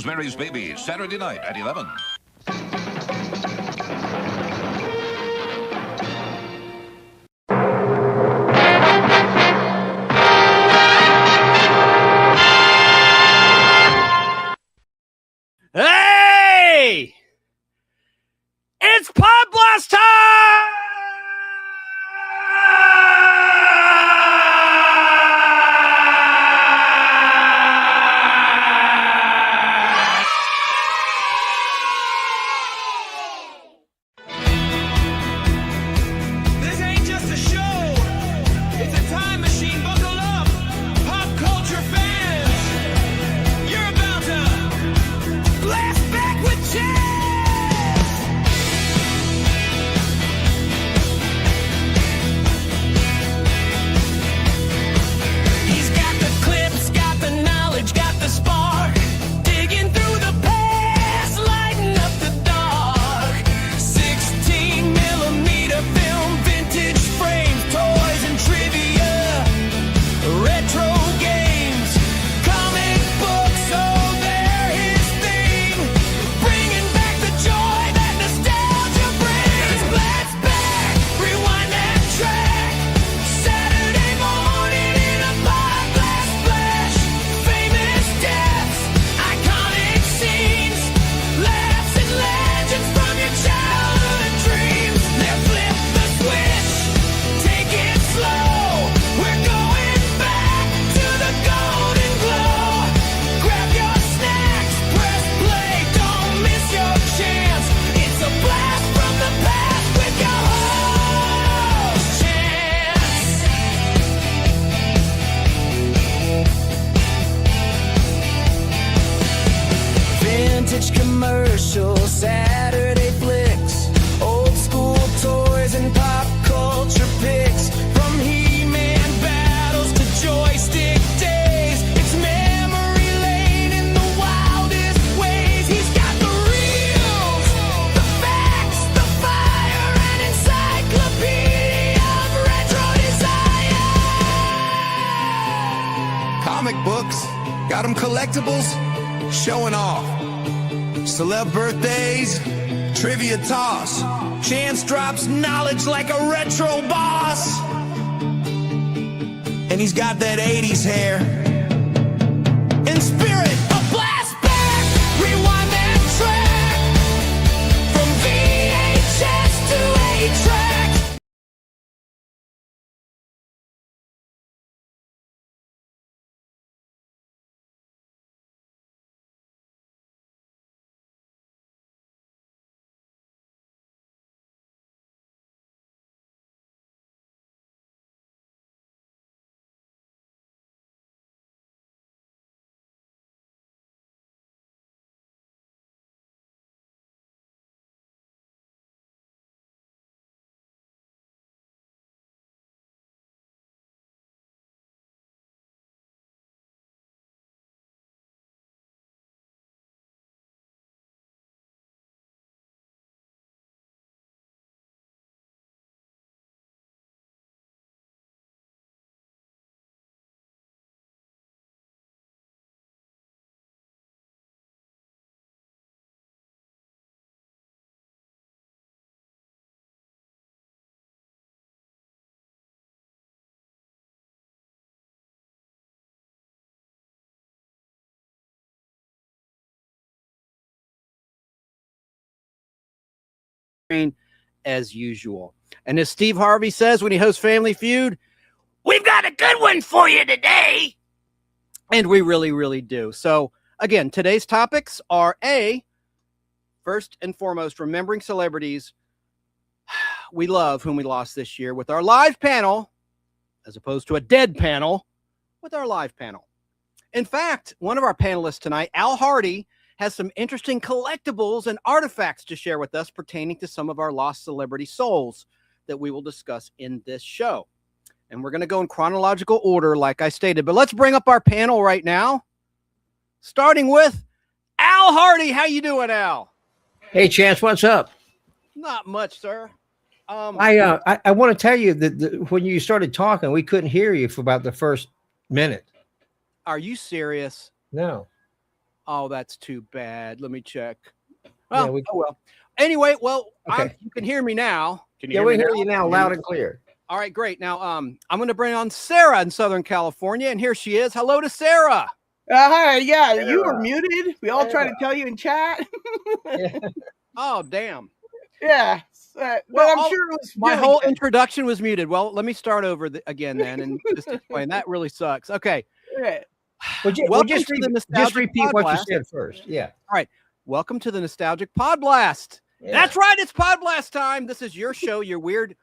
Rosemary's Baby, Saturday night at 11. Hey! It's Pod Blast time! This ain't just a show, it's a time machine. Buckle up, pop culture fans. You're about to blast back with Chaz. He's got the clips, got the knowledge, got the spark. Digging through the past, lighting up the dark. 16 millimeter film, vintage frames, toys and trivia, retro games, comic books, oh they're his thing. Bringing back the joy that nostalgia brings. Let's back, rewind that track. Saturday morning in a pod blast flash. Famous deaths, iconic scenes, laughs and legends from your childhood dreams. Now flip the switch, take it slow. We're going back to the golden glow. Grab your snacks, press play, don't miss your chance. It's a blast from the past with your host, Chance. Vintage commercials, Saturday flicks, old school toys and pop culture picks. From He-Man battles to joystick days, it's memory lane in the wildest ways. He's got the reels, the facts, the fire, and encyclopedia of retro desire. Comic books, got them collectibles, showing off. Celeb birthdays, trivia toss. Chance drops knowledge like a retro boss. And he's got that 80s hair. In spirit, a blast back, rewind that track. From VHS to 8-track. As usual. And as Steve Harvey says when he hosts Family Feud, we've got a good one for you today. And we really, really do. So again, today's topics are first and foremost, remembering celebrities we love whom we lost this year with our live panel, as opposed to a dead panel, with our live panel. In fact, one of our panelists tonight, Al Hardy, has some interesting collectibles and artifacts to share with us pertaining to some of our lost celebrity souls that we will discuss in this show. And we're going to go in chronological order, like I stated. But let's bring up our panel right now, starting with Al Hardy. How you doing, Al? Hey, Chance, what's up? Not much, sir. I want to tell you that when you started talking, we couldn't hear you for about the first minute. Are you serious? No. Oh, that's too bad. Let me check. Well, Yeah, we- oh well. Anyway, Okay. you can hear me now. Can you Yeah, hear we me hear now? you now, loud and clear. All right, great. Now, I'm going to bring on Sarah in Southern California, and here she is. Hello to Sarah. Hi, yeah, you were Sarah. muted. We all tried to tell you in chat. Yeah. Oh, damn. Yeah, Well, but I'm sure it was My really whole good. introduction was muted. Well, let me start over again then and just explain. That really sucks. Okay. Yeah. Well, Welcome just, to the just Nostalgic repeat what you Podblast. said first. Yeah. Welcome to the Nostalgic Pod Blast. Yeah. That's right. It's Pod Blast time. This is your show, your weird,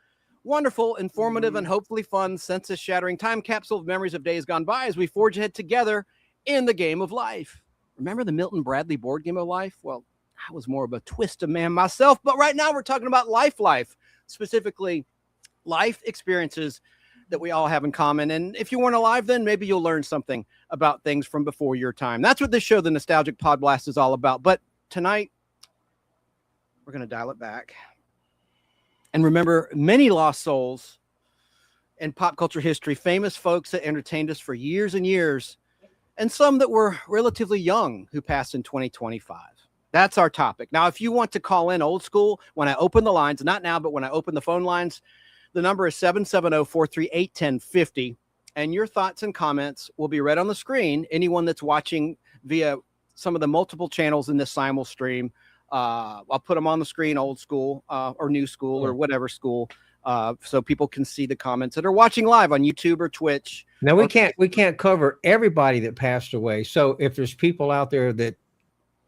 wonderful, informative, and hopefully fun, sense-shattering time capsule of memories of days gone by as we forge ahead together in the game of life. Remember the Milton Bradley board game of life? Well, I was more of a twisted man myself, but right now we're talking about life, specifically life experiences that we all have in common. And if you weren't alive then, maybe you'll learn something about things from before your time. That's what this show, the Nostalgic Pod Blast, is all about. But tonight, we're going to dial it back and remember many lost souls in pop culture history, famous folks that entertained us for years and years, and some that were relatively young who passed in 2025. That's our topic. Now, if you want to call in old school, when I open the lines, not now, but when I open the phone lines, the number is 770-438-1050, and your thoughts and comments will be read on the screen. Anyone that's watching via some of the multiple channels in this simul stream, I'll put them on the screen, old school or new school or whatever school, so people can see the comments that are watching live on YouTube or Twitch. Now we can't cover everybody that passed away. So if there's people out there that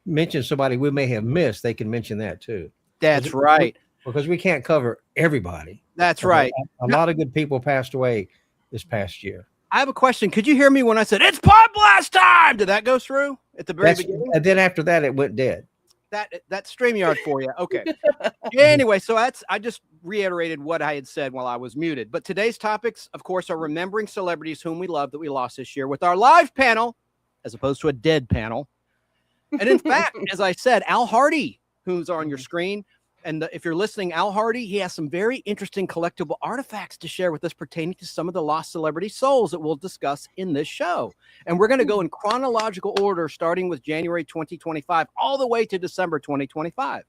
mention somebody we may have missed, they can mention that too. That's right. Because we can't cover everybody. That's right. A lot of good people passed away this past year. I have a question. Could you hear me when I said it's Pod Blast time? Did that go through at the very beginning? And then after that, it went dead. That's StreamYard for you. Okay. Anyway, so I just reiterated what I had said while I was muted. But today's topics, of course, are remembering celebrities whom we love that we lost this year with our live panel, as opposed to a dead panel. And in fact, as I said, Al Hardy, who's on your screen, and if you're listening, Al Hardy, he has some very interesting collectible artifacts to share with us pertaining to some of the lost celebrity souls that we'll discuss in this show. And we're going to go in chronological order, starting with January 2025, all the way to December 2025.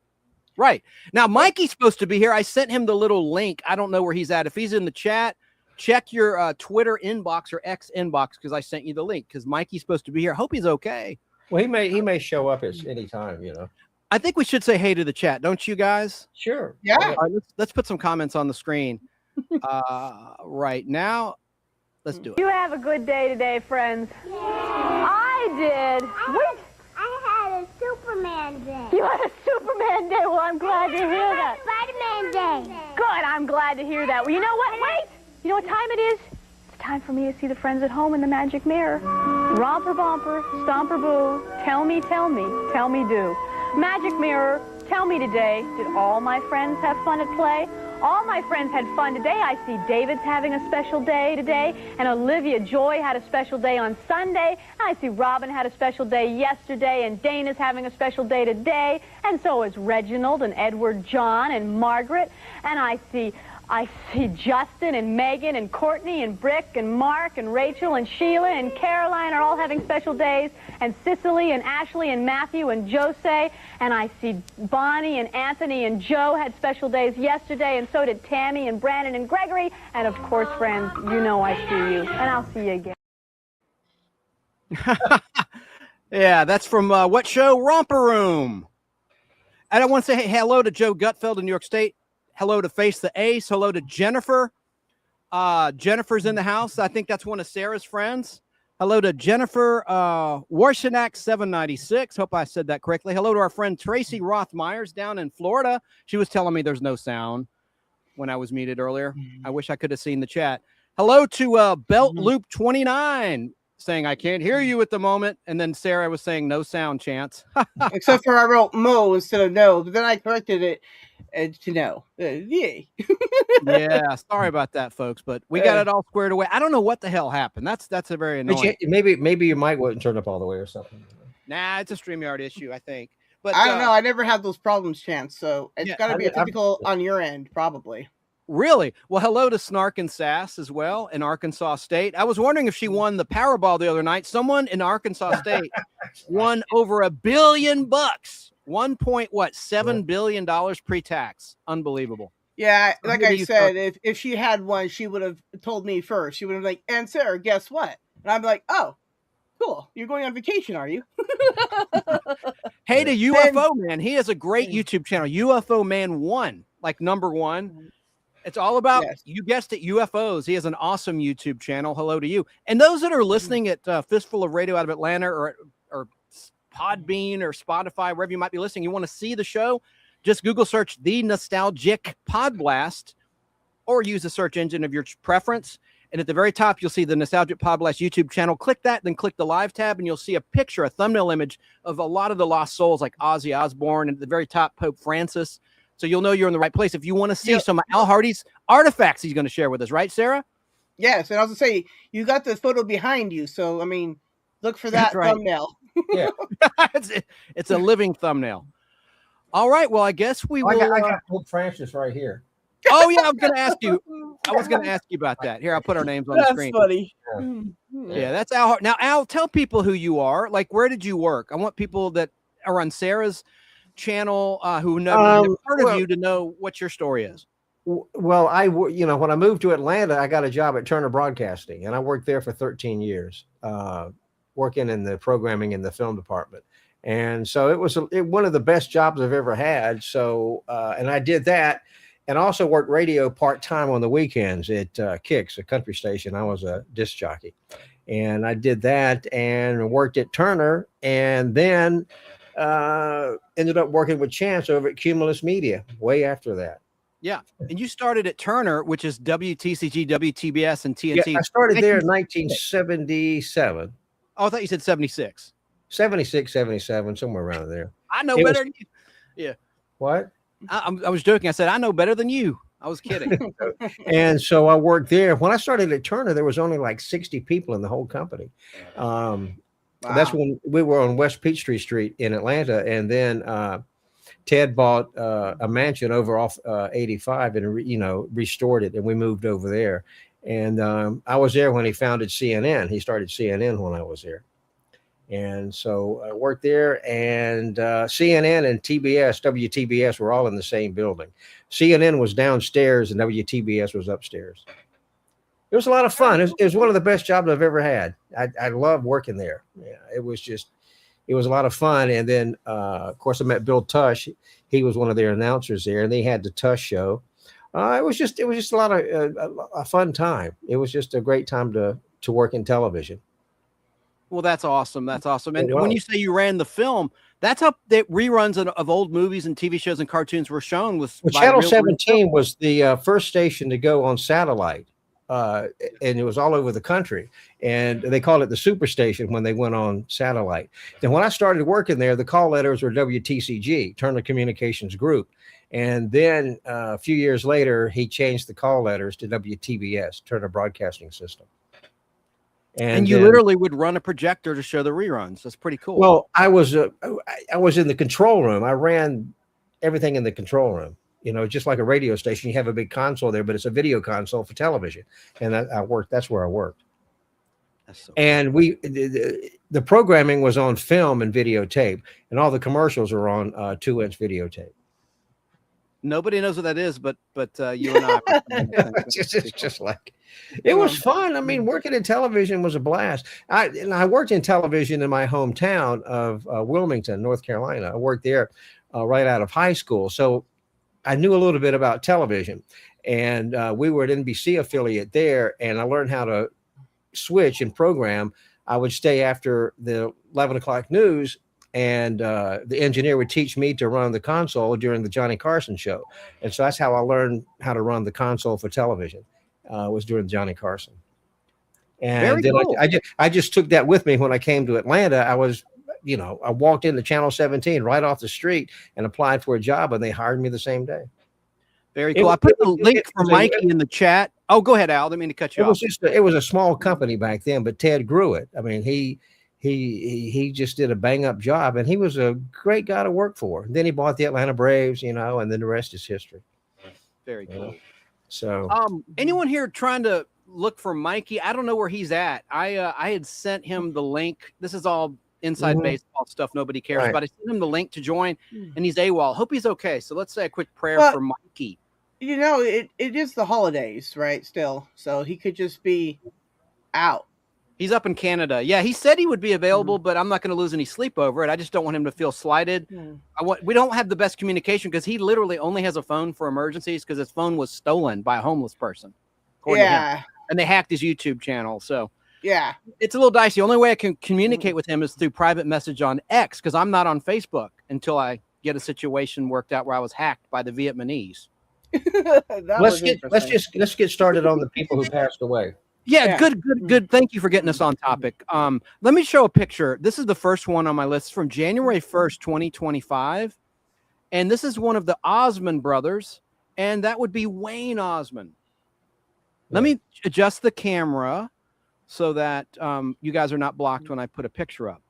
Right. Now, Mikey's supposed to be here. I sent him the little link. I don't know where he's at. If he's in the chat, check your Twitter inbox or X inbox, because I sent you the link, because Mikey's supposed to be here. Hope he's okay. Well, he may show up at any time, you know. I think we should say hey to the chat, don't you guys? Sure. Yeah. All right, let's put some comments on the screen right now. Let's do it. You have a good day today, friends. I did. Wait. I had a Superman day. You had a Superman day. Well, I'm glad to hear that. Spider-Man day. Good. I'm glad to hear that. Well, you know what? Wait. You know what time it is? It's time for me to see the friends at home in the magic mirror. Romper bumper, stomper boo. Tell me, tell me do. Magic mirror, tell me today, did all my friends have fun at play? All my friends had fun today. I see David's having a special day today, and Olivia Joy had a special day on Sunday. I see Robin had a special day yesterday, and Dana's having a special day today, and so is Reginald and Edward John and Margaret, and I see Justin and Megan and Courtney and Brick and Mark and Rachel and Sheila and Caroline are all having special days, and Cicely and Ashley and Matthew and Jose, and I see Bonnie and Anthony and Joe had special days yesterday, and so did Tammy and Brandon and Gregory, and of course, friends, you know I see you, and I'll see you again. Yeah, that's from what show? Romper Room. And I want to say hello to Joe Gutfeld in New York State. Hello to Face the Ace. Hello to Jennifer. Jennifer's in the house. I think that's one of Sarah's friends. Hello to Jennifer Warshanak 796. Hope I said that correctly. Hello to our friend Tracy Roth-Myers down in Florida. She was telling me there's no sound when I was muted earlier. I wish I could have seen the chat. Hello to Belt Loop 29 saying I can't hear you at the moment. And then Sarah was saying no sound chance. Except for I wrote Mo instead of no, but then I corrected it to no. Yay. Yeah, sorry about that, folks, but we got it all squared away. I don't know what the hell happened. That's a very annoying. Maybe your mic wasn't turned up all the way or something. Nah, it's a StreamYard issue, I think. But I don't know. I never had those problems, Chance, so it's Yeah, got to be a typical on your end, probably. Really? Well, hello to Snark and Sass as well in Arkansas State. I was wondering if she won the Powerball the other night. Someone in Arkansas State won over $1 billion. 1.7 billion dollars pre-tax. Unbelievable. Yeah, like Who do I you said, if she had one, she would have told me first. She would have like, and Sarah, guess what? And I'm like, oh, cool. You're going on vacation, are you? Hey to UFO Man. He has a great YouTube channel, UFO Man 1, like number 1. It's all about, you guessed it, UFOs. He has an awesome YouTube channel. Hello to you. And those that are listening at Fistful of Radio out of Atlanta or Podbean or Spotify, wherever you might be listening, you want to see the show, just Google search The Nostalgic Podblast or use the search engine of your preference. And at the very top, you'll see the Nostalgic Podblast YouTube channel. Click that, then click the live tab, and you'll see a picture, a thumbnail image of a lot of the lost souls like Ozzy Osbourne, and at the very top, Pope Francis. So you'll know you're in the right place if you want to see some of Al Hardy's artifacts he's going to share with us, right, Sarah? Yes, and I was going to say, you got the photo behind you, so, I mean, look for that thumbnail. Yeah. It's a living thumbnail. All right, well, I guess we will. I got Pope Francis right here. Oh, yeah, I was going to ask you. I was going to ask you about that. Here, I'll put our names on the screen. That's funny. Yeah, that's Al. Now, Al, tell people who you are. Like, where did you work? I want people that are on Sarah's channel who never heard of you to know what your story is. Well, when I moved to Atlanta, I got a job at Turner Broadcasting, and I worked there for 13 years, working in the programming in the film department. And so it was one of the best jobs I've ever had. So, and I did that, and also worked radio part-time on the weekends at Kicks, a country station. I was a disc jockey, and I did that and worked at Turner, and then ended up working with Chance over at Cumulus Media way after that. Yeah. And you started at Turner, which is WTCG, WTBS, and TNT. Yeah, I started there in 1977. Oh, I thought you said 76. 76, 77, somewhere around there. I know better than you. Yeah. What? I was joking. I said, I know better than you. I was kidding. And so I worked there. When I started at Turner, there was only like 60 people in the whole company. That's when we were on West Peachtree Street in Atlanta. And then Ted bought a mansion over off 85 and, restored it. And we moved over there. And I was there when he founded CNN. He started CNN when I was there. And so I worked there, and CNN and TBS, WTBS were all in the same building. CNN was downstairs and WTBS was upstairs. It was a lot of fun. It was one of the best jobs I've ever had. I loved working there. Yeah, it was a lot of fun. And then, of course, I met Bill Tush. He was one of their announcers there, and they had the Tush show. It was just a lot of a fun time. It was just a great time to work in television. Well, that's awesome. That's awesome. And when you say you ran the film, that's how the reruns of old movies and TV shows and cartoons were shown. Channel 17 was the first station to go on satellite, and it was all over the country. And they called it the Superstation when they went on satellite. And when I started working there, the call letters were WTCG, Turner Communications Group. And then a few years later, he changed the call letters to WTBS, Turner Broadcasting System. And you literally would run a projector to show the reruns. That's pretty cool. Well, I was in the control room. I ran everything in the control room. Just like a radio station, you have a big console there, but it's a video console for television. And I worked. That's where I worked. That's so and cool. The programming was on film and videotape, and all the commercials are on 2-inch videotape. Nobody knows what that is, but you and I. It's just like it was fun. I mean, working in television was a blast. I worked in television in my hometown of Wilmington, North Carolina. I worked there right out of high school, so I knew a little bit about television. And we were an NBC affiliate there, and I learned how to switch and program. I would stay after the 11 o'clock news. And the engineer would teach me to run the console during the Johnny Carson show. And so that's how I learned how to run the console for television, was during Johnny Carson. And then cool. I just took that with me when I came to Atlanta. I walked into Channel 17 right off the street and applied for a job, and they hired me the same day. Very cool. I put the link for Mikey in the chat. Oh, go ahead, Al. I didn't mean to cut you off. It was a small company back then, but Ted grew it. I mean, he just did a bang up job, and he was a great guy to work for. Then he bought the Atlanta Braves, and then the rest is history. Very cool. So Anyone here trying to look for Mikey? I don't know where he's at. I had sent him the link. This is all inside baseball stuff nobody cares Right. about. I sent him the link to join, and he's AWOL. Hope he's okay. So let's say a quick prayer Well- for Mikey. You know, it is the holidays, right? Still, so he could just be out. He's up in Canada. Yeah, he said he would be available, but I'm not going to lose any sleep over it. I just don't want him to feel slighted. We don't have the best communication because he literally only has a phone for emergencies because his phone was stolen by a homeless person. according to him. Yeah, And they hacked his YouTube channel. So yeah. it's a little dicey. The only way I can communicate with him is through private message on X because I'm not on Facebook until I get a situation worked out where I was hacked by the Vietnamese. That Let's was get interesting. let's get started on the people who passed away. Yeah, Yeah. good. Thank you for getting us on topic. Let me show a picture. This is the first one on my list from January 1st, 2025. And this is one of the Osmond brothers, and that would be Wayne Osmond. Let me adjust the camera so that you guys are not blocked when I put a picture up.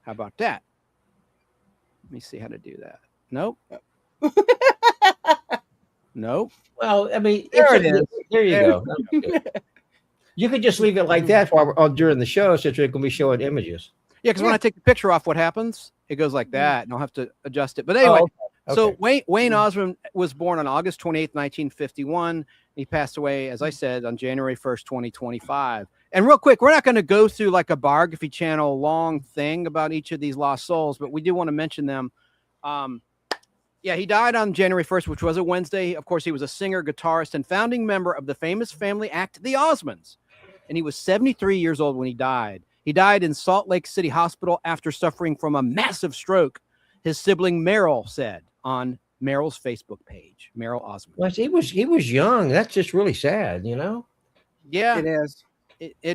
How about that? Let me see how to do that. Nope. Nope. Well, I mean, There it's it is. There you There go. That's good. You could just leave it like that during the show, so you're going to be showing images. Yeah, because when I take the picture off, what happens? It goes like that, and I'll have to adjust it. But anyway, so okay. Wayne Osmond was born on August 28th, 1951. He passed away, as I said, on January 1st, 2025. And real quick, we're not going to go through like a biography channel long thing about each of these lost souls, but we do want to mention them. Yeah, he died on January 1st, which was a Wednesday. Of course, he was a singer, guitarist, and founding member of the famous family act, the Osmonds. And he was 73 years old when he died. He died in Salt Lake City Hospital after suffering from a massive stroke, his sibling Meryl said on Meryl's Facebook page. Meryl Osmond. Well, he was young. That's just really sad, you know. Yeah, It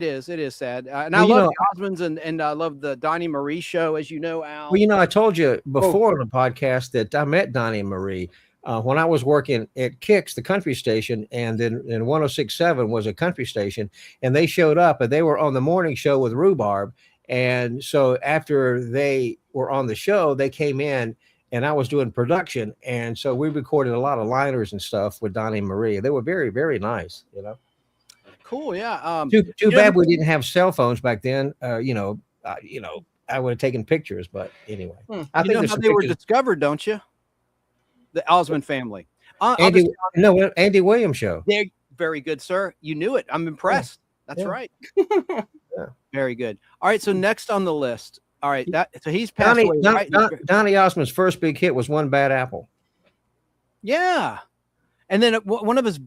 is. it is sad. And Well, I you love know- the Osmonds and I love the Donnie Marie show, as you know, Al. Well, you know, I told you before on the podcast that I met Donnie and Marie when I was working at Kicks, the country station, and then 106.7 was a country station, and they showed up and they were on the morning show with Rhubarb. And so after they were on the show, they came in and I was doing production. And so we recorded a lot of liners and stuff with Donnie and Marie. They were very, very nice, you know. Cool, yeah. Too bad we didn't have cell phones back then. I would have taken pictures, but anyway. I You think know there's how some they were pictures. discovered, don't you? The Osmond family. Andy Williams show. They're very good, sir. You knew it. I'm impressed. That's Yeah. right. Yeah. Very good. All right. So next on the list. All right. So he's passed away. Right? Donnie Osmond's first big hit was One Bad Apple. Yeah. And then one of his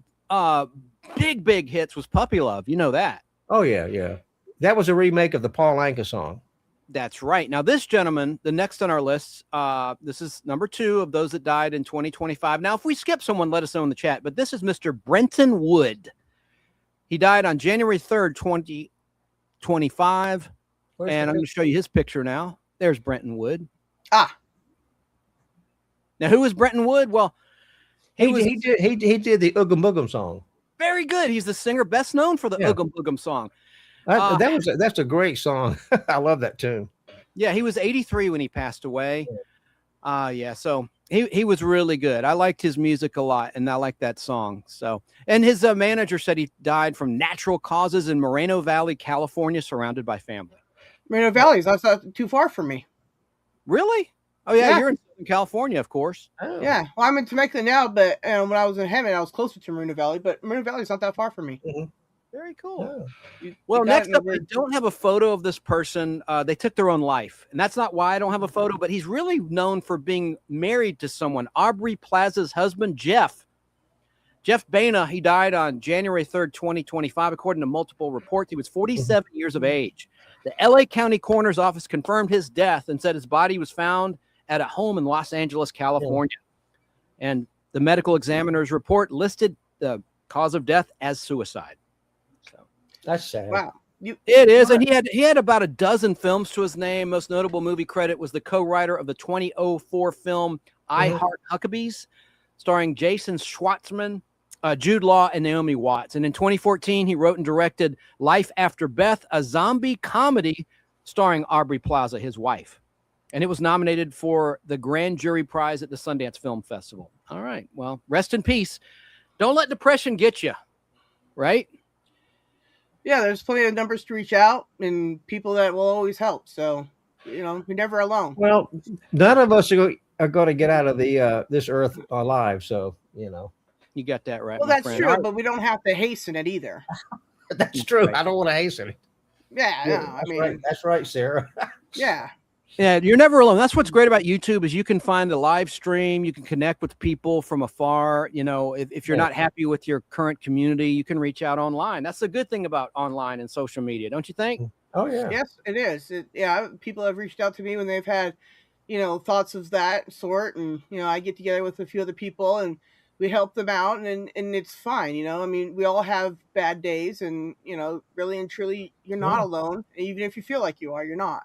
big hits was Puppy Love. You know that. Oh yeah. That was a remake of the Paul Anka song. That's right. Now, this gentleman, the next on our list, this is number 2 of those that died in 2025. Now, if we skip someone, let us know in the chat. But this is Mr. Brenton Wood. He died on January 3rd, 2025. And I'm going to show you his picture now. There's Brenton Wood. Ah. Now, who is Brenton Wood? Well, He did the Oogum Boogum song. very good. He's the singer best known for the Yeah. Oogum Boogum song. That's a great song. I love that tune. Yeah, he was 83 when he passed away. So he was really good. I liked his music a lot, and I like that song. So, and his manager said he died from natural causes in Moreno Valley, California, surrounded by family. Moreno Valley's that's not too far from me. Really? Oh yeah, Yeah. you're in Southern California, of course. Oh. Yeah. Well, I'm in Temecula now, but when I was in Hammond, I was closer to Moreno Valley, but Moreno Valley's not that far from me. Very cool. Yeah. Well, You got next it in up, the I word. don't have a photo of this person. They took their own life, and that's not why I don't have a photo. But he's really known for being married to someone, Aubrey Plaza's husband, Jeff Baina. He died on Januaury 3rd, 2025, according to multiple reports. He was 47 years of age. The LA County Coroner's Office confirmed his death and said his body was found at a home in Los Angeles, California. And the medical examiner's report listed the cause of death as suicide. So That's sad. Wow. it is, and he had about a dozen films to his name. Most notable movie credit was the co-writer of the 2004 film I Heart Huckabees, starring Jason Schwartzman, Jude Law, and Naomi Watts. And in 2014, he wrote and directed Life After Beth, a zombie comedy starring Aubrey Plaza, his wife. And it was nominated for the Grand Jury Prize at the Sundance Film Festival. All right. Well, rest in peace. Don't let depression get you. Right? Yeah, there's plenty of numbers to reach out and people that will always help. So, you're never alone. Well, none of us are going to get out of the this earth alive. So, You got that right. Well, my that's friend. true, but we don't have to hasten it either. that's true. I don't want to hasten it. Yeah, no, I mean, right. That's right, Sarah. yeah. Yeah, you're never alone. That's what's great about YouTube is you can find a live stream. You can connect with people from afar. If you're not happy with your current community, you can reach out online. That's the good thing about online and social media, don't you think? Oh, yeah. Yes, it is. People have reached out to me when they've had, thoughts of that sort. And, I get together with a few other people and we help them out and it's fine. I mean, we all have bad days and, really and truly, you're not alone. Even if you feel like you are, you're not.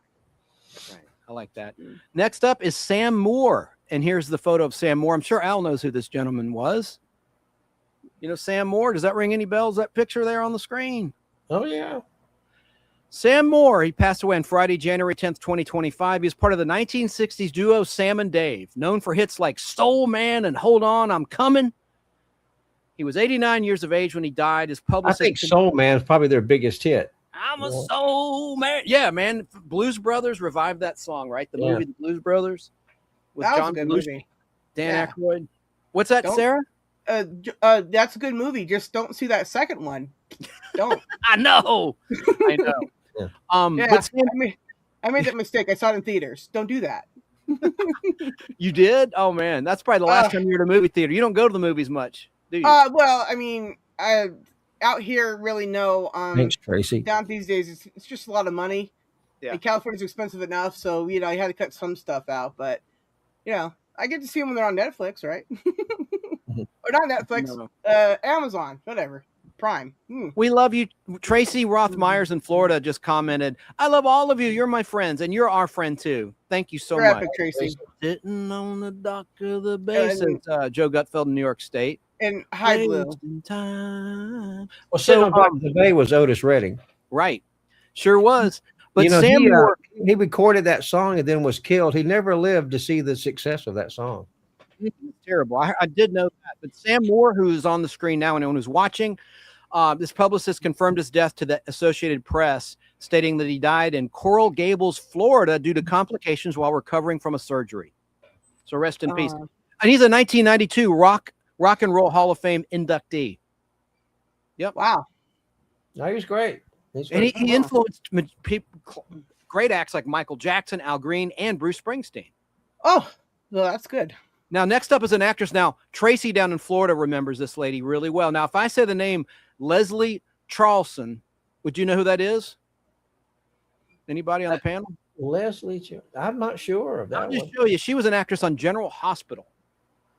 Right. I like that. Next up is Sam Moore. And here's the photo of Sam Moore. I'm sure Al knows who this gentleman was. Sam Moore, does that ring any bells? That picture there on the screen? Oh, yeah. Sam Moore, he passed away on Friday, January 10th, 2025. He was part of the 1960s duo Sam and Dave, known for hits like Soul Man and Hold On, I'm Coming. He was 89 years of age when he died. His I publicist, think Soul Man is probably their biggest hit. I'm a soul man. Yeah, man. Blues Brothers revived that song, right? The movie The Blues Brothers with That was John a good Belushi, movie. Dan Aykroyd. What's that, Sarah? That's a good movie. Just don't see that second one. Don't. I know. I know. Yeah. But Sam, I made that mistake. I saw it in theaters. Don't do that. you did? Oh man, that's probably the last time you were at a movie theater. You don't go to the movies much, do you? Well, I mean, out here, really no. Thanks, Tracy. Down these days, it's just a lot of money. Yeah. And California's expensive enough, so I had to cut some stuff out. But I get to see them when they're on Netflix, right? Or not Netflix, No. Amazon, whatever, Prime. We love you. Tracy Roth Myers in Florida just commented, I love all of you. You're my friends, and you're our friend too. Thank you so You're much. epic, Tracy. Sitting on the dock of the bay, says Joe Gutfeld in New York State. And High Blue. Wasting time. Well, Sitting on Dock of the Bay was Otis Redding. Right. Sure was. But Sam he, Moore, he recorded that song and then was killed. He never lived to see the success of that song. it's terrible. I did know that. But Sam Moore, who is on the screen now, anyone who's watching, this publicist confirmed his death to the Associated Press, stating that he died in Coral Gables, Florida, due to complications while recovering from a surgery. So rest in peace. And he's a 1992 Rock and Roll Hall of Fame inductee. Yep. Wow. No, he was great. And he influenced great acts like Michael Jackson, Al Green, and Bruce Springsteen. Oh, well, that's good. Now, next up is an actress. Now, Tracy down in Florida remembers this lady really well. Now, if I say the name Leslie Charlson, would you know who that is? Anybody on the panel? Leslie, I'm not sure of that. I'll just show you. She was an actress on General Hospital.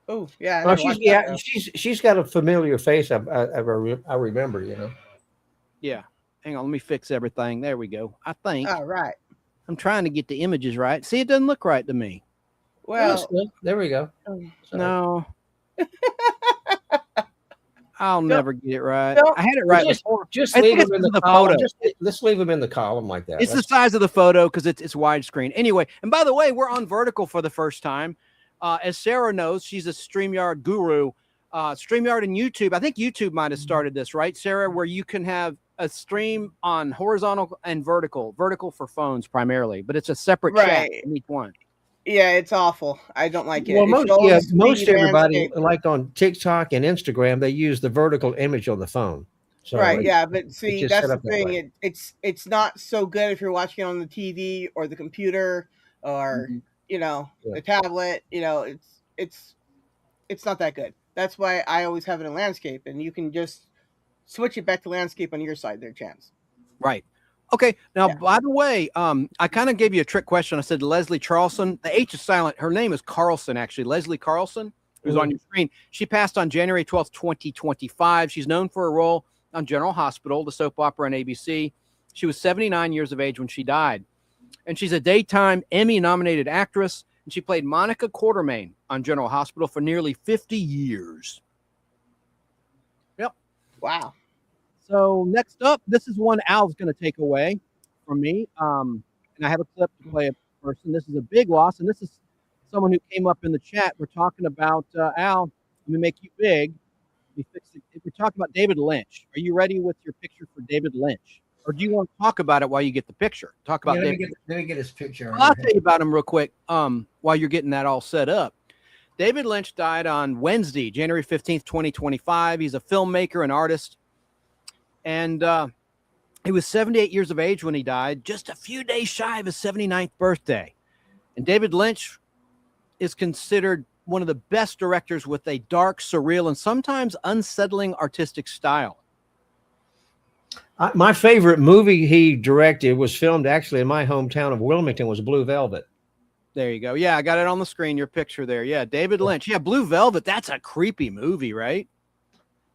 Oh, yeah. Oh, she's got a familiar face. I remember, Yeah. Hang on. Let me fix everything. There we go. I think. All right. I'm trying to get the images right. See, it doesn't look right to me. Well, there we go. No. I'll never get it right. No. I had it right before. Just I leave think them in it's the column. Let's leave them in the column like that. It's the size of the photo because it's widescreen. Anyway, and by the way, we're on vertical for the first time. As Sarah knows, she's a StreamYard guru. StreamYard and YouTube. I think YouTube might have started this, right, Sarah, where you can have a stream on horizontal and vertical for phones primarily, but it's a separate chat in each one. Yeah, it's awful. I don't like it. Well, It's most everybody, landscape. like on TikTok and Instagram, they use the vertical image on the phone. So Right, yeah, but see, just that's set the up that thing. way. It's not so good if you're watching it on the TV or the computer or the tablet. It's not that good. That's why I always have it in landscape, and you can just switch it back to landscape on your side there, Chance. Right. Okay. Now, by the way, I kind of gave you a trick question. I said Leslie Charlson. The H is silent. Her name is Carlson, actually. Leslie Carlson, who's on your screen. She passed on January 12th, 2025. She's known for a role on General Hospital, the soap opera on ABC. She was 79 years of age when she died. And she's a daytime Emmy-nominated actress, and she played Monica Quartermain on General Hospital for nearly 50 years. Yep. Wow. So next up, this is one Al's going to take away from me. And I have a clip to play a person. This is a big loss, and this is someone who came up in the chat. We're talking about Al. Let me make you big, If we're talking about David Lynch, are you ready with your picture for David Lynch? Or do you want to talk about it while you get the picture? Talk about David. Let me get his picture. Well, I'll tell you about him real quick while you're getting that all set up. David Lynch died on Wednesday, January 15th, 2025. He's a filmmaker and artist. And he was 78 years of age when he died, just a few days shy of his 79th birthday. And David Lynch is considered one of the best directors with a dark, surreal, and sometimes unsettling artistic style. My favorite movie he directed was filmed actually in my hometown of Wilmington, was Blue Velvet. There you go. Yeah, I got it on the screen, your picture there. Yeah, David Lynch. Yeah, Blue Velvet, that's a creepy movie, right?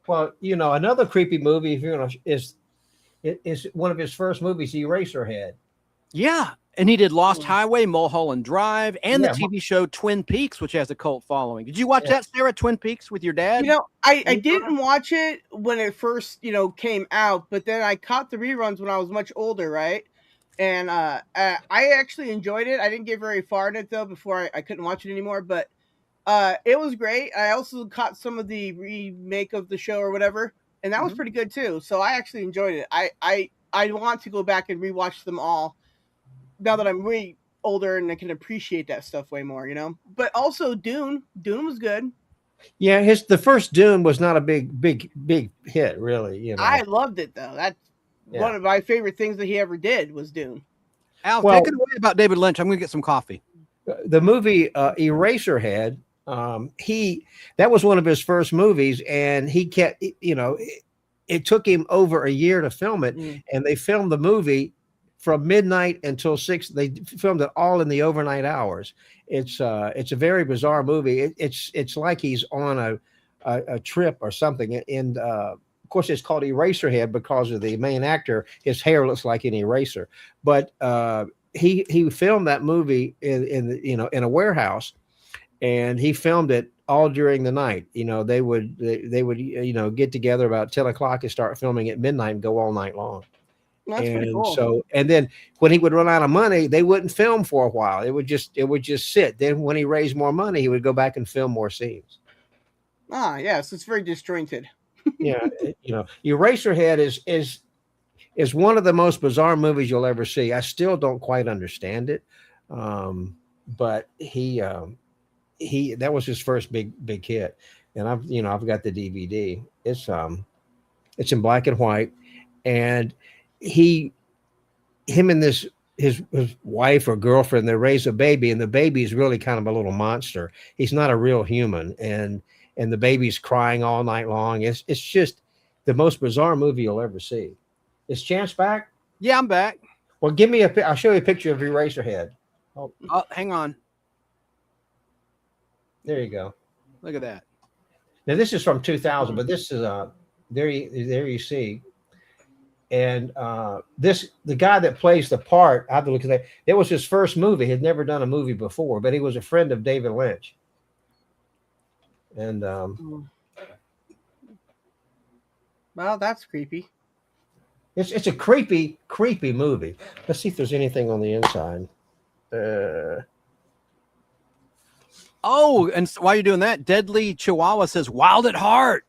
Well, you know, another creepy movie, if you know, is one of his first movies, Eraserhead. Yeah, and he did Lost Highway, Mulholland Drive, and the Yeah. TV show Twin Peaks, which has a cult following. Did you watch that, Sarah, Twin Peaks, with your dad? You know, I didn't watch it when it first, came out, but then I caught the reruns when I was much older, right? And I actually enjoyed it. I didn't get very far in it, though, before I couldn't watch it anymore, but it was great. I also caught some of the remake of the show or whatever, and that was pretty good, too. So I actually enjoyed it. I want to go back and rewatch them all now that I'm way older and I can appreciate that stuff way more, But also Dune was good. Yeah, the first Dune was not a big hit, really. I loved it though. That's one of my favorite things that he ever did was Dune. Al, Well- take it away about David Lynch. I'm going to get some coffee. The movie Eraserhead, that was one of his first movies, and he kept, it took him over a year to film it, and they filmed the movie from midnight until 6. They filmed it all in the overnight hours. It's a very bizarre movie. It's like he's on a trip or something. And of course, it's called Eraserhead because of the main actor. His hair looks like an eraser. But he filmed that movie in a warehouse, and he filmed it all during the night. They would get together about 10 o'clock and start filming at midnight and go all night long. That's pretty And cool. so, and then when he would run out of money, they wouldn't film for a while. It would just sit. Then when he raised more money, he would go back and film more scenes. Yes, it's very disjointed. Yeah, Eraserhead is one of the most bizarre movies you'll ever see. I still don't quite understand it, but that was his first big hit, and I've got the DVD. It's in black and white, and him and his wife or girlfriend, they raise a baby, and the baby is really kind of a little monster. He's not a real human, and the baby's crying all night long. It's just the most bizarre movie you'll ever see. Is Chance back? Yeah, I'm back. Well, I'll show you a picture of Eraserhead. Oh, hang on. There you go. Look at that. Now this is from 2000, but this is there you see. And the guy that plays the part, I have to look at that. It was his first movie. He'd never done a movie before, but he was a friend of David Lynch. And Well, that's creepy. it's a creepy movie. Let's see if there's anything on the inside. Oh, and while you're doing that, Deadly Chihuahua says Wild at Heart.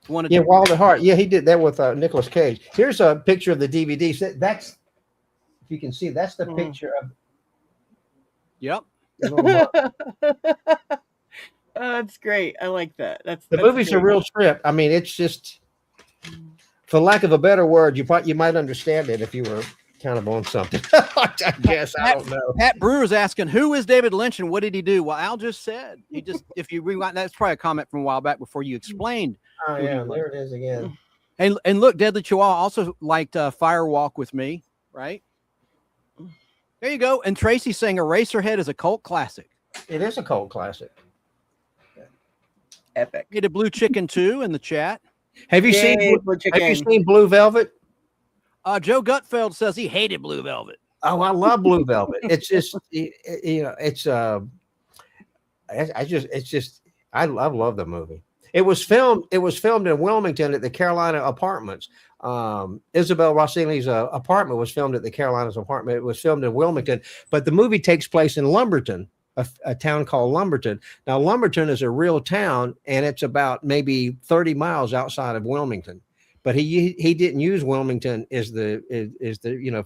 Yeah, Wild at Heart. Yeah, he did that with Nicolas Cage. Here's a picture of the DVD. So that's, if you can see, that's the picture of. Yep. That's great. I like that. That's Movie's a real trip. I mean, it's just, for lack of a better word, you might understand it if you were kind of on something. I guess. I don't know. Pat Brewer's asking, who is David Lynch and what did he do? Well, Al just said. If you rewind, that's probably a comment from a while back before you explained. Oh, yeah, there it is again. And look, Deadly Chihuahua also liked Firewalk with Me, right? There you go. And Tracy's saying Eraserhead is a cult classic. It is a cult classic. epic. Get a Blue Chicken 2 in the chat. Have you seen Blue Velvet? Joe Gutfeld says he hated Blue Velvet. Oh, I love Blue Velvet. It's just, I love the movie. It was filmed in Wilmington at the Carolina Apartments. Isabel Rossellini's apartment was filmed at the Carolinas apartment. It was filmed in Wilmington, but the movie takes place in Lumberton, a town called Lumberton. Now, Lumberton is a real town, and it's about maybe 30 miles outside of Wilmington. But he didn't use Wilmington as the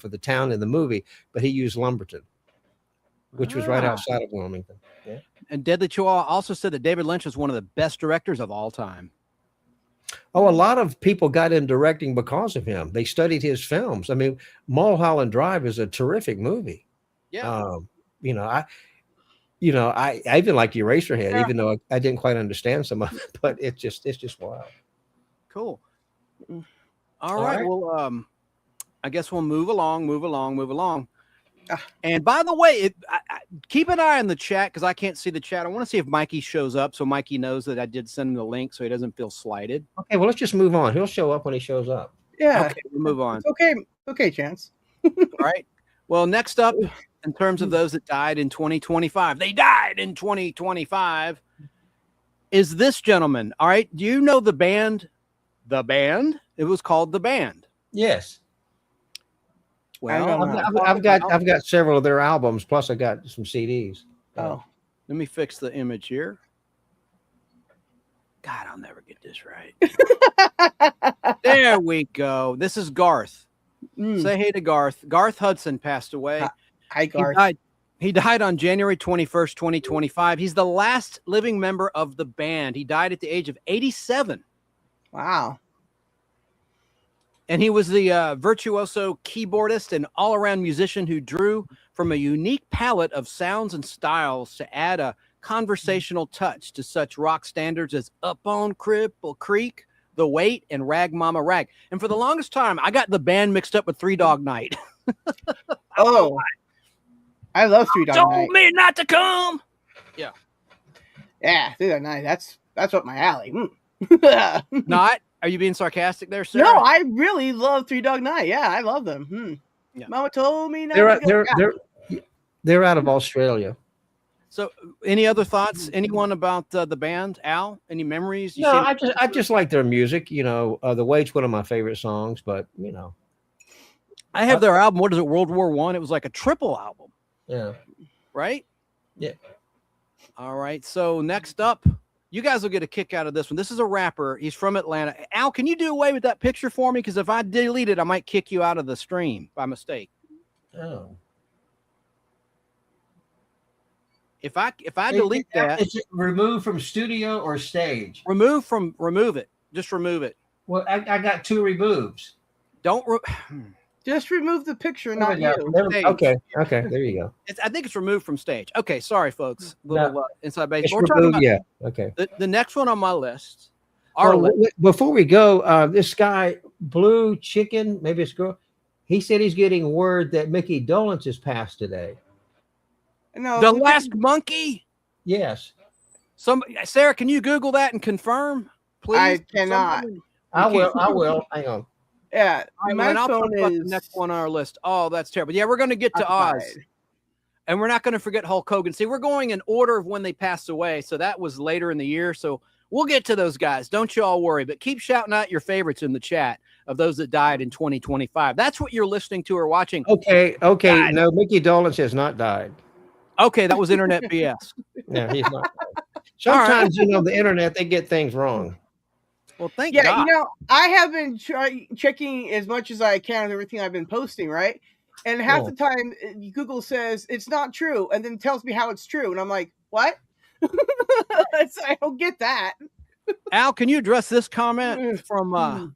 for the town in the movie, but he used Lumberton, which was right outside of Wilmington. Yeah. And Deadly Chihuahua also said that David Lynch is one of the best directors of all time. Oh, a lot of people got in directing because of him. They studied his films. I mean, Mulholland Drive is a terrific movie. Yeah. I even like Eraserhead, even though I didn't quite understand some of it, but it's just wild. Cool. All right. Well, I guess we'll move along. And by the way, keep an eye on the chat because I can't see the chat. I want to see if Mikey shows up so Mikey knows that I did send him the link so he doesn't feel slighted. Okay, well, let's just move on. He'll show up when he shows up. Yeah. Okay, we'll move on. It's okay, Chance. All right. Well, next up, in terms of those that died in 2025, they died in 2025, is this gentleman. All right. Do you know the band? The Band? It was called The Band. Yes. Well, I've got several of their albums, plus I got some CDs. Oh. Let me fix the image here. God, I'll never get this right. There we go. This is Garth. Say hey to Garth. Garth Hudson passed away. Hi, Garth. He died on January 21st, 2025. He's the last living member of the band. He died at the age of 87. Wow. And he was the virtuoso keyboardist and all-around musician who drew from a unique palette of sounds and styles to add a conversational touch to such rock standards as Up on Cripple Creek, The Weight, and Rag Mama Rag. And for the longest time, I got the band mixed up with Three Dog Night. Oh, I love Three Dog Night. Told me not to come. Yeah. Yeah, Three Dog Night. That's up my alley. Not? Are you being sarcastic there, Sarah? No, I really love Three Dog Night. Yeah, I love them. Yeah. Mama told me not to go. They're out of Australia. So, any other thoughts? Anyone about the band? Al, any memories? No, I just like their music. The Wait's one of my favorite songs, but I have their album. What is it? World War I. It was like a triple album. Yeah. Right. Yeah. All right. So next up, you guys will get a kick out of this one. This is a rapper. He's from Atlanta. Al, can you do away with that picture for me? Because if I delete it, I might kick you out of the stream by mistake. Oh. If I delete that, is it removed from studio or stage? remove it. Just remove it. Well, I got two removes. Don't. Just remove the picture, not you. Okay. There you go. I think it's removed from stage. Okay, sorry, folks. Little inside baseball. It's removed, yeah. Okay. The next one on my list. Before we go, this guy, Blue Chicken, maybe it's girl, he said he's getting word that Mickey Dolenz has passed today. No, The Last Monkey. Yes. Sarah, can you Google that and confirm, please? I cannot. I will. Hang on. Yeah, my I'll talk phone about is the next one on our list. Oh, that's terrible. Yeah, we're going to get to occupied. Oz, and we're not going to forget Hulk Hogan. See, we're going in order of when they passed away, so that was later in the year. So we'll get to those guys. Don't you all worry. But keep shouting out your favorites in the chat of those that died in 2025. That's what you're listening to or watching. Okay. God. No, Mickey Dolenz has not died. Okay, that was internet BS. No, he's not. Sometimes, the internet, they get things wrong. Well, thank Yeah, God. I have been checking as much as I can of everything I've been posting, right? And half the time, Google says it's not true, and then tells me how it's true, and I'm like, what? I don't get that. Al, can you address this comment from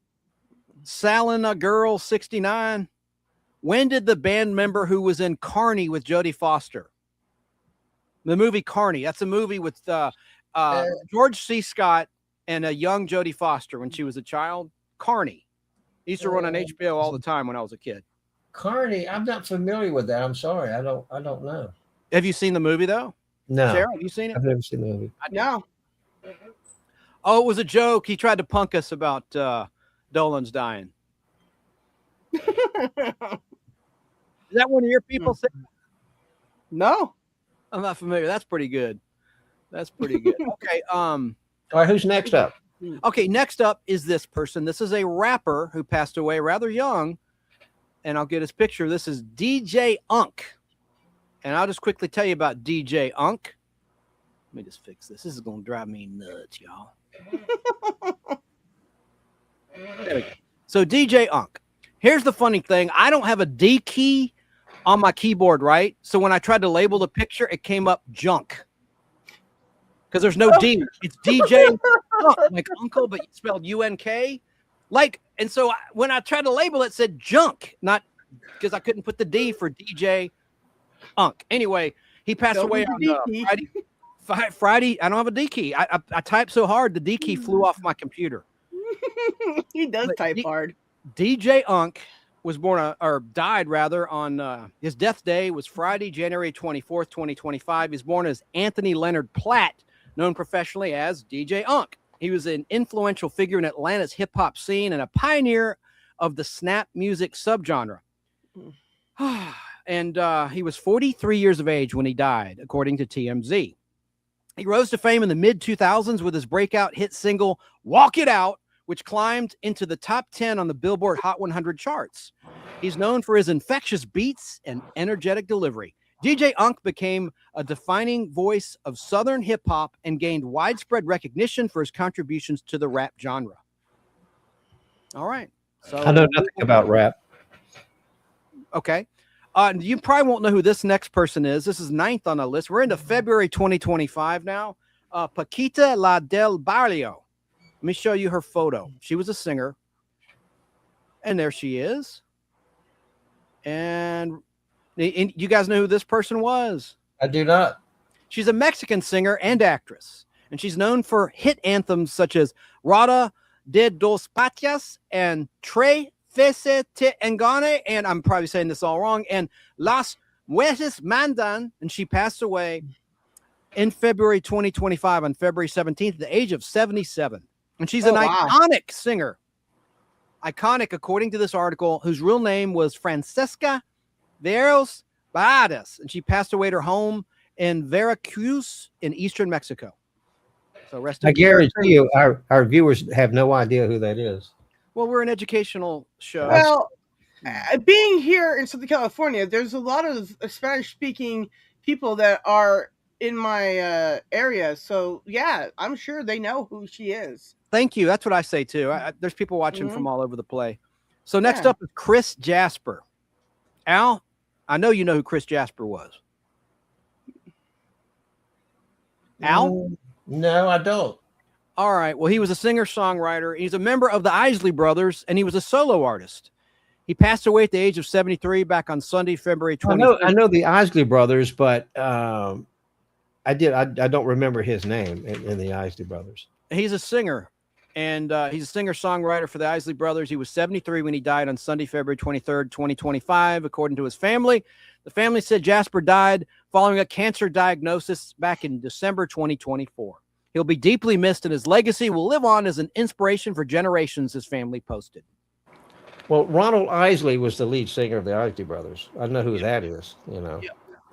Salina Girl 69? When did the band member who was in Carney with Jodie Foster? The movie Carney. That's a movie with George C. Scott and a young Jodie Foster when she was a child. Carney. He used to run on HBO all the time when I was a kid. Carney, I'm not familiar with that. I'm sorry. I don't know. Have you seen the movie though? No. Sarah, have you seen it? I've never seen the movie. No. Oh, it was a joke. He tried to punk us about Dolan's dying. Is that one of your people said? No. I'm not familiar. That's pretty good. Okay. All right, who's next up? Okay, next up is this person. This is a rapper who passed away rather young, and I'll get his picture. This is DJ Unk, And I'll just quickly tell you about DJ Unk. Let me just fix this. This is going to drive me nuts, y'all. There we go. So DJ Unk. Here's the funny thing. I don't have a D key on my keyboard, right? So when I tried to label the picture, it came up junk. Because there's no D. It's DJ Unk, like uncle, but spelled U-N-K. Like, and so when I tried to label it, it said junk, not because I couldn't put the D for DJ Unk. Anyway, he passed away on Friday. I don't have a D key. I typed so hard, the D key flew off my computer. He does type hard. DJ Unk was born or died rather on his death day was Friday, January 24th, 2025. He's born as Anthony Leonard Platt, known professionally as DJ Unk. He was an influential figure in Atlanta's hip hop scene and a pioneer of the snap music subgenre. And he was 43 years of age when he died, according to TMZ. He rose to fame in the mid-2000s with his breakout hit single, Walk It Out, which climbed into the top 10 on the Billboard Hot 100 charts. He's known for his infectious beats and energetic delivery. DJ Unk became a defining voice of Southern hip-hop and gained widespread recognition for his contributions to the rap genre. All right. So I know nothing about rap. Okay. You probably won't know who this next person is. This is 9th on the list. We're into February 2025 now. Paquita La Del Barrio. Let me show you her photo. She was a singer. And there she is. And you guys know who this person was? I do not. She's a Mexican singer and actress. And she's known for hit anthems such as Rada de dos Patias and Tres Veces Te Engane, and I'm probably saying this all wrong, and Las Mujeres Mandan, and she passed away in February 2025 on February 17th at the age of 77. And she's an iconic singer. Iconic, according to this article, whose real name was Francesca Veros Barradas, and she passed away at her home in Veracruz in eastern Mexico. So rest in I guarantee you, our viewers have no idea who that is. Well, we're an educational show. Well, being here in Southern California, there's a lot of Spanish-speaking people that are in my area. So, yeah, I'm sure they know who she is. Thank you. That's what I say, too. There's people watching from all over the play. So next up is Chris Jasper. Al, I know you know who Chris Jasper was. Al? No, I don't. All right. Well, he was a singer-songwriter. He's a member of the Isley Brothers, and he was a solo artist. He passed away at the age of 73 back on Sunday, February 20th. I know the Isley Brothers, but I don't remember his name in the Isley Brothers. He's a singer, and he's a singer-songwriter for the Isley Brothers. He was 73 when he died on Sunday, February 23rd, 2025, according to his family. The family said Jasper died following a cancer diagnosis back in December 2024. He'll be deeply missed, and his legacy will live on as an inspiration for generations, his family posted. Well, Ronald Isley was the lead singer of the Isley Brothers. I know who that is, you know. Yeah.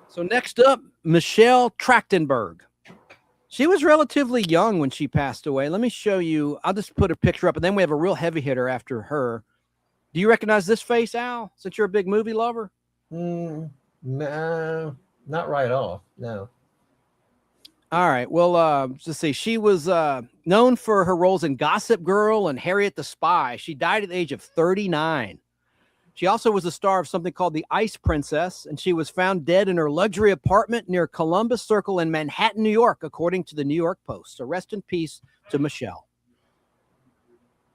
So next up, Michelle Trachtenberg. She was relatively young when she passed away. Let me show you. I'll just put a picture up, and then we have a real heavy hitter after her. Do you recognize this face, Al, since you're a big movie lover? No, not right off, no. All right. Well, let's see. She was known for her roles in Gossip Girl and Harriet the Spy. She died at the age of 39. She also was the star of something called The Ice Princess, and she was found dead in her luxury apartment near Columbus Circle in Manhattan, New York, according to the New York Post. So rest in peace to Michelle.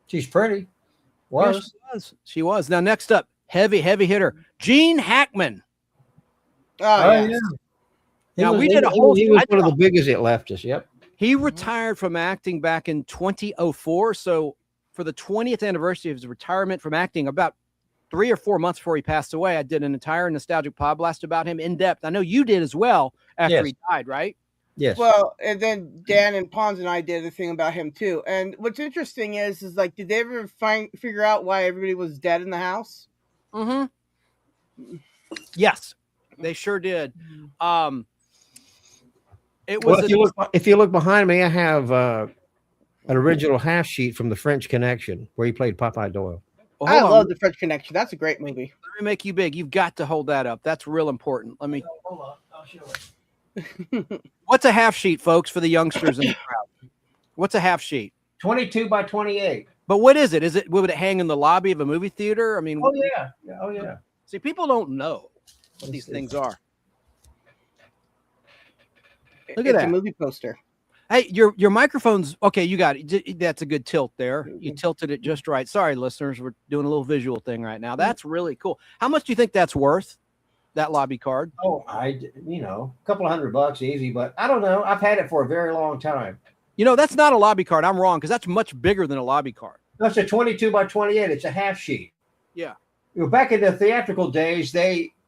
She's pretty. Yeah, she was. Now, next up, heavy hitter, Gene Hackman. Oh, yeah. Now, we did a whole. He was one of the biggest that left us. Yep. He retired from acting back in 2004. So for the 20th anniversary of his retirement from acting, about 3 or 4 months before he passed away, I did an entire nostalgic pod blast about him in depth. I know you did as well after he died, right? Yes. Well, and then Dan and Pons and I did a thing about him too. And what's interesting is like, did they ever figure out why everybody was dead in the house? Mm-hmm. Yes, they sure did. It Well, was if you look behind me, I have an original half sheet from The French Connection where he played Popeye Doyle. Well, I hold love on. The French Connection. That's a great movie. Let me make you big. You've got to hold that up. That's real important. Let me. Hold on. What's a half sheet, folks, for the youngsters in the crowd? What's a half sheet? 22 by 28. But what is it? Would it hang in the lobby of a movie theater? I mean, Oh yeah. Oh yeah. see, people don't know what these things are. Look at It's that. a movie poster. Hey, your microphone's okay. You got it. That's a good tilt there. You tilted it just right. Sorry, listeners, we're doing a little visual thing right now. That's really cool. How much do you think that's worth? That lobby card? Oh, a couple of $100 easy, but I don't know. I've had it for a very long time. You know, that's not a lobby card. I'm wrong because that's much bigger than a lobby card. That's a 22 by 28. It's a half sheet. Yeah. Back in the theatrical days,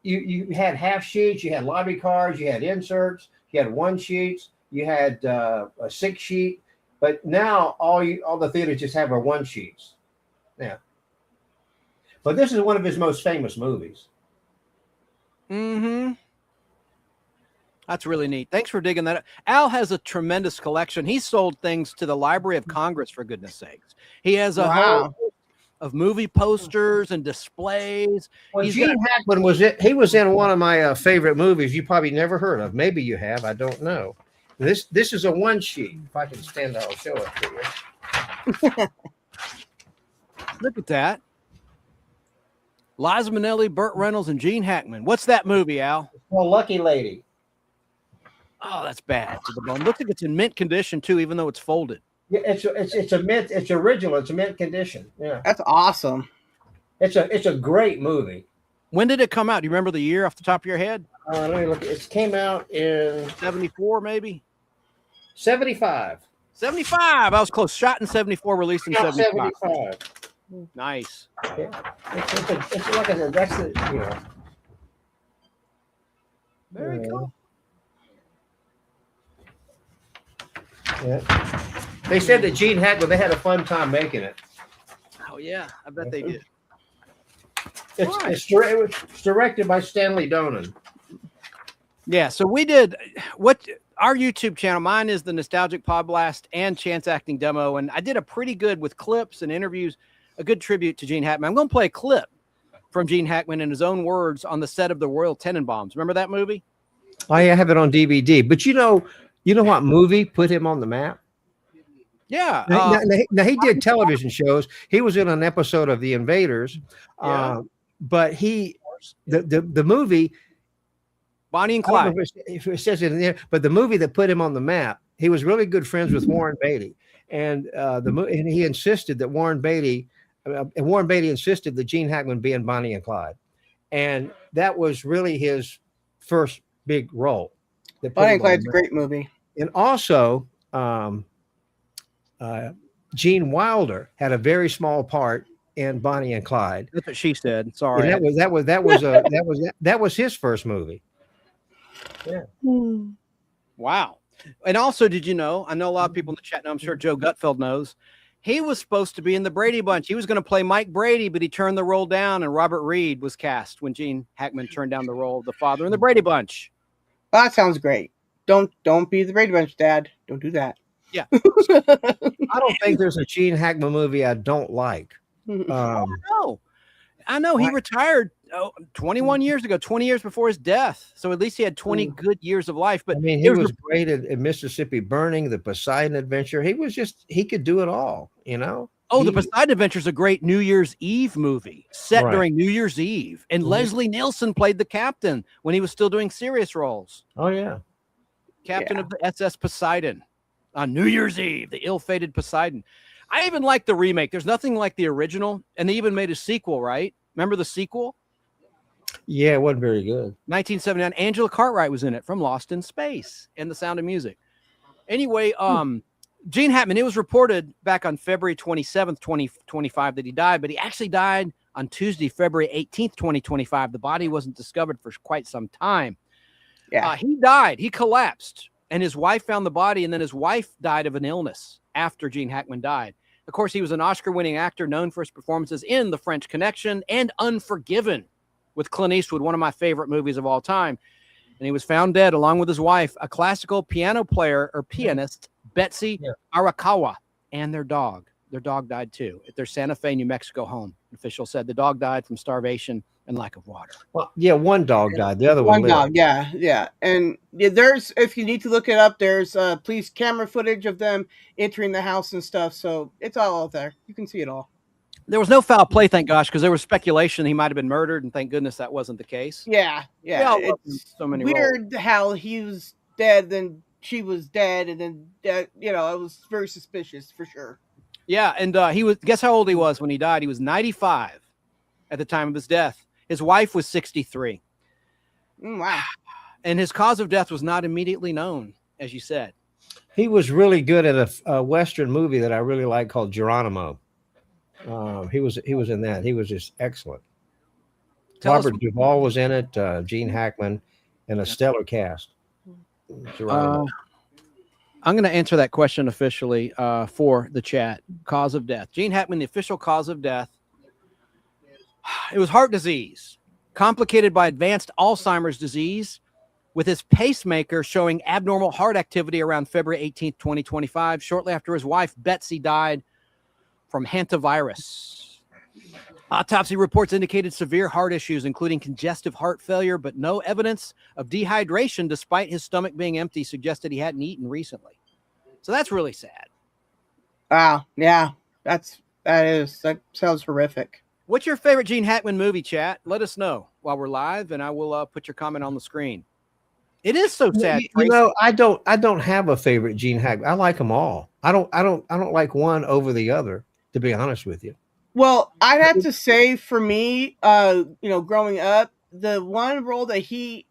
you had half sheets, you had lobby cards, you had inserts, you had one sheets, you had a 6 sheet, but now all the theaters just have are one sheets. Yeah. But this is one of his most famous movies. Mm-hmm. That's really neat. Thanks for digging that up. Al has a tremendous collection. He sold things to the Library of Congress, for goodness sakes. He has a whole host of movie posters and displays. Well, He's Gene got- Hackman he was in one of my favorite movies you probably never heard of. Maybe you have. I don't know. This is a one sheet. If I can stand there, I'll show it to you. Look at that. Liza Minnelli, Burt Reynolds, and Gene Hackman. What's that movie, Al? Well, Lucky Lady. Oh, that's bad to the bone. Looks like it's in mint condition too, even though it's folded. Yeah, it's a mint. It's original. It's a mint condition. Yeah, That's awesome. it's a great movie. When did it come out? Do you remember the year off the top of your head? Let me look. It came out in 74, maybe? 75. 75. I was close. Shot in 74, released in 75. 75. Nice. Yeah. It's like I said, that's the Very cool. Yeah. They said that Gene Hackman, they had a fun time making it. Oh, yeah. I bet they did. It's directed by Stanley Donen. Yeah. So we did what our YouTube channel, mine is the Nostalgic Pod Blast and Chance Acting Demo. And I did a pretty good with clips and interviews, a good tribute to Gene Hackman. I'm going to play a clip from Gene Hackman in his own words on the set of the Royal Tenenbaums. Remember that movie? I have it on DVD. But you know what movie put him on the map? Yeah. Now, he did television shows. He was in an episode of The Invaders. Yeah. But the movie, Bonnie and I don't Clyde. know if it says it in there, but the movie that put him on the map, he was really good friends with Warren Beatty. And and he insisted that Warren Beatty insisted that Gene Hackman be in Bonnie and Clyde. And that was really his first big role. Bonnie and Clyde's a great movie. And also, Gene Wilder had a very small part in Bonnie and Clyde. That's what she said. Sorry. And that was his first movie. Yeah. Wow. And also, did you know? I know a lot of people in the chat know. I'm sure Joe Gutfeld knows. He was supposed to be in the Brady Bunch. He was going to play Mike Brady, but he turned the role down, and Robert Reed was cast when Gene Hackman turned down the role of the father in the Brady Bunch. Well, that sounds great. Don't be the Brady Bunch, Dad. Don't do that. Yeah. I don't think there's a Gene Hackman movie I don't like. I know. He retired 21 years ago, 20 years before his death. So at least he had 20 good years of life. But I mean, he was great in Mississippi Burning, the Poseidon Adventure. He could do it all, you know? Oh, the Poseidon Adventure is a great New Year's Eve movie set during New Year's Eve. And Leslie Nielsen played the captain when he was still doing serious roles. Oh, yeah. Captain of the SS Poseidon on New Year's Eve, the ill-fated Poseidon. I even like the remake. There's nothing like the original. And they even made a sequel, right? Remember the sequel? Yeah, it wasn't very good. 1979. Angela Cartwright was in it from Lost in Space and The Sound of Music. Anyway, Gene Hackman, it was reported back on February 27th, 2025 that he died, but he actually died on Tuesday, February 18th, 2025. The body wasn't discovered for quite some time. Yeah. He died. He collapsed, and his wife found the body, and then his wife died of an illness after Gene Hackman died. Of course, he was an Oscar-winning actor known for his performances in The French Connection and Unforgiven with Clint Eastwood, one of my favorite movies of all time. And he was found dead along with his wife, a classical piano player or pianist, Betsy Arakawa, and their dog, their dog died too at their Santa Fe, New Mexico home. An official said the dog died from starvation and lack of water. Well, yeah, one dog died. The other One one dog, lived. yeah. And yeah, there's, if you need to look it up, there's police camera footage of them entering the house and stuff. So it's all out there. You can see it all. There was no foul play, thank gosh, because there was speculation he might have been murdered, and thank goodness that wasn't the case. Yeah. We all love him It's so many roles. weird how he was dead, then she was dead, and then it was very suspicious for sure. Yeah, and he was. Guess how old he was when he died? He was 95 at the time of his death. His wife was 63, Wow. and his cause of death was not immediately known, as you said. He was really good at a Western movie that I really like called Geronimo. He was in that. He was just excellent. Tell us- Robert Duvall was in it. Gene Hackman, and a stellar cast. Geronimo. I'm going to answer that question officially for the chat. Cause of death. Gene Hackman, the official cause of death. It was heart disease, complicated by advanced Alzheimer's disease, with his pacemaker showing abnormal heart activity around February 18th, 2025, shortly after his wife, Betsy, died from hantavirus. Autopsy reports indicated severe heart issues, including congestive heart failure, but no evidence of dehydration, despite his stomach being empty, suggested he hadn't eaten recently. So that's really sad. Wow. Yeah. That sounds horrific. What's your favorite Gene Hackman movie, chat? Let us know while we're live, and I will put your comment on the screen. It is so sad. You know, I don't have a favorite Gene Hackman. I like them all. I don't like one over the other, to be honest with you. Well, I'd have to say for me, growing up, the one role that he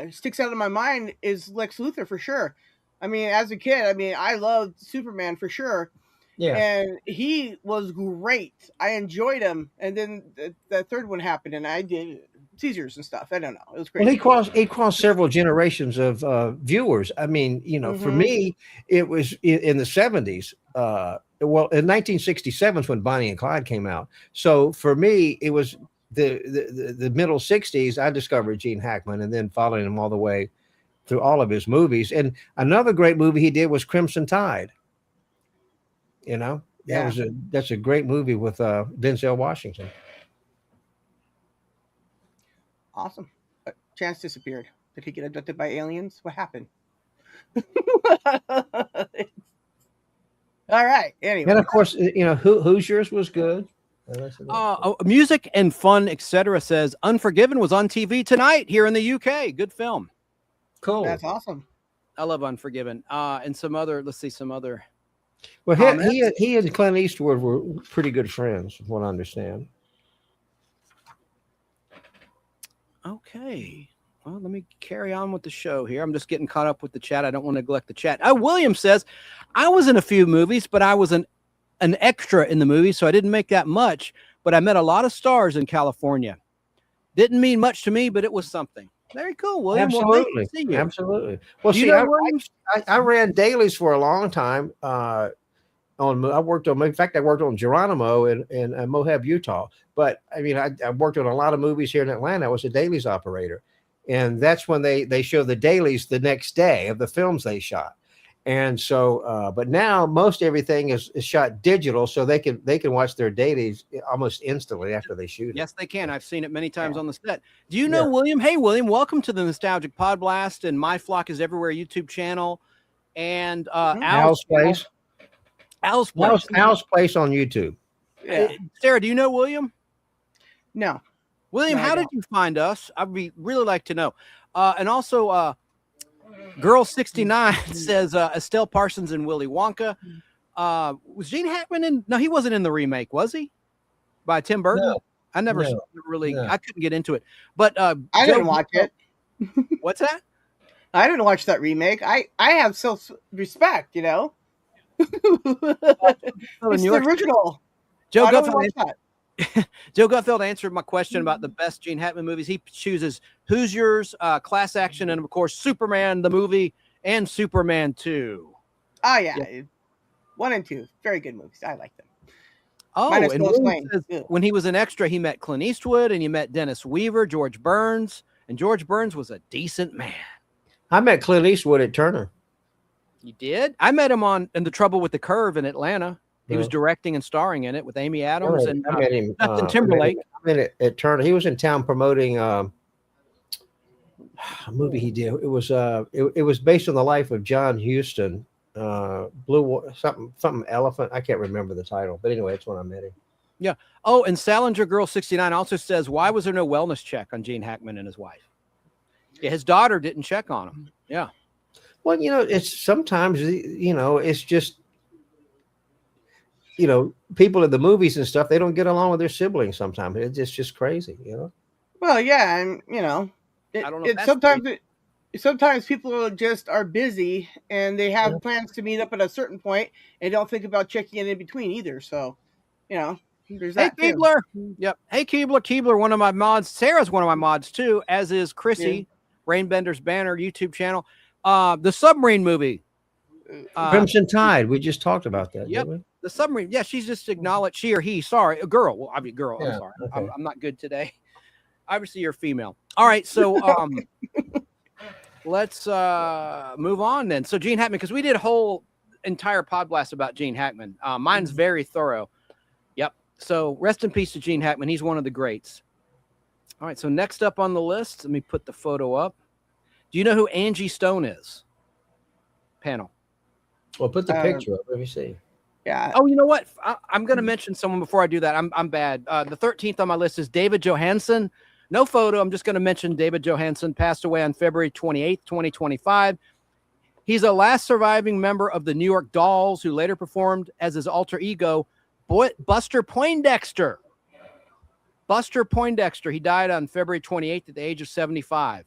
sticks out in my mind is Lex Luthor for sure. I mean, as a kid, I loved Superman for sure. Yeah. And he was great. I enjoyed him. And then the third one happened, and I did Caesars and stuff. I don't know. It was great. Well, he crossed several generations of viewers. I mean, for me, it was in the 70s. Well, in 1967 is when Bonnie and Clyde came out. So for me, it was the middle 60s. I discovered Gene Hackman, and then following him all the way through all of his movies. And another great movie he did was Crimson Tide. That's a great movie with Denzel Washington. Awesome. But Chance disappeared. Did he get abducted by aliens? What happened? All right. Anyway. And of course, Hoosiers was good. Music and fun, etc. says Unforgiven was on TV tonight here in the UK. Good film. Cool. That's awesome. I love Unforgiven. And some other. Well, he and Clint Eastwood were pretty good friends, from what I understand. Okay. Well, let me carry on with the show here. I'm just getting caught up with the chat. I don't want to neglect the chat. William says, I was in a few movies, but I was an extra in the movie, so I didn't make that much. But I met a lot of stars in California. Didn't mean much to me, but it was something. Very cool, William. Absolutely. Well, see you. Absolutely. Well, I I ran dailies for a long time. I worked on Geronimo in Moab, Utah. But I mean, I worked on a lot of movies here in Atlanta. I was a dailies operator, and that's when they show the dailies the next day of the films they shot. And so, but now most everything is shot digital, so they can watch their dailies almost instantly after they shoot it. Yes, they can. I've seen it many times on the set. Do you know William? Hey, William, welcome to the Nostalgic Pod Blast and My Flock is Everywhere YouTube channel, and Al's Place. Al's Place. Al's Place on YouTube. Yeah. Sarah, do you know William? No. William, No, I how did you find us? I'd really like to know. And also, Girl 69 says Estelle Parsons and Willy Wonka. Was Gene Hackman in? No, he wasn't in the remake, was he? By Tim Burton? No. I never really. No. I couldn't get into it. But I didn't watch it. What's that? I didn't watch that remake. I have self-respect, It's the original. Joe I don't Gutfeld, watch that. Joe Gutfeld answered my question about the best Gene Hackman movies. He chooses Hoosiers, Class Action, and of course Superman the movie and Superman 2. Oh yeah. 1 and 2, very good movies. I like them. Oh, Minus and Lois William Lane. says when he was an extra, he met Clint Eastwood and he met Dennis Weaver, George Burns, and George Burns was a decent man. I met Clint Eastwood at Turner. You did? I met him in The Trouble with the Curve in Atlanta. He was No. directing and starring in it with Amy I Adams met, and I met him. Justin Timberlake. I met it at Turner. He was in town promoting a movie he did. It was it was based on the life of John Huston. Something elephant. I can't remember the title, but anyway, that's when I met him. Oh, and Salinger Girl 69 also says, why was there no wellness check on Gene Hackman and his wife? Yeah, his daughter didn't check on him. Yeah. Well, it's sometimes, it's just, people in the movies and stuff, they don't get along with their siblings sometimes. It's just crazy, Well, yeah, and I don't know if that's sometimes people just are busy and they have plans to meet up at a certain point and don't think about checking in between either. So, there's Hey, that too. Keebler. Yep. Hey, Keebler, one of my mods. Sarah's one of my mods too, as is Chrissy, Rainbender's Banner YouTube channel. The submarine movie. Crimson Tide. We just talked about that. Yep. Didn't we? The submarine. Yeah, she's just acknowledged, she or he. Sorry, a girl. Well, I mean, girl. I'm Yeah, sorry. okay. I'm not good today. Obviously, you're female. All right. So let's move on then. So Gene Hackman, because we did a whole entire pod blast about Gene Hackman. Mine's very thorough. Yep. So rest in peace to Gene Hackman. He's one of the greats. All right. So next up on the list, let me put the photo up. Do you know who Angie Stone is? Panel. Well, put the picture up. Let me see. Yeah. Oh, you know what? I'm going to mention someone before I do that. I'm bad. The 13th on my list is David Johansen. No photo. I'm just going to mention David Johansen passed away on February 28th, 2025. He's a last surviving member of the New York Dolls who later performed as his alter ego, Buster Poindexter. Buster Poindexter. He died on February 28th at the age of 75.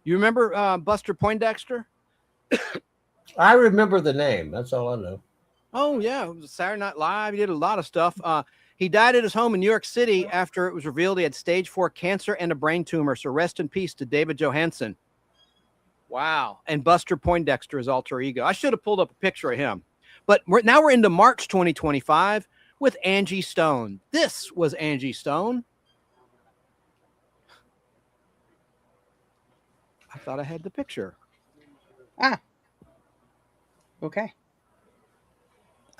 You remember Buster Poindexter? I remember the name. That's all I know. Oh, yeah. It was Saturday Night Live. He did a lot of stuff. He died at his home in New York City after it was revealed he had stage 4 cancer and a brain tumor. So rest in peace to David Johansen. Wow. And Buster Poindexter, his alter ego. I should have pulled up a picture of him. But now we're into March 2025 with Angie Stone. This was Angie Stone. I thought I had the picture. Okay.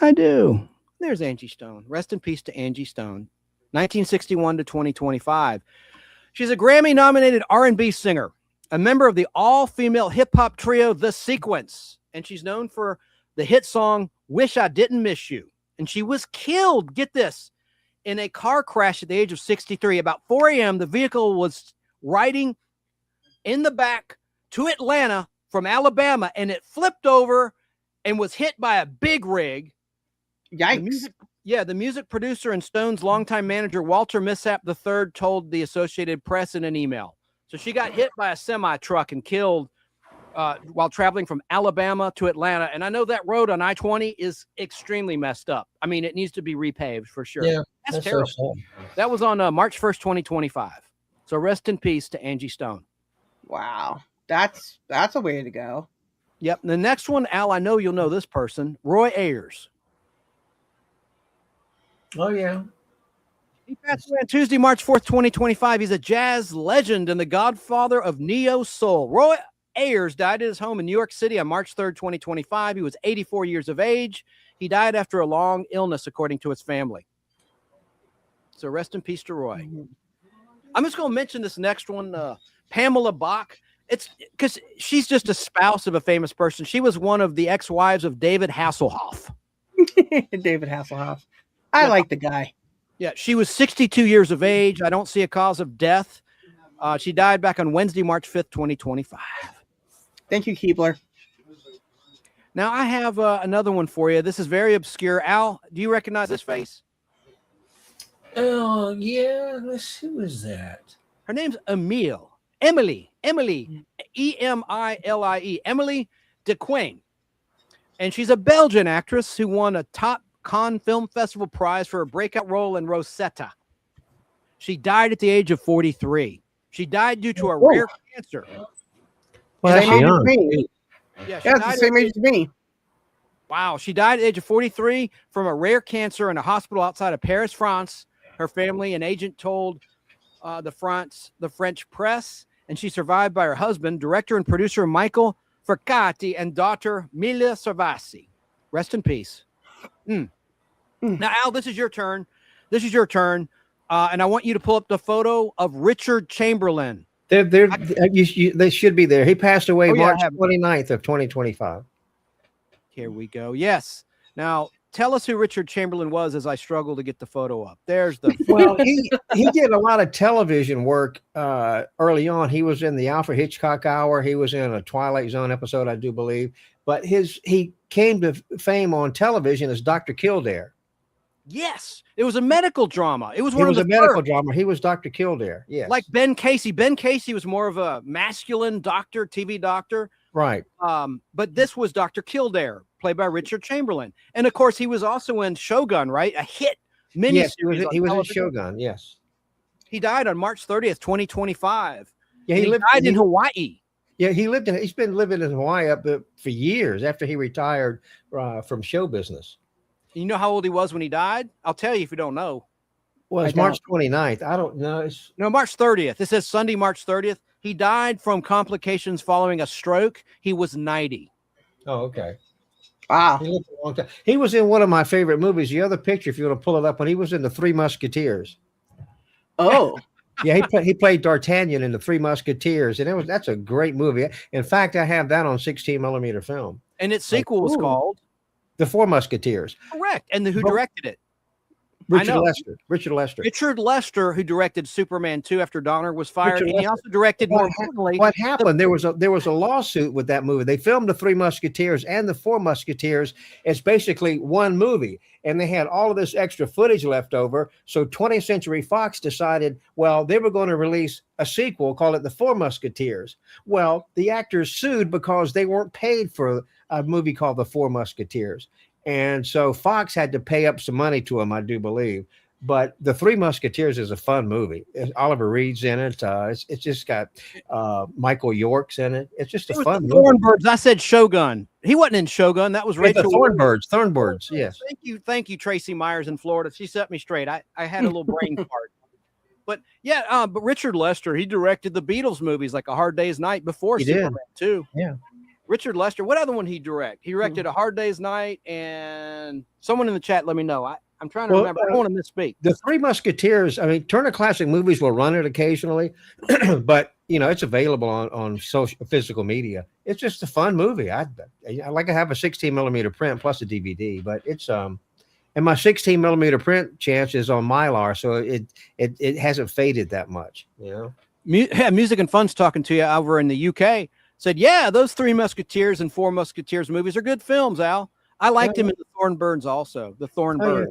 I do. There's Angie Stone. Rest in peace to Angie Stone. 1961 to 2025. She's a Grammy-nominated R&B singer, a member of the all-female hip-hop trio The Sequence, and she's known for the hit song Wish I Didn't Miss You. And she was killed, get this, in a car crash at the age of 63. About 4 a.m., the vehicle was riding in the back to Atlanta from Alabama, and it flipped over and was hit by a big rig. Yikes. The music producer and Stone's longtime manager, Walter Missap III, told the Associated Press in an email. So she got hit by a semi-truck and killed while traveling from Alabama to Atlanta. And I know that road on I-20 is extremely messed up. I mean, it needs to be repaved for sure. Yeah, that's so terrible. sad. That was on March 1st, 2025. So rest in peace to Angie Stone. Wow. That's a way to go. Yep. The next one, Al, I know you'll know this person, Roy Ayers. Oh, yeah. He passed away on Tuesday, March 4th, 2025. He's a jazz legend and the godfather of neo soul. Roy Ayers died at his home in New York City on March 3rd, 2025. He was 84 years of age. He died after a long illness, according to his family. So rest in peace to Roy. I'm just going to mention this next one, Pamela Bach. It's because she's just a spouse of a famous person. She was one of the ex-wives of David Hasselhoff. David Hasselhoff. I like the guy. Yeah, she was 62 years of age. I don't see a cause of death. She died back on Wednesday, March 5th, 2025. Thank you, Keebler. Now, I have another one for you. This is very obscure. Al, do you recognize this face? Oh, yeah. Let's see. Who is that? Her name's Emily, E-M-I-L-I-E, Emily DeQuain. And she's a Belgian actress who won a top Cannes Film Festival prize for a breakout role in Rosetta. She died at the age of 43. She died due to a rare cancer. Well, that's Same age as young. me. Yeah, Yeah, it's the same age as me. Wow. She died at the age of 43 from a rare cancer in a hospital outside of Paris, France. Her family and agent told the French press, and she survived by her husband, director and producer Michael Fercati, and daughter Mila Servasi. Rest in peace. Now, Al, this is your turn. This is your turn. And I want you to pull up the photo of Richard Chamberlain. They should be there. He passed away Oh, yeah, I March have it. 29th of 2025. Here we go. Yes. Now, tell us who Richard Chamberlain was as I struggle to get the photo up. There's the Well, he did a lot of television work early on. He was in the Alfred Hitchcock Hour. He was in a Twilight Zone episode, I do believe. But he came to fame on television as Dr. Kildare. Yes. It was a medical drama. It was He one was of a the medical first. drama. He was Dr. Kildare. Yes. Like Ben Casey. Ben Casey was more of a masculine doctor, TV doctor. right. But this was Dr. Kildare, played by Richard Chamberlain. And of course, he was also in Shogun, right? A hit miniseries. Yes, he was on in television. Shogun. Yes. He died on March 30th, 2025. Yeah, He died in Hawaii. Yeah, he's been living in Hawaii for years after he retired from show business. You know how old he was when he died? I'll tell you if you don't know. Well, it's I March 29th. I don't know. No, March 30th. It says Sunday, March 30th. He died from complications following a stroke. He was 90. Oh, okay. Wow. He lived a long time. He was in one of my favorite movies. The other picture, if you want to pull it up, when he was in the Three Musketeers. Oh. Yeah, he played D'Artagnan in the Three Musketeers, and that's a great movie. In fact, I have that on 16 millimeter film. And its sequel was ooh. called The Four Musketeers. Correct. And who Well, directed it? Richard know. Lester. Richard Lester. Richard Lester, who directed Superman 2 after Donner was fired. Richard And he Lester. also directed, more What hap- importantly, What happened? There was a lawsuit with that movie. They filmed the Three Musketeers and the Four Musketeers. It's basically one movie, and they had all of this extra footage left over. So 20th Century Fox decided, well, they were going to release a sequel, call it the Four Musketeers. Well, the actors sued because they weren't paid for a movie called the Four Musketeers, and so Fox had to pay up some money to them, I do believe. But the Three Musketeers is a fun movie. Oliver Reed's in it. It's just got Michael York's in it. It's just a fun movie. Thornbirds. I said Shogun. He wasn't in Shogun. That was Yeah, the Rachel. Thornbirds. Yes. Thank you, Tracy Myers in Florida. She set me straight. I had a little brain fart. But yeah, but Richard Lester, he directed the Beatles movies like A Hard Day's Night before He did. Superman 2. Yeah. Richard Lester. What other one he direct? He directed A Hard Day's Night, and someone in the chat let me know. I'm trying to remember. I don't want to misspeak. The Three Musketeers. I mean, Turner Classic Movies will run it occasionally, but it's available on physical media. It's just a fun movie. I like to have a 16 millimeter print plus a DVD, but it's and my 16 millimeter print chance is on Mylar, so it hasn't faded that much. Music and Fun's talking to you over in the UK. Said, yeah, those Three Musketeers and Four Musketeers movies are good films, Al. I liked him in the Thornbirds also, the Thornbirds.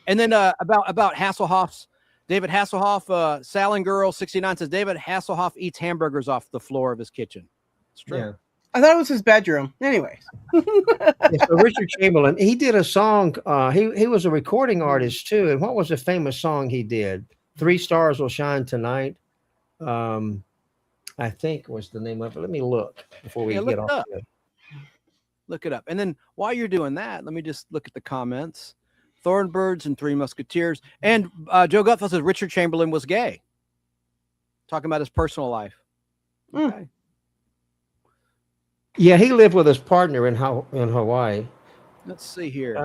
And then about Hasselhoff's, David Hasselhoff, Salon Girl 69 says David Hasselhoff eats hamburgers off the floor of his kitchen. It's true. Yeah. I thought it was his bedroom. Anyways. Yeah, so Richard Chamberlain, he did a song. He was a recording artist too. And what was the famous song he did? Three Stars Will Shine Tonight. I think was the name of it. Let me look before we get off. Look it up. And then while you're doing that, let me just look at the comments. Thornbirds and Three Musketeers. And Joe Gutfeld says Richard Chamberlain was gay. Talking about his personal life. Okay. Yeah, he lived with his partner in Hawaii. Let's see here.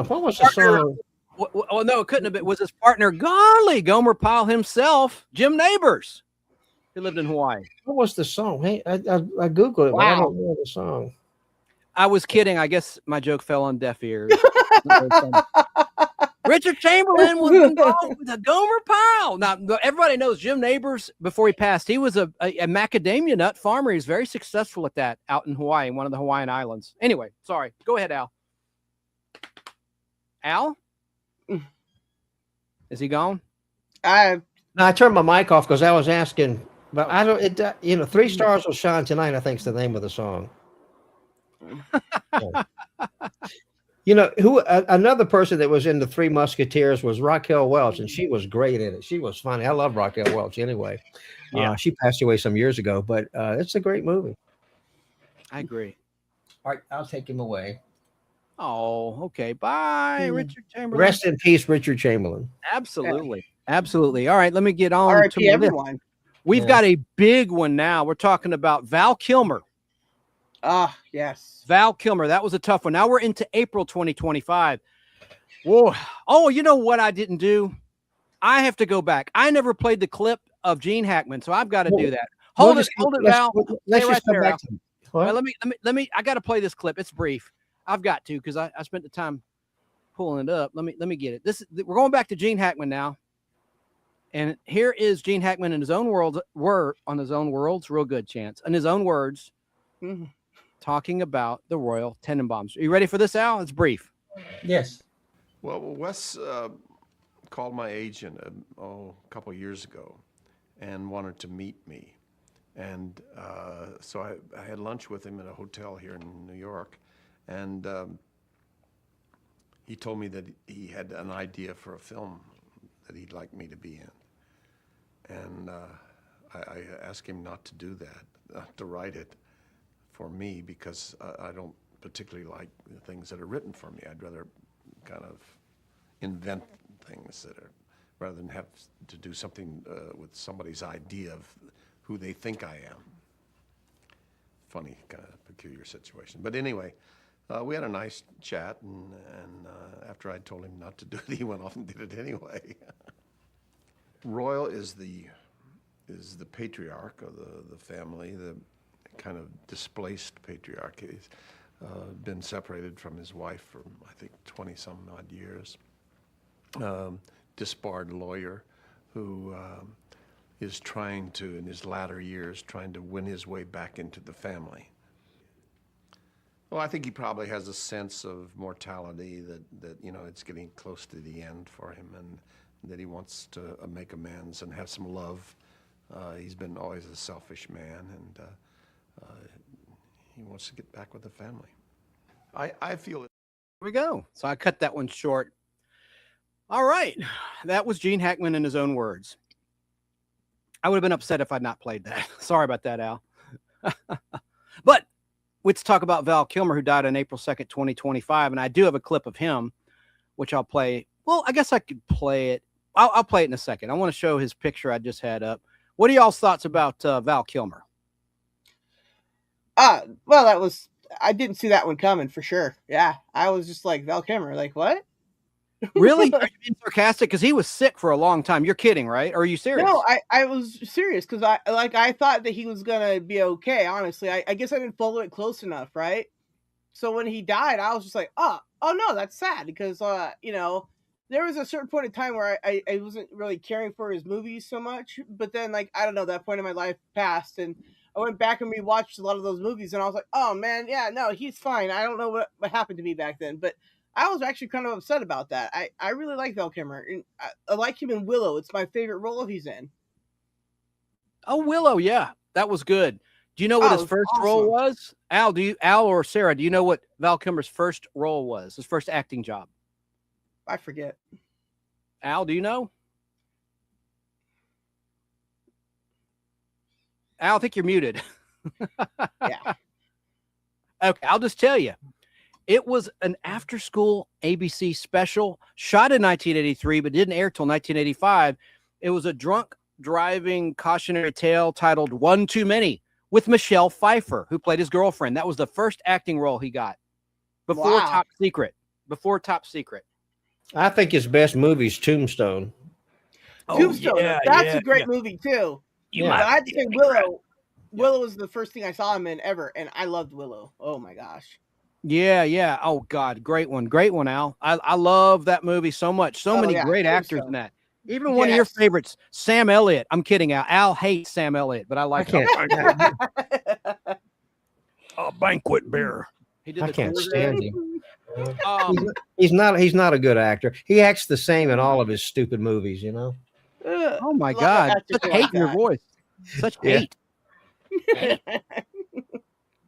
What was the song? Well, no, it couldn't have been. Was his partner, golly, Gomer Pyle himself, Jim Neighbors. He lived in Hawaii. What was the song? Hey, I Googled it, but I don't know the song. I was kidding. I guess my joke fell on deaf ears. Richard Chamberlain was involved with a Gomer Pyle. Now, everybody knows Jim Neighbors, before he passed, he was a macadamia nut farmer. He was very successful at that out in Hawaii, one of the Hawaiian islands. Anyway, sorry. Go ahead, Al. Al? Is he gone? No, I turned my mic off because I was asking, but I don't, Three Stars Will Shine Tonight, I think is the name of the song. Another person that was in the Three Musketeers was Raquel Welch, and she was great in it. She was funny. I love Raquel Welch anyway. Yeah. She passed away some years ago, but it's a great movie. I agree. All right, I'll take him away. Oh, okay. Bye, Richard Chamberlain. Rest in peace, Richard Chamberlain. Absolutely. Absolutely. All right, let me get on R.I.P. to my list. everyone. We've got a big one now. We're talking about Val Kilmer. Ah, yes. Val Kilmer. That was a tough one. Now we're into April 2025. Whoa. Oh, you know what I didn't do? I have to go back. I never played the clip of Gene Hackman, so I've got to Well, do that. Hold We'll it, just- hold it, let's- Val. Let's Stay just right come there, back Al. to what? Well, let me. I got to play this clip. It's brief. I've got to because I spent the time pulling it up. Let me get it. We're going back to Gene Hackman now, and here is Gene Hackman in his own words. Real good chance in his own words, Mhm. talking about the Royal Tenenbaums. Are you ready for this, Al? It's brief. Yes. Well, Wes called my agent a couple years ago and wanted to meet me. And so I had lunch with him at a hotel here in New York. And he told me that he had an idea for a film that he'd like me to be in. And I asked him not to do that, not to write it for me, because I don't particularly like the things that are written for me. I'd rather kind of invent things that are, rather than have to do something with somebody's idea of who they think I am. Funny, kind of peculiar situation. But anyway, we had a nice chat, and after I told him not to do it, he went off and did it anyway. Royal is the patriarch of the family, the kind of displaced patriarch. He's been separated from his wife for, I think, 20-some odd years. Disbarred lawyer who is trying to, in his latter years, trying to win his way back into the family. Well, I think he probably has a sense of mortality that it's getting close to the end for him, and that he wants to make amends and have some love. He's been always a selfish man, and he wants to get back with the family. I feel it. Here we go. So I cut that one short. All right. That was Gene Hackman in his own words. I would have been upset if I'd not played that. Sorry about that, Al. But let's talk about Val Kilmer, who died on April 2nd, 2025. And I do have a clip of him, which I'll play. Well, I guess I could play it. I'll play it in a second. I want to show his picture I just had up. What are y'all's thoughts about Val Kilmer? Well, I didn't see that one coming for sure. Yeah. I was just like, Val Kilmer, like, what? Really? Are you being sarcastic? Because he was sick for a long time. You're kidding, right? Or are you serious? No, I was serious because I thought that he was gonna be okay. Honestly, I guess I didn't follow it close enough, right? So when he died, I was just like, oh no, that's sad because there was a certain point in time where I wasn't really caring for his movies so much, but then I don't know, that point in my life passed, and I went back and rewatched a lot of those movies, and I was like, oh man, yeah, no, he's fine. I don't know what happened to me back then, but I was actually kind of upset about that. I really like Val Kilmer. And I like him in Willow. It's my favorite role he's in. Oh, Willow, yeah, that was good. Do you know what his first role was? Al or Sarah, do you know what Val Kilmer's first role was? His first acting job? I forget. Al, do you know? Al, I think you're muted. Yeah. Okay, I'll just tell you. It was an after-school ABC special shot in 1983, but didn't air till 1985. It was a drunk driving cautionary tale titled One Too Many with Michelle Pfeiffer, who played his girlfriend. That was the first acting role he got before Wow. Top Secret. Before Top Secret. I think his best movie is Tombstone. Tombstone. yeah, That's a great movie too. Yeah. But I had to say Willow. Willow was the first thing I saw him in ever, and I loved Willow. Oh my gosh. Yeah. Oh God, great one, Al. I love that movie so much. So many yeah, great I think actors so. in that. Even one of your Yes. favorites, Sam Elliott. I'm kidding, Al. Al hates Sam Elliott, but I like him. A banquet bear. He did I the can't tour stand there. him. He's not a good actor. He acts the same in all of his stupid movies, you know. Oh my A lot of God, actors such are hate like in your that. voice. Such Yeah. hate.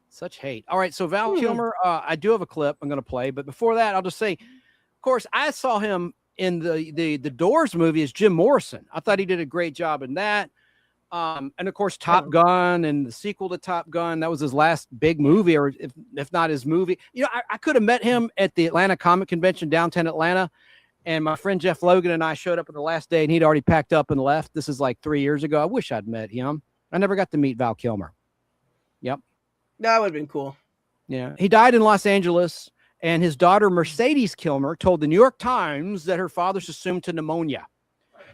Such hate. All right, so Val Kilmer, I do have a clip I'm going to play, but before that, I'll just say, of course, I saw him in the Doors movie as Jim Morrison. I thought he did a great job in that. And of course, Top Gun and the sequel to Top Gun, that was his last big movie, or if not his movie. You know, I could have met him at the Atlanta Comic Convention downtown Atlanta, and my friend Jeff Logan and I showed up on the last day, and he'd already packed up and left. This is like 3 years ago. I wish I'd met him. I never got to meet Val Kilmer. Yep. That would have been cool. Yeah. He died in Los Angeles, And his daughter, Mercedes Kilmer, told the New York Times that her father succumbed to pneumonia.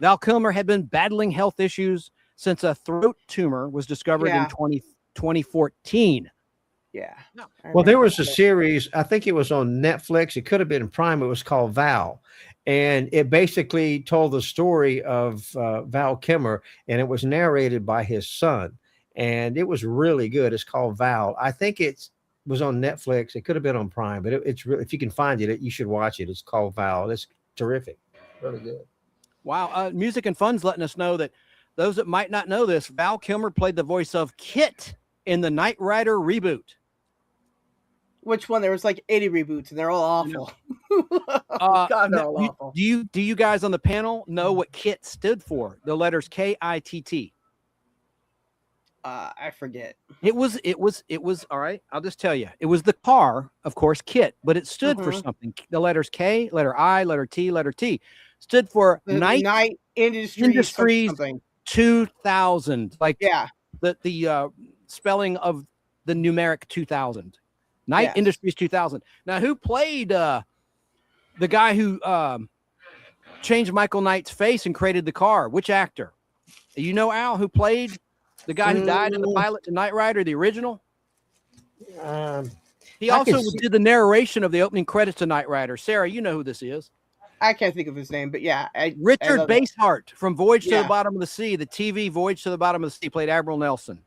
Val Kilmer had been battling health issues since a throat tumor was discovered in 2014. Yeah. Well, there was a series, I think it was on Netflix. It could have been Prime. It was called Val. And it basically told the story of Val Kilmer, and it was narrated by his son. And it was really good. It's called Val. I think it was on Netflix. It could have been on Prime, but it's really, if you can find it, you should watch it. It's called Val. It's terrific. Really good. Wow. Music and Fun's letting us know that those that might not know this, Val Kilmer played the voice of Kit in the Knight Rider reboot. Which one? There was like 80 reboots, and they're all awful. God, they're all awful. Do you guys on the panel know what KITT stood for? The letters KITT. I forget. It was all right. I'll just tell you. It was the car, of course, KITT, but it stood for something. The letters K, letter I, letter T, letter T stood for Knight Industries 2000. Like yeah, the spelling of the numeric 2000. Knight Industries 2000. Now, who played the guy who changed Michael Knight's face and created the car? Which actor? You know, Al, who played the guy who died in the pilot to Knight Rider, the original? He also did the narration of the opening credits to Knight Rider. Sarah, you know who this is. I can't think of his name, but yeah. Richard Basehart from Voyage to the Bottom of the Sea, the TV Voyage to the Bottom of the Sea, played Admiral Nelson.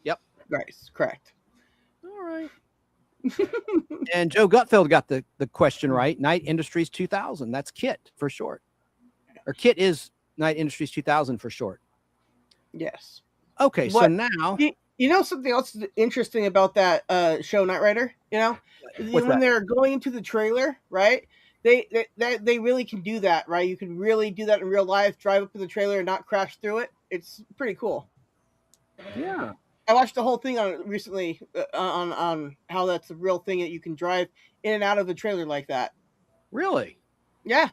Yep. Right, correct. All right. And Joe Gutfeld got the question right. Knight Industries 2000. That's KITT for short. Or KITT is Knight Industries 2000 for short. Yes. Okay, so now you know something else interesting about that show Knight Rider? You know, when they're going into the trailer, right? They really can do that, right? You can really do that in real life. Drive up to the trailer and not crash through it. It's pretty cool. Yeah. I watched the whole thing on it recently on how that's a real thing that you can drive in and out of the trailer like that. Really? Yeah.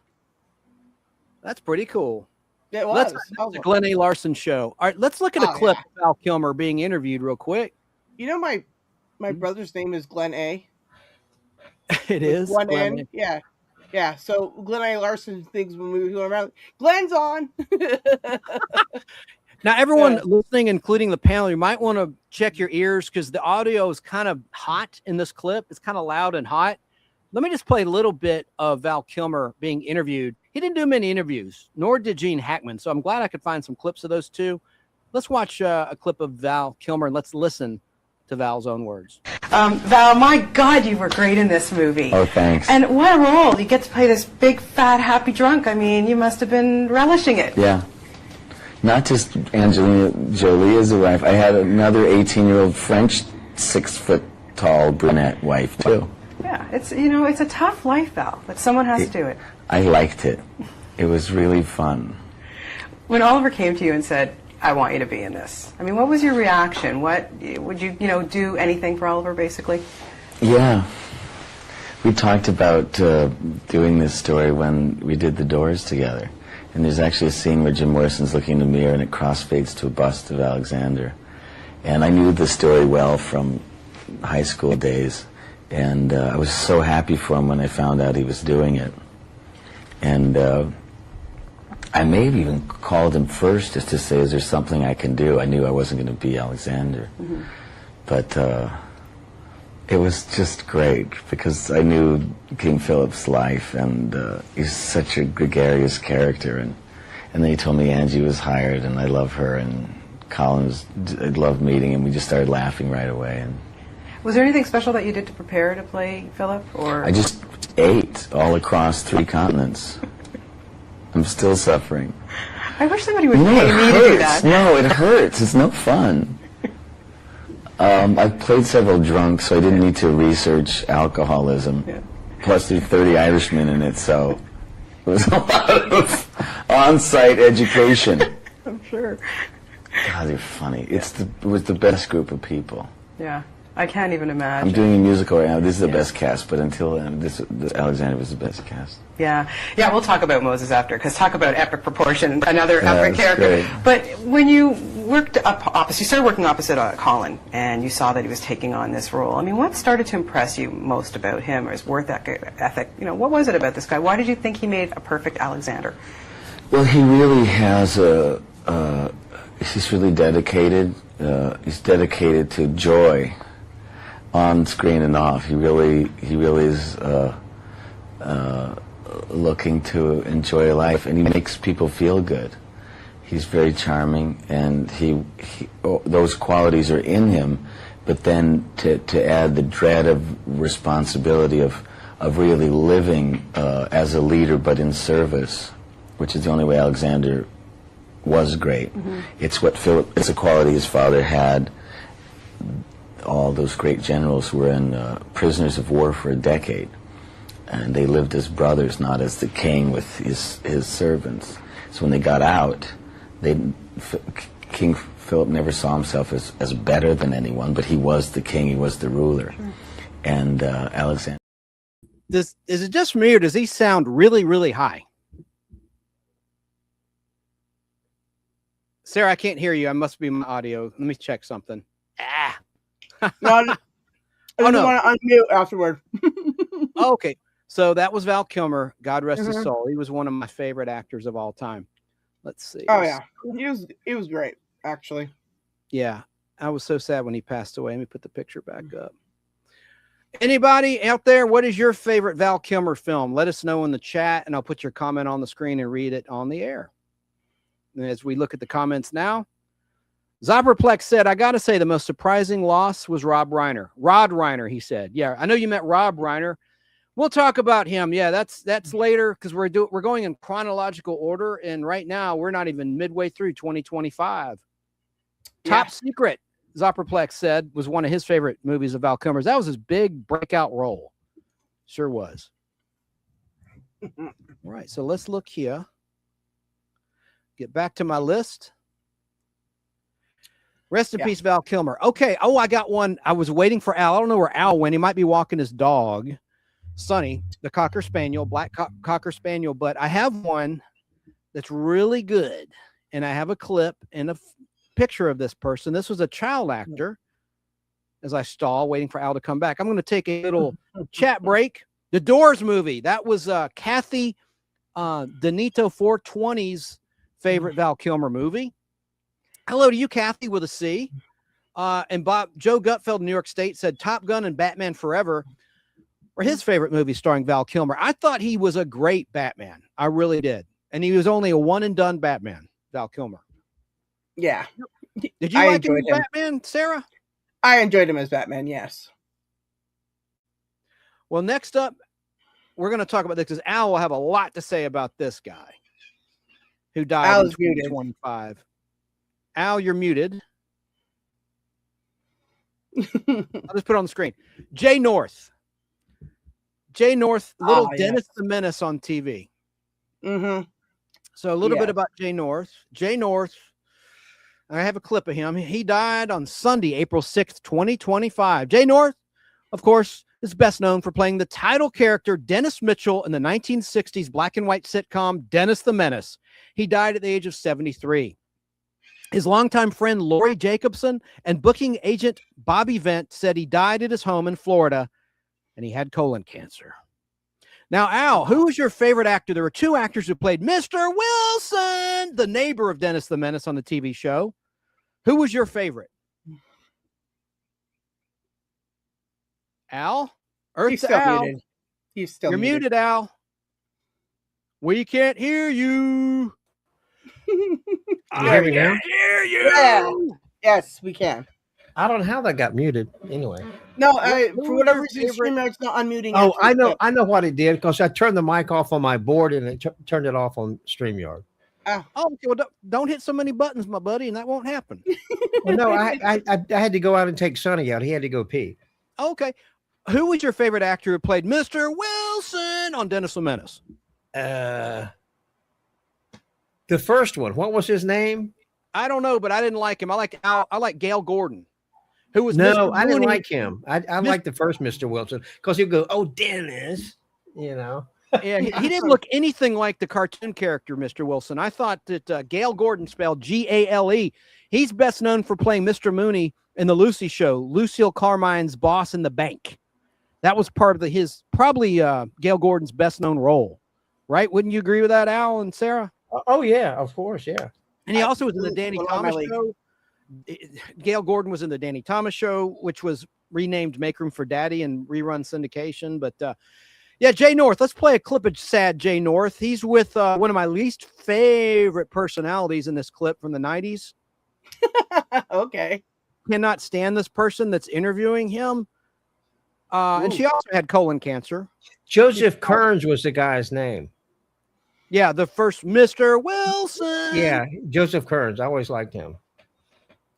That's pretty cool. It was. That's the Glenn A. Larson show. All right, let's look at a clip of Val Kilmer being interviewed real quick. You know, my brother's name is Glenn A. It is? One N. Yeah. Yeah. So Glenn A. Larson thinks when we were going around, Glenn's on. Now, everyone listening, including the panel, you might want to check your ears because the audio is kind of hot in this clip. It's kind of loud and hot. Let me just play a little bit of Val Kilmer being interviewed. He didn't do many interviews, nor did Gene Hackman. So I'm glad I could find some clips of those two. Let's watch a clip of Val Kilmer and let's listen to Val's own words. Val, my God, you were great in this movie. Oh, thanks. And what a role. You get to play this big, fat, happy drunk. I mean, you must have been relishing it. Yeah. Not just Angelina Jolie as a wife. I had another 18-year-old French, 6-foot-tall brunette wife, too. Yeah, it's a tough life, Val, but someone has to do it. I liked it. It was really fun. When Oliver came to you and said, I want you to be in this, I mean, what was your reaction? What would you, do anything for Oliver, basically? Yeah. We talked about doing this story when we did The Doors together. And there's actually a scene where Jim Morrison's looking in the mirror and it crossfades to a bust of Alexander. And I knew the story well from high school days. And I was so happy for him when I found out he was doing it. And I may have even called him first just to say, is there something I can do? I knew I wasn't going to be Alexander. Mm-hmm. But it was just great because I knew King Philip's life, and he's such a gregarious character. And then he told me Angie was hired, and I love her, and Colin I loved meeting him. We just started laughing right away. And was there anything special that you did to prepare to play Philip? Or I just ate all across 3 continents. I'm still suffering. I wish somebody would pay me to do that. No, it hurts. It's no fun. I've played several drunk, so I didn't need to research alcoholism. Yeah. Plus, there's 30 Irishmen in it, so it was a lot of on-site education. I'm sure. God, they're funny. It was the best group of people. Yeah. I can't even imagine. I'm doing a musical right now. This is the best cast, but until then, Alexander was the best cast. Yeah, we'll talk about Moses after, because talk about epic proportion, another epic that's character. great. But when you worked you started working opposite Colin, and you saw that he was taking on this role. I mean, what started to impress you most about him, or his work ethic? You know, what was it about this guy? Why did you think he made a perfect Alexander? Well, he really has he's really dedicated. He's dedicated to joy on screen and off. He really is looking to enjoy life, and he makes people feel good. He's very charming, and those qualities are in him, but then to add the dread of responsibility of really living as a leader but in service, which is the only way Alexander was great. Mm-hmm. It's a quality his father had. All those great generals were in prisoners of war for a decade, and they lived as brothers, not as the king with his servants. So when they got out, King Philip never saw himself as better than anyone, but he was the king, he was the ruler. Sure. And Alexander. Is it just me, or does he sound really, really high? Sarah, I can't hear you. I must be my audio. Let me check something. No, I want to unmute afterward. Okay, so that was Val Kilmer. God rest his soul. He was one of my favorite actors of all time. Let's see. Oh yeah, he was great, actually. Yeah, I was so sad when he passed away. Let me put the picture back up. Anybody out there, what is your favorite Val Kilmer film? Let us know in the chat, and I'll put your comment on the screen and read it on the air. And as we look at the comments now, Zobraplex said, I got to say the most surprising loss was Rob Reiner. Rod Reiner, he said. Yeah, I know you meant Rob Reiner. We'll talk about him. Yeah, that's later, because we're going in chronological order, and right now we're not even midway through 2025. Yeah. Top Secret, Zobraplex said, was one of his favorite movies of Val Kilmer's. That was his big breakout role. Sure was. All right, so let's look here. Get back to my list. Rest in peace, Val Kilmer. Okay. Oh, I got one. I was waiting for Al. I don't know where Al went. He might be walking his dog, Sonny, the Cocker Spaniel, black Cocker Spaniel. But I have one that's really good, and I have a clip and a picture of this person. This was a child actor. As I stall, waiting for Al to come back, I'm going to take a little chat break. The Doors movie. That was Kathy Donito 420's favorite Val Kilmer movie. Hello to you, Kathy, with a C. And Joe Gutfeld, New York State, said Top Gun and Batman Forever were his favorite movies starring Val Kilmer. I thought he was a great Batman. I really did. And he was only a one-and-done Batman, Val Kilmer. Yeah. Did you like him as Batman, Sarah? I enjoyed him as Batman, yes. Well, next up, we're going to talk about this, because Al will have a lot to say about this guy who died in 2025. Al, you're muted. I'll just put it on the screen. Jay North. Jay North, little Dennis the Menace on TV. Mm-hmm. So a little bit about Jay North. Jay North, I have a clip of him. He died on Sunday, April 6th, 2025. Jay North, of course, is best known for playing the title character Dennis Mitchell in the 1960s black and white sitcom Dennis the Menace. He died at the age of 73. His longtime friend Lori Jacobson and booking agent Bobby Vent said he died at his home in Florida and he had colon cancer. Now, Al, who was your favorite actor? There were two actors who played Mr. Wilson, the neighbor of Dennis the Menace on the TV show. Who was your favorite? Al? He's still Al. muted. He's still You're muted, Al. We can't hear you. Can you hear me now? Hear you. Yeah. Yes, we can. I don't know how that got muted. Anyway. No, for whatever reason, StreamYard's not unmuting. Oh, I know what it did, because I turned the mic off on my board and it turned it off on StreamYard. Oh, okay. Well, don't hit so many buttons, my buddy, and that won't happen. Well, no, I had to go out and take Sonny out. He had to go pee. Okay. Who was your favorite actor who played Mr. Wilson on Dennis the Menace? The first one. What was his name? I don't know, but I didn't like him. I like Gail Gordon. who was No, Mr. I didn't Mooney. like him. I liked the first Mr. Wilson because he'd go, "Oh, Dennis," you know. Yeah, he didn't look anything like the cartoon character, Mr. Wilson. I thought that Gale Gordon, spelled Gale, he's best known for playing Mr. Mooney in the Lucy Show, Lucille Carmine's boss in the bank. That was part of his probably Gale Gordon's best known role, right? Wouldn't you agree with that, Al and Sarah? Oh yeah, of course, yeah. And he also was in the Danny Thomas Show. Gale Gordon was in the Danny Thomas Show, which was renamed Make Room for Daddy and rerun syndication. But yeah, Jay North. Let's play a clip of sad Jay North. He's with one of my least favorite personalities in this clip from the 90s. Okay. Cannot stand this person that's interviewing him. And she also had colon cancer. Joseph Kearns was the guy's name. Yeah, the first Mr. Wilson. Yeah, Joseph Kearns. I always liked him.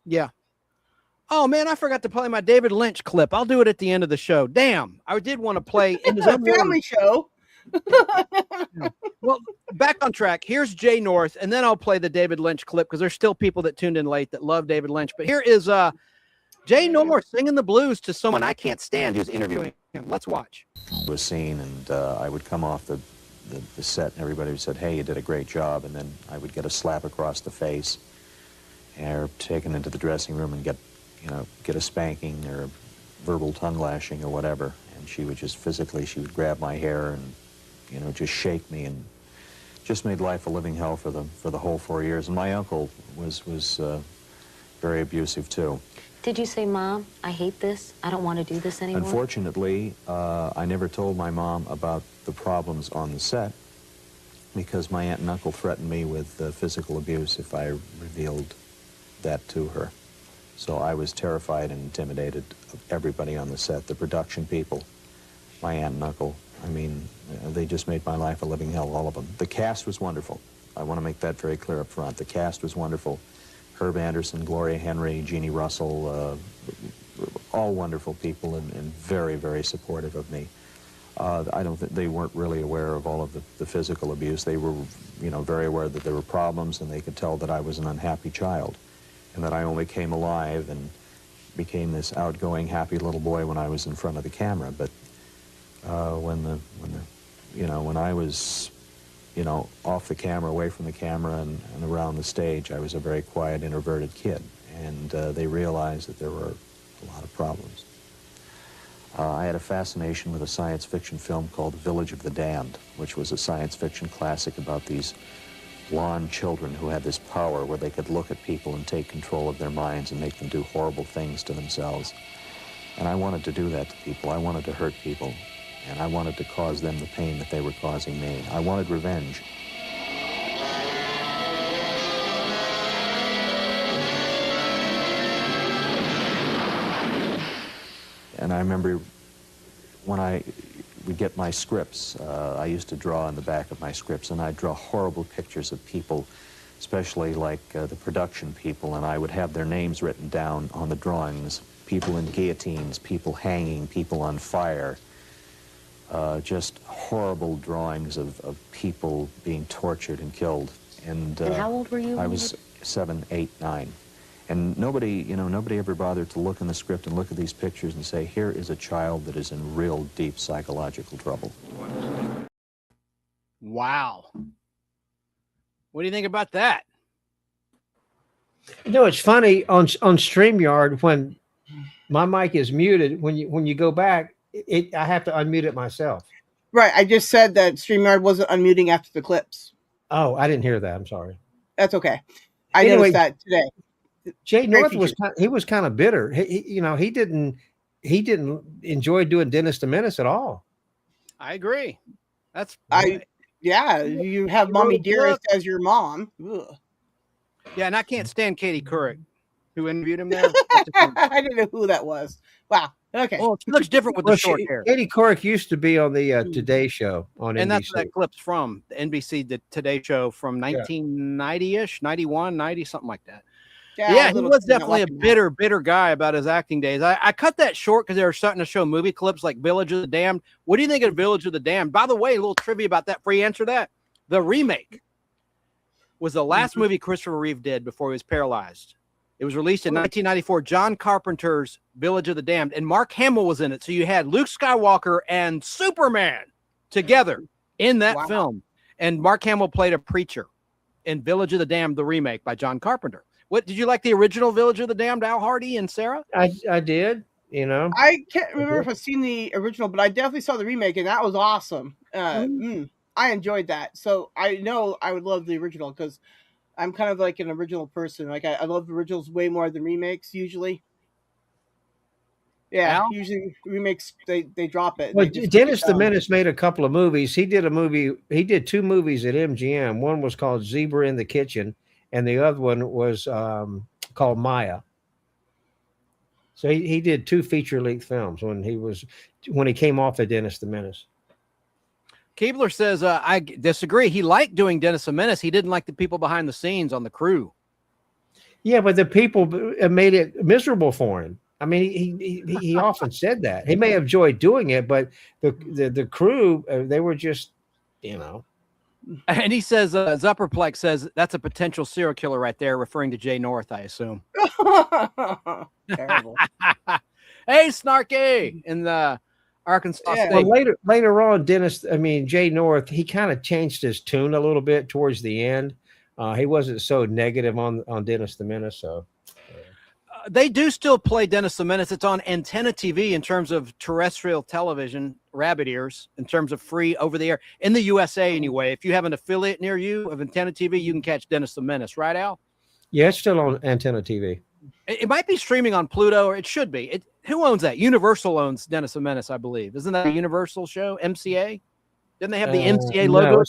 Yeah. Oh man, I forgot to play my David Lynch clip. I'll do it at the end of the show. Damn, I did want to play in his own family show. Well, back on track. Here's Jay North, and then I'll play the David Lynch clip because there's still people that tuned in late that love David Lynch. But here is Jay North singing the blues to someone I can't stand who's interviewing him. Let's watch. Was seen, and I would come off the set, and everybody would say, "Hey, you did a great job," and then I would get a slap across the face, or taken into the dressing room and get a spanking or a verbal tongue lashing or whatever. And she would just physically, she would grab my hair and just shake me, and just made life a living hell for the whole 4 years. And my uncle was very abusive too. Did you say, "Mom, I hate this. I don't want to do this anymore"? Unfortunately, I never told my mom about the problems on the set because my aunt and uncle threatened me with physical abuse if I revealed that to her. So I was terrified and intimidated of everybody on the set, the production people, my aunt and uncle. I mean, they just made my life a living hell, all of them. The cast was wonderful. I want to make that very clear up front. The cast was wonderful. Herb Anderson, Gloria Henry, Jeannie Russell, all wonderful people and very, very supportive of me. I don't think they weren't really aware of all of the physical abuse. They were, very aware that there were problems, and they could tell that I was an unhappy child, and that I only came alive and became this outgoing, happy little boy when I was in front of the camera. But when I was, off the camera, away from the camera, and around the stage, I was a very quiet, introverted kid, and they realized that there were a lot of problems. I had a fascination with a science fiction film called Village of the Damned, which was a science fiction classic about these blonde children who had this power where they could look at people and take control of their minds and make them do horrible things to themselves. And I wanted to do that to people. I wanted to hurt people, and I wanted to cause them the pain that they were causing me. I wanted revenge. And I remember when I would get my scripts, I used to draw in the back of my scripts, and I'd draw horrible pictures of people, especially like the production people, and I would have their names written down on the drawings. People in guillotines, people hanging, people on fire. Just horrible drawings of people being tortured and killed. And how old were you? I was 7, 8, 9. And nobody ever bothered to look in the script and look at these pictures and say, here is a child that is in real deep psychological trouble. Wow. What do you think about that? It's funny on StreamYard when my mic is muted. When you go back, I have to unmute it myself. Right. I just said that StreamYard wasn't unmuting after the clips. Oh, I didn't hear that. I'm sorry. That's okay. I Anyway, noticed that today. Jay North feature. was kind of bitter. He didn't enjoy doing Dennis the Menace at all. I agree. You have Mommy Dearest as your mom. Ugh. Yeah, and I can't stand Katie Couric, who interviewed him there. I didn't know who that was. Wow. Okay. Well, she looks different with the short hair. Katie Couric used to be on the Today Show on NBC. And that's where that clip's from, the NBC, the Today Show from 1990-ish, 91, 90, something like that. Yeah, he was definitely a bitter guy about his acting days. I cut that short because they were starting to show movie clips like Village of the Damned. What do you think of Village of the Damned? By the way, a little trivia about that before you answer that. The remake was the last movie Christopher Reeve did before he was paralyzed. It was released in 1994. John Carpenter's Village of the Damned, and Mark Hamill was in it. So you had Luke Skywalker and Superman together in that film, and Mark Hamill played a preacher in Village of the Damned, the remake by John Carpenter. What did you like the original Village of the Damned, Al Hardy and Sarah? I did. You know, I can't remember if I've seen the original, but I definitely saw the remake, and that was awesome. I enjoyed that. So I know I would love the original because I'm kind of like an original person. Like I love the originals way more than remakes usually. Yeah, usually remakes they drop it. Well, Dennis the Menace made a couple of movies. He did two movies at MGM. One was called Zebra in the Kitchen, and the other one was called Maya. So he did 2 feature-length films when he came off of Dennis the Menace. Keebler says, I disagree. He liked doing Dennis the Menace. He didn't like the people behind the scenes on the crew. Yeah, but the people made it miserable for him. I mean, he often said that. He may have enjoyed doing it, but the crew, they were just, you know. And he says, Zupperplex says, that's a potential serial killer right there, referring to Jay North, I assume. Terrible. Hey, Snarky in the Arkansas State. Well, later on, Jay North, he kind of changed his tune a little bit towards the end. He wasn't so negative on Dennis the Menace. So they do still play Dennis the Menace. It's on Antenna TV in terms of terrestrial television, rabbit ears, in terms of free over the air in the USA anyway. If you have an affiliate near you of Antenna TV, you can catch Dennis the Menace, right, Al? Yeah, it's still on Antenna TV. It might be streaming on Pluto, or it should be. Who owns that? Universal owns Dennis the Menace, I believe. Isn't that a Universal show? MCA? Didn't they have the MCA logo? No,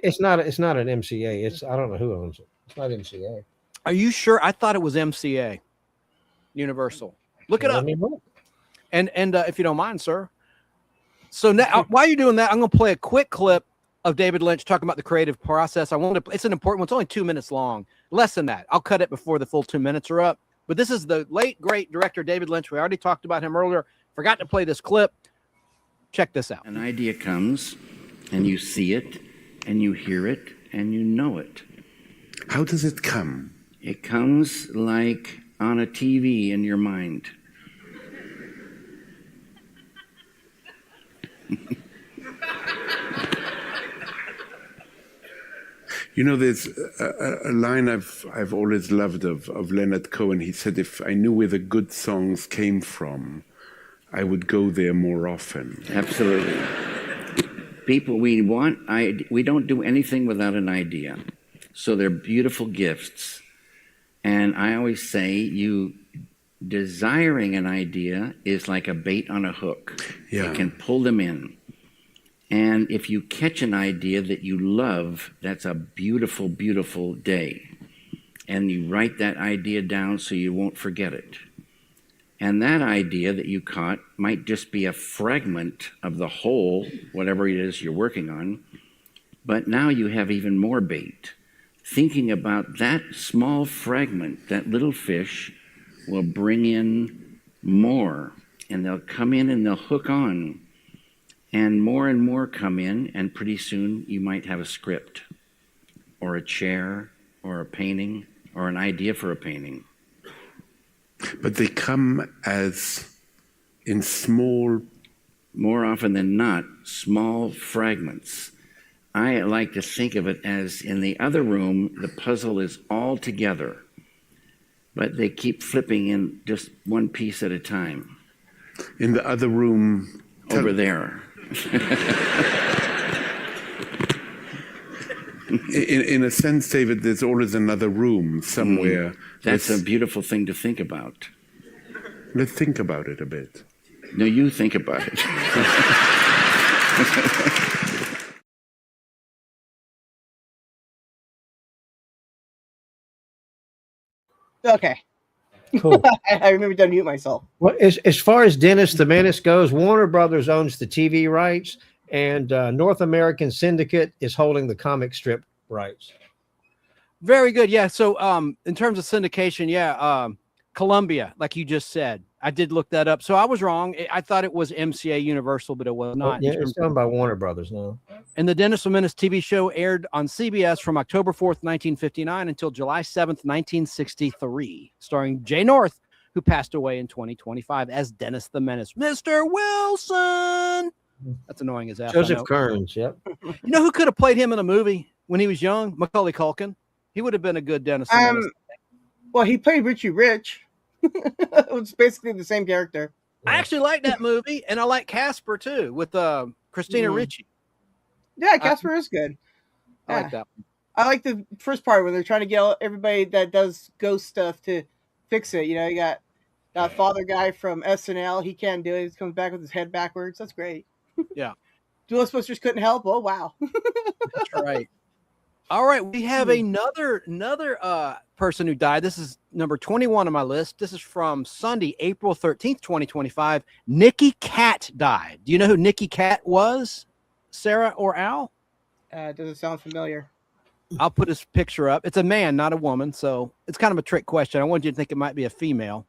it's not an MCA. I don't know who owns it. It's not MCA. Are you sure? I thought it was MCA. Universal. Look it up. And if you don't mind, sir. So now, while you're doing that, I'm going to play a quick clip of David Lynch talking about the creative process. It's an important one. It's only 2 minutes long. Less than that. I'll cut it before the full 2 minutes are up. But this is the late, great director, David Lynch. We already talked about him earlier. Forgot to play this clip. Check this out. An idea comes, and you see it, and you hear it, and you know it. How does it come? It comes like on a TV in your mind. You know, there's a line I've always loved of Leonard Cohen. He said, if I knew where the good songs came from, I would go there more often. Absolutely. People, we don't do anything without an idea. So they're beautiful gifts. And I always say, you desiring an idea is like a bait on a hook. Yeah. It can pull them in. And if you catch an idea that you love, that's a beautiful, beautiful day. And you write that idea down so you won't forget it. And that idea that you caught might just be a fragment of the whole, whatever it is you're working on. But now you have even more bait. Thinking about that small fragment, that little fish, will bring in more. And they'll come in and they'll hook on. And more come in, and pretty soon you might have a script, or a chair, or a painting, or an idea for a painting. But they come as in small... More often than not, small fragments. I like to think of it as in the other room, the puzzle is all together, but they keep flipping in just one piece at a time. In the other room... Over there. in a sense, David, there's always another room somewhere. That's a beautiful thing to think about. Let's think about it a bit. No, you think about it. Okay. Cool. I remember to unmute myself. Well, as far as Dennis the Menace goes, Warner Brothers owns the TV rights, and North American Syndicate is holding the comic strip rights. Very good. Yeah. So in terms of syndication, Columbia, like you just said. I did look that up. So I was wrong. I thought it was MCA Universal, but it was not. Yeah, it's done by Warner Brothers now. And the Dennis the Menace TV show aired on CBS from October 4th, 1959 until July 7th, 1963, starring Jay North, who passed away in 2025 as Dennis the Menace. Mr. Wilson. That's annoying as F. Joseph Kearns, yep. You know who could have played him in a movie when he was young? Macaulay Culkin. He would have been a good Dennis the Menace. Well, he played Richie Rich. It was basically the same character. I actually like that movie, and I like Casper too with Christina Ricci. Yeah, Casper is good. I like that one. I like the first part when they're trying to get everybody that does ghost stuff to fix it. You know, you got that father guy from SNL. He can't do it. He comes back with his head backwards. That's great. Yeah. Ghostbusters couldn't help. Oh, wow. That's right. All right, we have another person who died. This is number 21 on my list. This is from Sunday, April 13th, 2025. Nicky Katt died. Do you know who Nicky Katt was, Sarah or Al? Doesn't sound familiar. I'll put his picture up. It's a man, not a woman, so it's kind of a trick question. I want you to think it might be a female.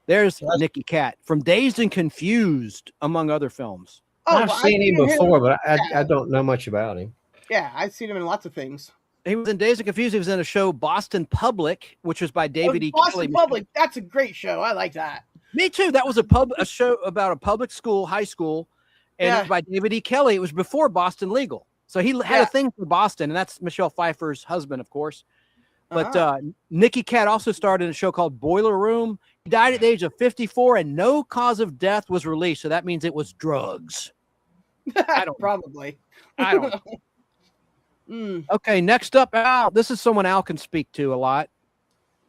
There's Nicky Katt from Dazed and Confused, among other films. Oh, I've seen him before, but I don't know much about him. Yeah, I've seen him in lots of things. He was in Dazed and Confused. He was in a show, Boston Public, which was by David E. Kelly. Boston Public, that's a great show. I like that. Me too. That was a show about a public school, high school, and it was by David E. Kelly. It was before Boston Legal. So he had a thing for Boston, and that's Michelle Pfeiffer's husband, of course. But Nicky Katt also starred in a show called Boiler Room. He died at the age of 54, and no cause of death was released. So that means it was drugs. I don't probably. I don't know. Okay, next up, Al. This is someone Al can speak to a lot.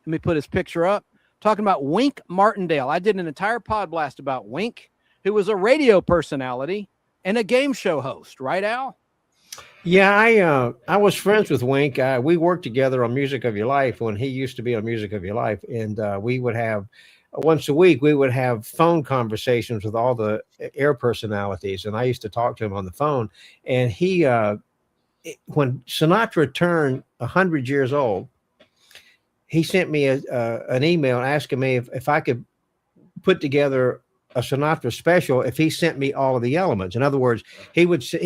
Let me put his picture up. Talking about Wink Martindale. I did an entire pod blast about Wink, who was a radio personality and a game show host. Right, Al? Yeah, I was friends with Wink. We worked together on Music of Your Life when he used to be on Music of Your Life, and we would have once a week we would have phone conversations with all the air personalities, and I used to talk to him on the phone. And he, when Sinatra turned 100 years old, he sent me an email asking me if I could put together a Sinatra special if he sent me all of the elements. In other words, he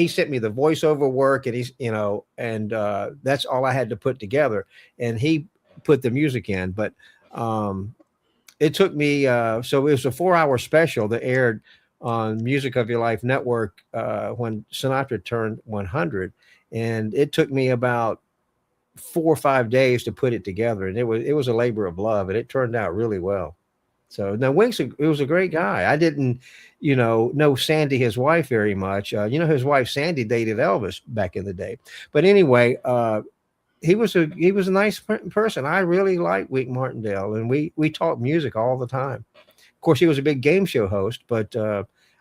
sent me the voiceover work, and that's all I had to put together, and he put the music in. But it took me so it was a 4-hour special that aired on Music of Your Life Network when Sinatra turned 100, and it took me about 4 or 5 days to put it together, and it was a labor of love, and it turned out really well. So now Wink's it was a great guy. I didn't, know Sandy, his wife, very much. His wife Sandy dated Elvis back in the day. But anyway, he was a nice person. I really liked Wink Martindale, and we talked music all the time. Of course, he was a big game show host, but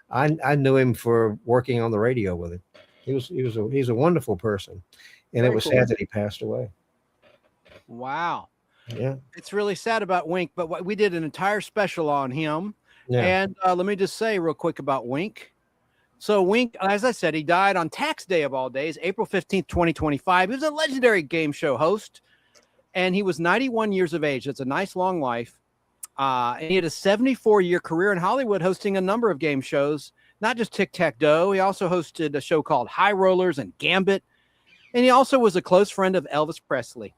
I knew him for working on the radio with him. He's a wonderful person, and Very it was cool. sad that he passed away. Wow. Yeah. It's really sad about Wink, but we did an entire special on him. Yeah. And let me just say real quick about Wink. So Wink, as I said, he died on tax day of all days, April 15th, 2025. He was a legendary game show host, and he was 91 years of age. That's a nice long life. And he had a 74-year career in Hollywood, hosting a number of game shows, not just Tic-Tac-Doe. He also hosted a show called High Rollers and Gambit. And he also was a close friend of Elvis Presley.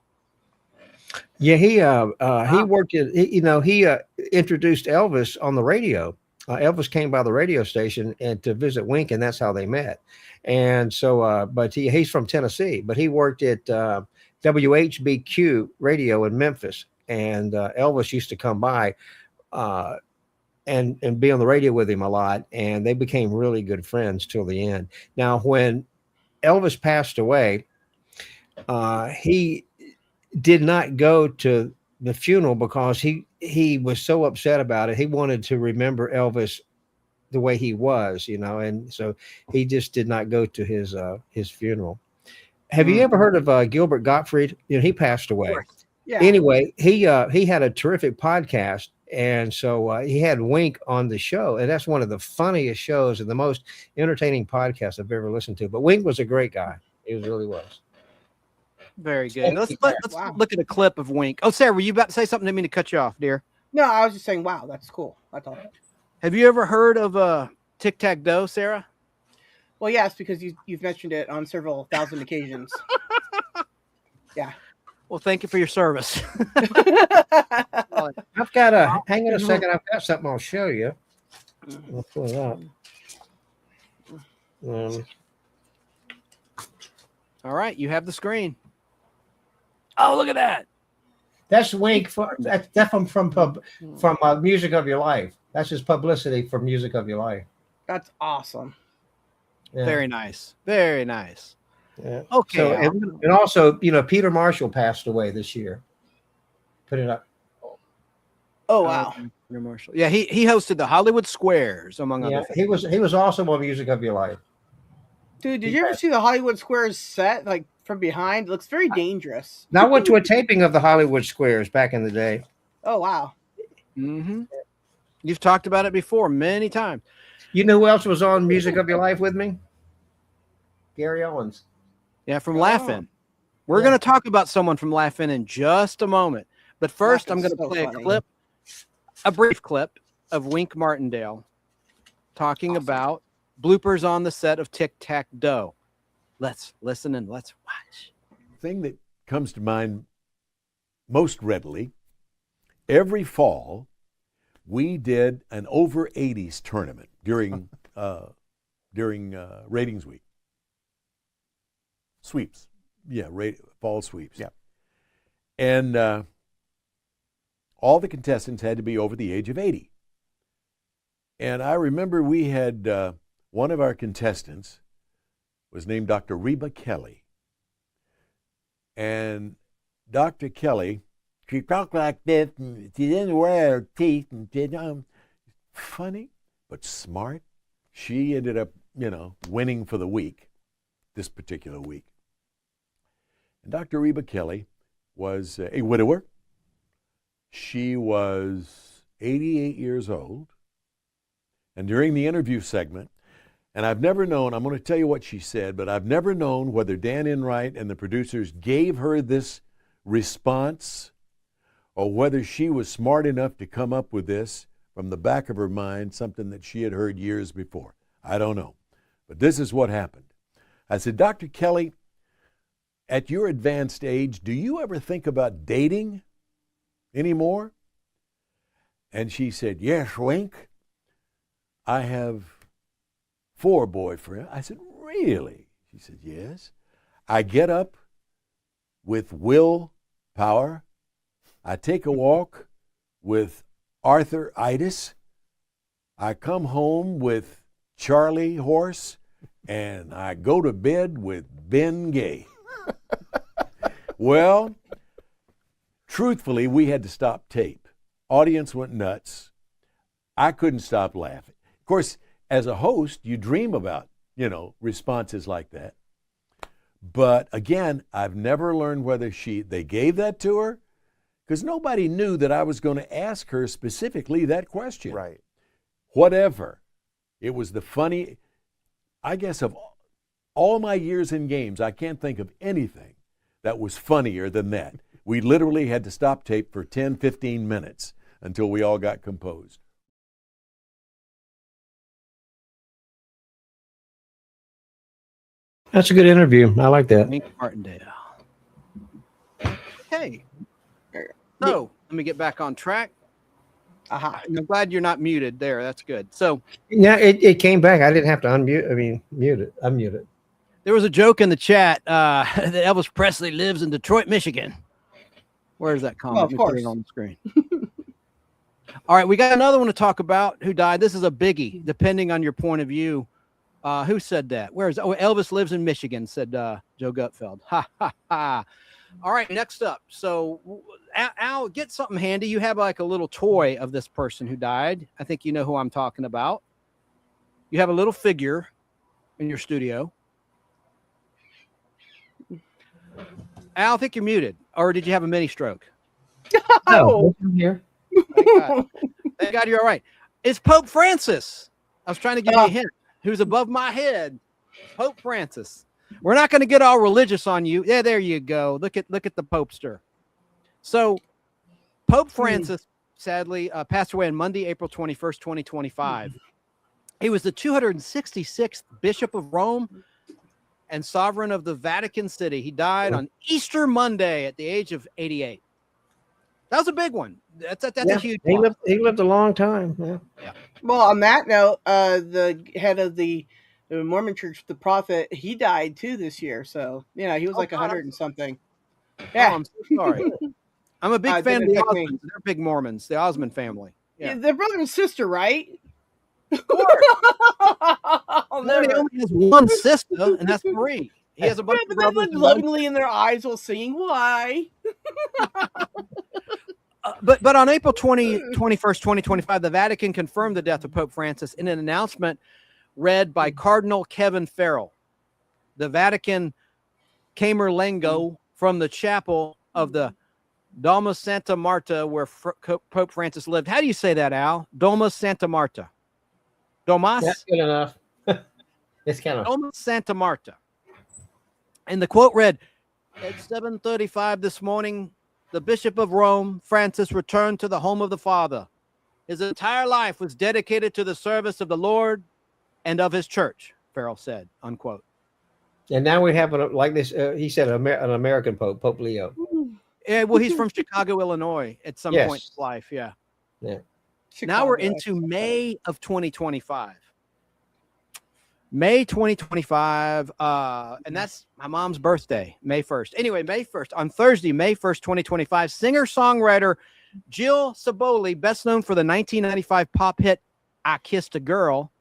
Yeah, he worked at, he introduced Elvis on the radio. Elvis came by the radio station and to visit Wink, and that's how they met. And so, but he's from Tennessee, but he worked at WHBQ radio in Memphis, and Elvis used to come by and be on the radio with him a lot, and they became really good friends till the end. Now, when Elvis passed away, he did not go to the funeral because he was so upset about it. He wanted to remember Elvis the way he was, and so he just did not go to his funeral. Have you ever heard of Gilbert Gottfried? He passed away. Yeah. Anyway, he had a terrific podcast, and so he had Wink on the show, and that's one of the funniest shows and the most entertaining podcasts I've ever listened to. But Wink was a great guy. He really was. Very good. Let's look at a clip of Wink. Oh, Sarah, were you about to say something? I didn't mean to cut you off, dear. No, I was just saying, wow, that's cool. That's all. Have you ever heard of tic-tac-toe, Sarah? Well, yes, because you've mentioned it on several thousand occasions. Yeah. Well, thank you for your service. I've got a, hang on a second. I've got something I'll show you. I'll pull it up. All right, you have the screen. Oh, look at that. That's Wink. That's from Music of Your Life. That's his publicity for Music of Your Life. That's awesome. Yeah. Very nice. Very nice. Yeah. Okay. So, and also, Peter Marshall passed away this year. Put it up. Oh wow. Peter Marshall. Yeah, he hosted the Hollywood Squares, among other things. He was also on Music of Your Life. Dude, did you ever see the Hollywood Squares set like from behind? It looks very dangerous. Now, I went to a taping of the Hollywood Squares back in the day. Oh wow. Mm-hmm. You've talked about it before many times. You know who else was on Music of Your Life with me? Gary Owens. Yeah, from Laugh-In. We're going to talk about someone from Laugh-In in just a moment. But first, I'm going to play a brief clip of Wink Martindale talking about bloopers on the set of Tic-Tac-Dough. Let's listen and let's watch. Thing that comes to mind most readily, every fall, we did an over 80s tournament during ratings week. Sweeps. Yeah, fall sweeps. Yeah. And all the contestants had to be over the age of 80. And I remember we had one of our contestants was named Dr. Reba Kelly. And Dr. Kelly, she talked like this, and she didn't wear her teeth, and she, funny, but smart. She ended up, winning for the week, this particular week. And Dr. Reba Kelly was a widower. She was 88 years old. And during the interview segment, and I've never known, I'm going to tell you what she said, but I've never known whether Dan Enright and the producers gave her this response or whether she was smart enough to come up with this from the back of her mind, something that she had heard years before. I don't know. But this is what happened. I said, Dr. Kelly, at your advanced age, do you ever think about dating anymore? And she said, yes, Wink. I have 4 boyfriends. I said, really? She said, yes. I get up with Will Power. I take a walk with Arthur Itis. I come home with Charlie Horse, and I go to bed with Ben Gay. Well, truthfully, we had to stop tape. Audience went nuts. I couldn't stop laughing. Of course, as a host, you dream about, responses like that. But again, I've never learned whether they gave that to her, because nobody knew that I was going to ask her specifically that question. Right. Whatever. It was the funny, I guess of all my years in games, I can't think of anything that was funnier than that. We literally had to stop tape for 10, 15 minutes until we all got composed. That's a good interview. I like that. Wink Martindale. Okay. So let me get back on track. Aha. I'm glad you're not muted there. That's good. So yeah, it came back. I didn't have to mute it. Unmute it. There was a joke in the chat that Elvis Presley lives in Detroit, Michigan. Where is that comment? Well, of course. Let me put it on the screen. All right, we got another one to talk about who died. This is a biggie, depending on your point of view. Who said that? Where is it? Oh, Elvis lives in Michigan, said Joe Gutfeld. Ha, ha, ha. All right, next up. So, Al, get something handy. You have like a little toy of this person who died. I think you know who I'm talking about. You have a little figure in your studio. Al, I think you're muted. Or did you have a mini stroke? No, I'm here. Thank God you're all right. It's Pope Francis. I was trying to give you a hint. Who's above my head? Pope Francis. We're not going to get all religious on you. Yeah, there you go. Look at the Popester. So Pope Francis sadly passed away on Monday, April 21st, 2025. He was the 266th Bishop of Rome and sovereign of the Vatican City. He died on Easter Monday at the age of 88. That was a big one. That's a huge one. He lived a long time. Yeah. Well, on that note, the head of the Mormon Church, the prophet, he died too this year. So he was like 100 and something. Yeah, I'm so sorry. I'm a big fan of didn't the affect me. Osmonds. They're big Mormons, the Osmond family. Yeah, they're brother and sister, right? He only has one sister, and that's Marie. He has a bunch Yeah, of but they brothers. look lovingly in their eyes while singing "Why." But on April 21st, 2025, the Vatican confirmed the death of Pope Francis in an announcement read by Cardinal Kevin Farrell. The Vatican Camerlengo from the chapel of the Domus Santa Marta, where Pope Francis lived. How do you say that, Al? Domus Santa Marta. Domus? That's good enough. It's kind of Domus Santa Marta. And the quote read, at 7:35 this morning, the Bishop of Rome, Francis, returned to the home of the Father. His entire life was dedicated to the service of the Lord and of his church, Farrell said, unquote. And now we have like this. He said an American Pope, Pope Leo. Yeah, well, he's from Chicago, Illinois at some point in his life. Yeah. Yeah. Now we're into May of 2025. May 2025, and that's my mom's birthday, May 1st. Anyway, May 1st, on Thursday, May 1st, 2025, singer-songwriter Jill Saboli, best known for the 1995 pop hit I Kissed a Girl,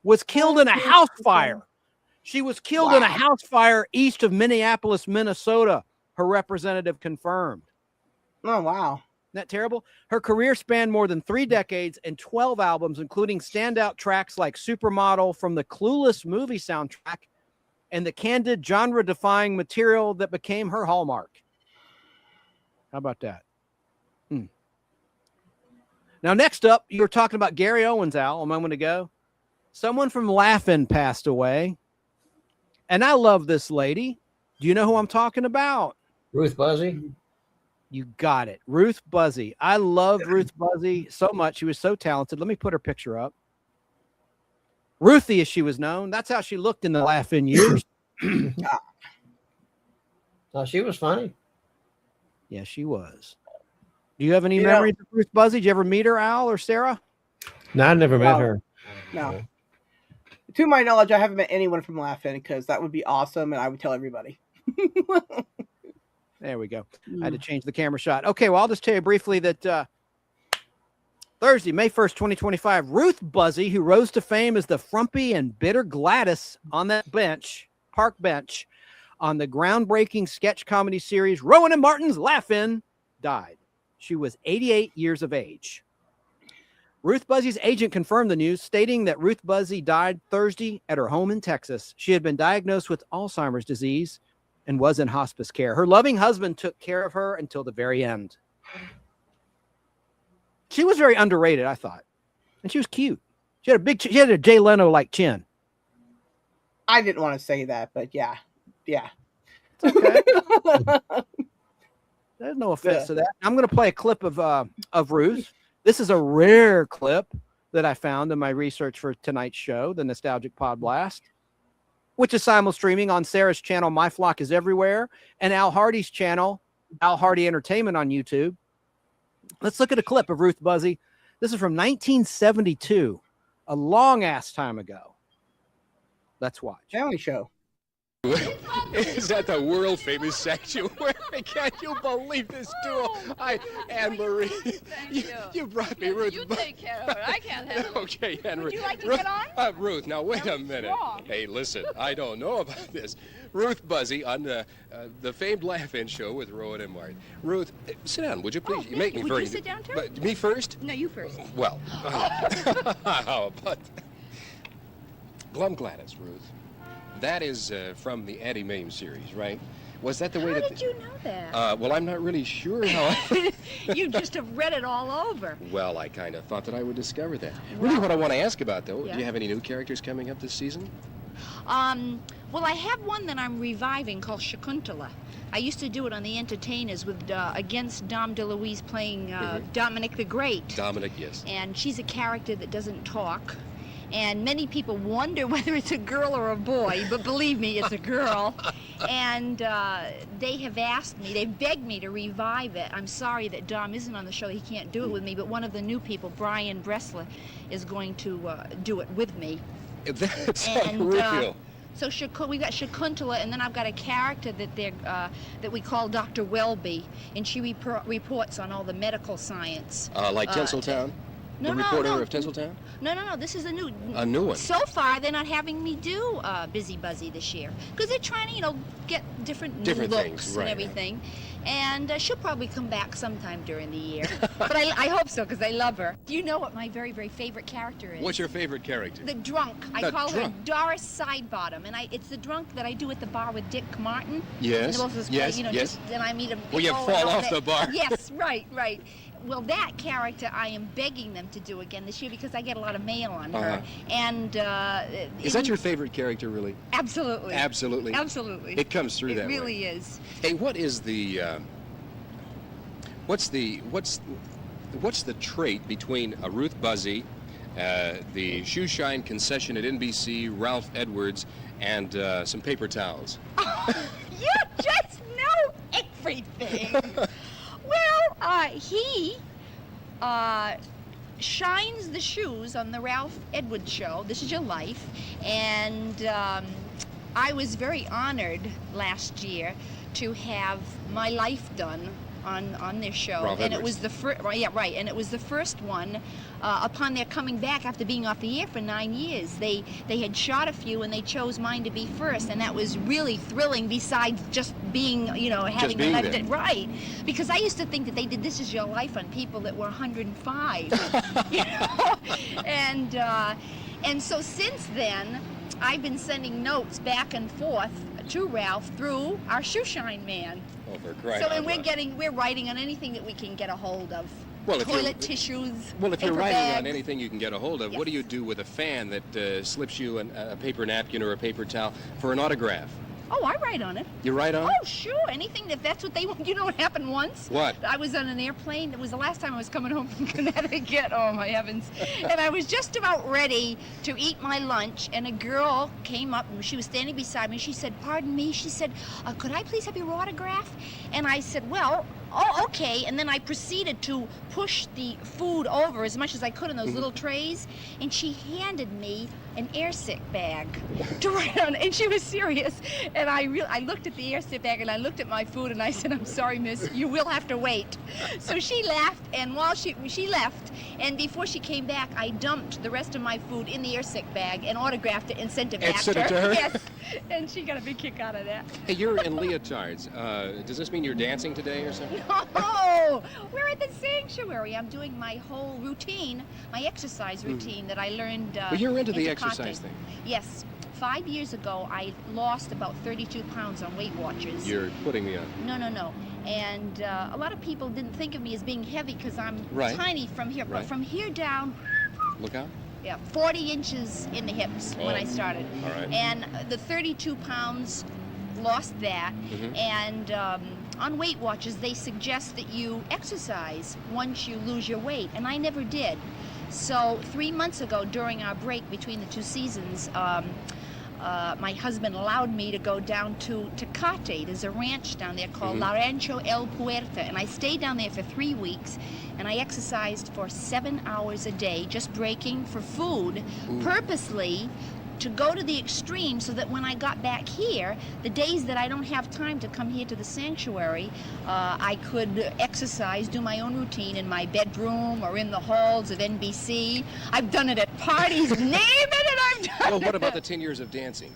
was killed in a house fire. She was killed in a house fire east of Minneapolis, Minnesota, her representative confirmed. Oh, wow. Isn't that terrible? Her career spanned more than 3 decades and 12 albums, including standout tracks like Supermodel from the Clueless movie soundtrack and the candid, genre-defying material that became her hallmark. How about that? Now, next up, you were talking about Gary Owens, Al, a moment ago. Someone from Laugh-In passed away. And I love this lady. Do you know who I'm talking about? Ruth Buzzy. You got it. Ruth Buzzy. I loved Ruth Buzzy so much. She was so talented. Let me put her picture up. Ruthie, as she was known. That's how she looked in the Laugh-In years. Oh, she was funny. Yeah, she was. Do you have any memories of Ruth Buzzy? Did you ever meet her, Al or Sarah? No, I never met her. No. To my knowledge, I haven't met anyone from Laugh-In because that would be awesome, and I would tell everybody. There we go. I had to change the camera shot. Okay, well, I'll just tell you briefly that Thursday, May 1st, 2025, Ruth Buzzy, who rose to fame as the frumpy and bitter Gladys on that bench, park bench, on the groundbreaking sketch comedy series Rowan and Martin's Laugh-In, died. She was 88 years of age. Ruth Buzzy's agent confirmed the news, stating that Ruth Buzzy died Thursday at her home in Texas. She had been diagnosed with Alzheimer's disease and was in hospice care. Her loving husband took care of her until the very end. She was very underrated, I thought. And she was cute. She had a Jay Leno-like chin. I didn't want to say that, but yeah. Yeah. It's okay. There's no offense to that. I'm going to play a clip of Ruth. This is a rare clip that I found in my research for tonight's show, the Nostalgic Pod Blast, which is simul-streaming on Sarah's channel, My Flock is Everywhere, and Al Hardy's channel, Al Hardy Entertainment on YouTube. Let's look at a clip of Ruth Buzzy. This is from 1972, a long-ass time ago. Let's watch. Family show. Is that the world famous sanctuary? Can't you believe this duel? Anne-Marie, you brought me Ruth. You take care of her. I can't handle it. Okay, Anne-Marie. Would you like to Ruth, get on? Ruth, now wait a minute. wrong? Hey, listen, I don't know about this. Ruth Buzzy on the famed Laugh-In show with Rowan and Martin. Ruth, sit down, would you please? You make me Would very. you sit down, too? But me first? No, you first. Well, how about Glum Gladys, Ruth? That is from the Addie Mame series, right? Was that the way that... How did you know that? Well, I'm not really sure how You just have read it all over. Well, I kind of thought that I would discover that. Really, what I want to ask about, though, Yeah. do you have any new characters coming up this season? Well, I have one that I'm reviving called Shakuntala. I used to do it on The Entertainers with against Dom DeLuise playing Dominic the Great. Dominic, yes. And she's a character that doesn't talk. And many people wonder whether it's a girl or a boy, but believe me, it's a girl. And they have asked me, they've begged me to revive it. I'm sorry that Dom isn't on the show, he can't do it with me, but one of the new people, Brian Bressler, is going to do it with me. That's unreal. So we got Shakuntala, and then I've got a character that that we call Dr. Welby, and she reports on all the medical science. Like Tinseltown? The reporter of Tinseltown? No, this is a new one. So far, they're not having me do Busy Buzzy this year, because they're trying to, get different new looks things, right, and everything. And she'll probably come back sometime during the year. But I hope so, because I love her. Do you know what my very, very favorite character is? What's your favorite character? The drunk. I The call her drunk. Doris Sidebottom, and it's the drunk that I do at the bar with Dick Martin. Yes, And the both of us yes, play, yes. Then I meet him. Well, you fall off the bar. Yes, right. Well, that character I am begging them to do again this year because I get a lot of mail on her. And is that your favorite character, really? Absolutely. Absolutely. Absolutely. It comes through that way. It really is. Hey, what is the what's the trait between a Ruth Buzzy, the shoe shine concession at NBC, Ralph Edwards, and some paper towels? You just know everything. Well, he shines the shoes on the Ralph Edwards show, This Is Your Life, and I was very honored last year to have my life done on this show. Ralph and Edwards. it was the first, right, and it was the first one upon their coming back after being off the air for 9 years. They had shot a few and they chose mine to be first, and that was really thrilling, besides just being, having being the there. right. Because I used to think that they did This Is Your Life on people that were 105. And so since then, I've been sending notes back and forth to Ralph through our shoeshine man. Oh, for crying So, out and loud. we're writing on anything that we can get a hold of. Well, if you're- Toilet tissues. Well, if you're paper writing on bags. anything you can get a hold of, what do you do with a fan that slips you a paper napkin or a paper towel for an autograph? Oh, I write on it. You write on it? Oh, sure. Anything if that's what they want. You know what happened once? What? I was on an airplane. It was the last time I was coming home from Connecticut. Oh, my heavens. And I was just about ready to eat my lunch, and a girl came up, and she was standing beside me. She said, "Pardon me." She said, "Could I please have your autograph?" And I said, "Well, oh, okay." And then I proceeded to push the food over as much as I could in those little trays, and she handed me an airsick bag to write on, and she was serious. And I looked at the airsick bag, and I looked at my food, and I said, "I'm sorry, miss, you will have to wait." So she laughed, and while she left, and before she came back, I dumped the rest of my food in the airsick bag and autographed it and sent it And back sent to it her. to her? Yes, and she got a big kick out of that. Hey, you're in leotards. Does this mean you're dancing today or something? Oh, we're at the sanctuary. I'm doing my whole routine, my exercise routine that I learned. Well, you're into the Conte. exercise thing. Yes. 5 years ago, I lost about 32 pounds on Weight Watchers. You're putting me on. No. And a lot of people didn't think of me as being heavy because I'm Right. tiny from here. Right. But from here down, Look out. yeah, 40 inches in the hips when I started. All right. And the 32 pounds, lost that. Mhm. And on Weight Watchers, they suggest that you exercise once you lose your weight, and I never did. So 3 months ago, during our break between the two seasons, my husband allowed me to go down to Tecate. There's a ranch down there called La Rancho El Puerta, and I stayed down there for 3 weeks, and I exercised for 7 hours a day, just breaking for food, purposely to go to the extreme so that when I got back here, the days that I don't have time to come here to the sanctuary, I could exercise, do my own routine in my bedroom or in the halls of NBC. I've done it at parties, name it, and I've done Well, it. what about the 10 years of dancing?